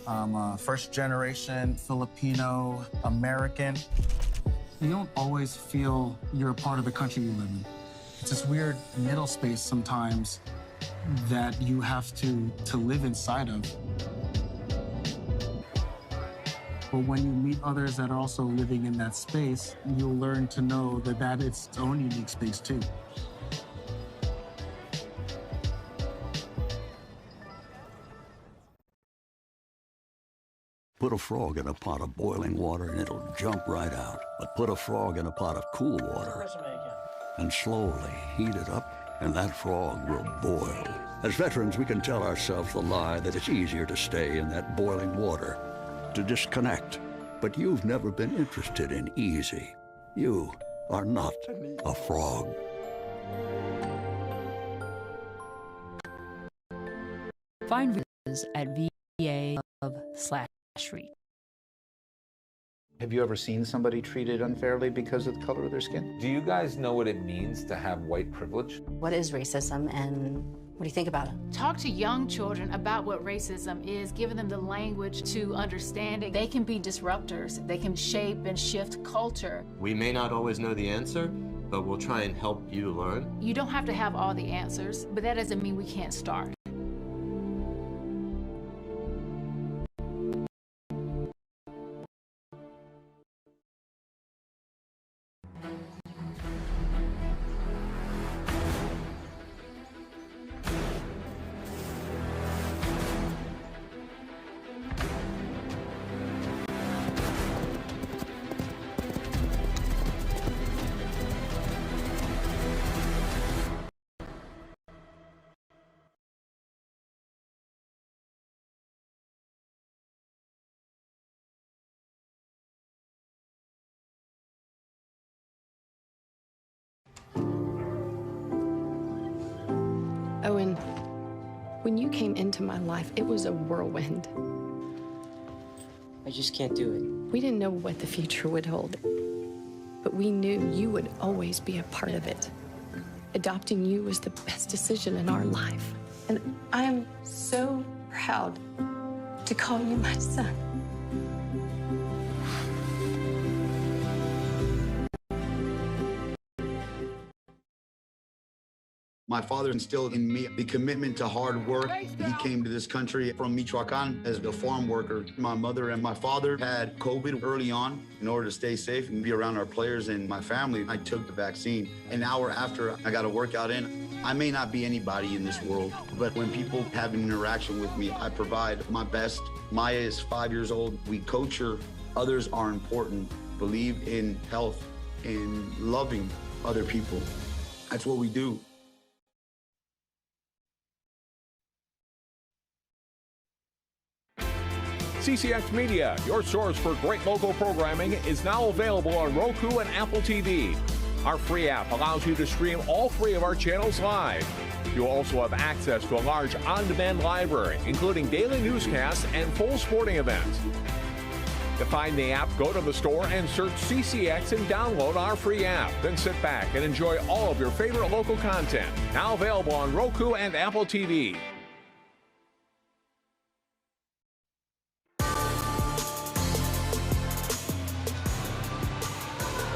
I'm a first-generation Filipino American. You don't always feel you're a part of the country you live in. It's this weird middle space sometimes that you have to live inside of. But when you meet others that are also living in that space, you'll learn to know that it's its own unique space too. Put a frog in a pot of boiling water and it'll jump right out. But put a frog in a pot of cool water and slowly heat it up, and that frog will boil. As veterans, we can tell ourselves the lie that it's easier to stay in that boiling water, to disconnect. But you've never been interested in easy. You are not a frog. Find videos at VA/Street. Have you ever seen somebody treated unfairly because of the color of their skin? Do you guys know what it means to have white privilege? What is racism, and what do you think about it? Talk to young children about what racism is, giving them the language to understand it. They can be disruptors. They can shape and shift culture. We may not always know the answer, but we'll try and help you learn. You don't have to have all the answers, but that doesn't mean we can't start. Owen, when you came into my life, it was a whirlwind. I just can't do it. We didn't know what the future would hold, but we knew you would always be a part of it. Adopting you was the best decision in our life. And I am so proud to call you my son. My father instilled in me the commitment to hard work. He came to this country from Michoacan as a farm worker. My mother and my father had COVID early on. In order to stay safe and be around our players and my family, I took the vaccine. An hour after, I got a workout in. I may not be anybody in this world, but when people have an interaction with me, I provide my best. Maya is 5 years old. We coach her. Others are important. Believe in health and loving other people. That's what we do. CCX Media, your source for great local programming, is now available on Roku and Apple TV. Our free app allows you to stream all 3 of our channels live. You'll also have access to a large on-demand library, including daily newscasts and full sporting events. To find the app, go to the store and search CCX and download our free app. Then sit back and enjoy all of your favorite local content. Now available on Roku and Apple TV.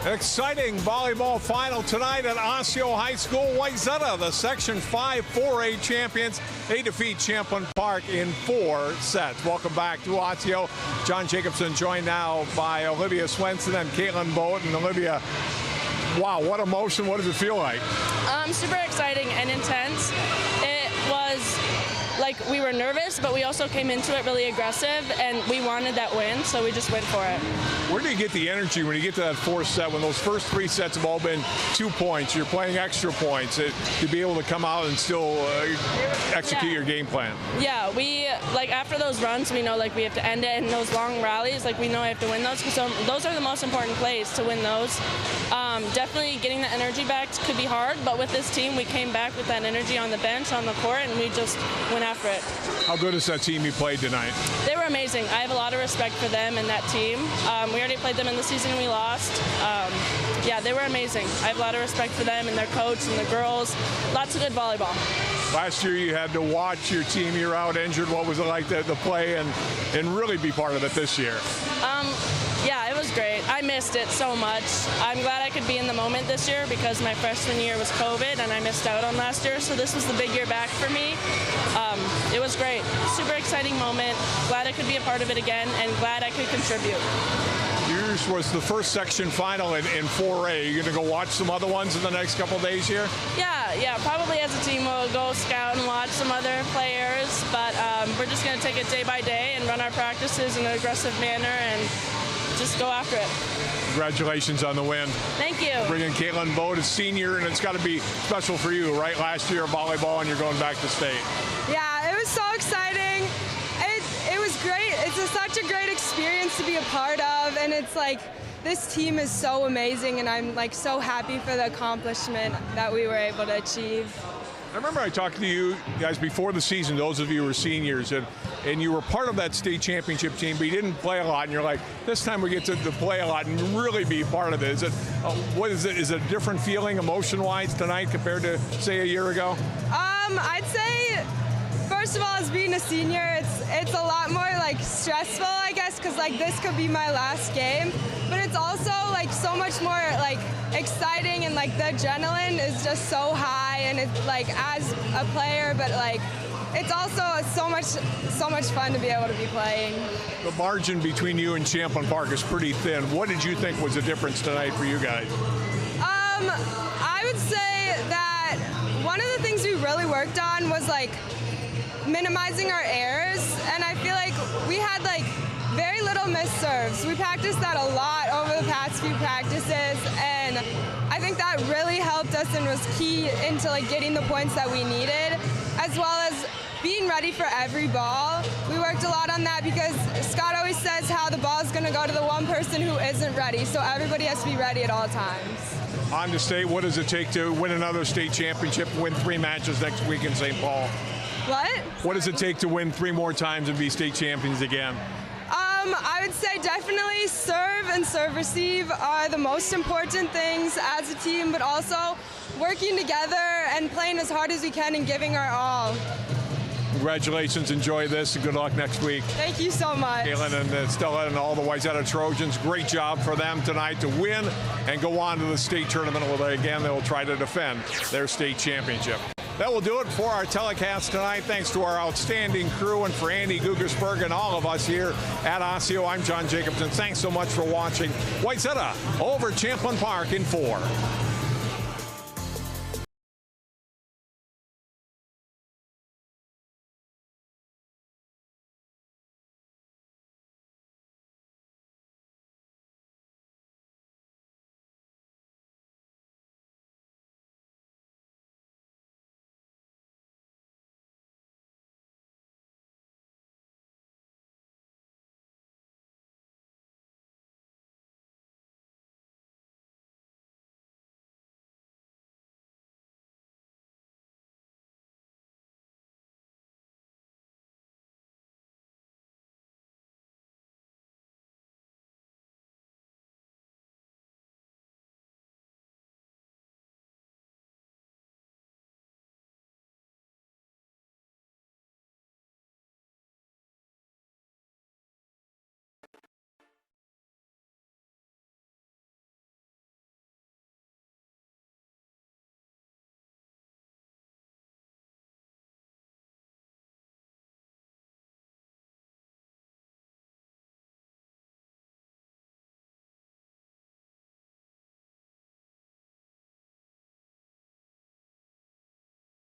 Exciting volleyball final tonight at Osseo High School. Wayzata, the Section 5 4A champions. They defeat Champlin Park in 4 sets. Welcome back to Osseo. John Jacobson joined now by Olivia Swenson and Caitlin Boat. And Olivia, wow, what emotion. What does it feel like? Super exciting and intense. It was like we were nervous, but we also came into it really aggressive, and we wanted that win, so we just went for it. Where do you get the energy when you get to that 4th set, when those first 3 sets have all been 2 points, you're playing extra points, to be able to come out and still execute your game plan? Yeah, we, like, after those runs, we know, like, we have to end it, and those long rallies, like, we know we have to win those, so those are the most important plays to win those. Definitely getting the energy back could be hard, but with this team, we came back with that energy on the bench, on the court, and we just went after it. How good is that team you played tonight? They were amazing. I have a lot of respect for them and that team. We already played them in the season and we lost. Yeah, they were amazing. I have a lot of respect for them and their coach and the girls. Lots of good volleyball. Last year you had to watch your team. You're out injured. What was it like to play and really be part of it this year? Yeah, it was great. I missed it so much. I'm glad I could be in the moment this year because my freshman year was COVID and I missed out on last year, so this was the big year back for me. It was great. Super exciting moment. Glad I could be a part of it again and glad I could contribute. Yours was the first section final in 4A. You're going to go watch some other ones in the next couple of days here? Yeah, probably as a team we'll go scout and watch some other players, but we're just going to take it day by day and run our practices in an aggressive manner and just go after it. Congratulations on the win. Thank you. Bringing Caitlin Boat, a senior, and it's got to be special for you, right? Last year volleyball and you're going back to state. Yeah, it was so exciting. It was great. It's such a great experience to be a part of, and it's like this team is so amazing, and I'm like so happy for the accomplishment that we were able to achieve. I remember I talked to you guys before the season, those of you who were seniors, and you were part of that state championship team, but you didn't play a lot, and you're like, this time we get to play a lot and really be part of it. Is it, what is it? Is it a different feeling emotion-wise tonight compared to, say, a year ago? I'd say, first of all, as being a senior, it's a lot more like stressful, I guess, because like this could be my last game, but it's also like so much more like exciting, and like the adrenaline is just so high, and it's like as a player, but like it's also so much fun to be able to be playing. The margin between you and Champlin Park is pretty thin. What did you think was the difference tonight for you guys? I would say that one of the things we really worked on was like minimizing our errors, and I feel like we had like very little missed serves. We practiced that a lot over the past few practices, and I think that really helped us and was key into like getting the points that we needed, as well as being ready for every ball. We worked a lot on that because Scott always says how the ball is going to go to the one person who isn't ready, so everybody has to be ready at all times. On to state, what does it take to win another state championship, win 3 matches next week in St. Paul? What does it take to win 3 more times and be state champions again? I would say definitely serve and serve receive are the most important things as a team, but also working together and playing as hard as we can and giving our all. Congratulations, enjoy this, and good luck next week. Thank you so much. Caitlin and Stella and all the Wayzata Trojans, great job for them tonight to win and go on to the state tournament where again they will try to defend their state championship. That will do it for our telecast tonight. Thanks to our outstanding crew and for Andy Gugersberg and all of us here at Osseo. I'm John Jacobson. Thanks so much for watching. Wayzata over Champlin Park in 4.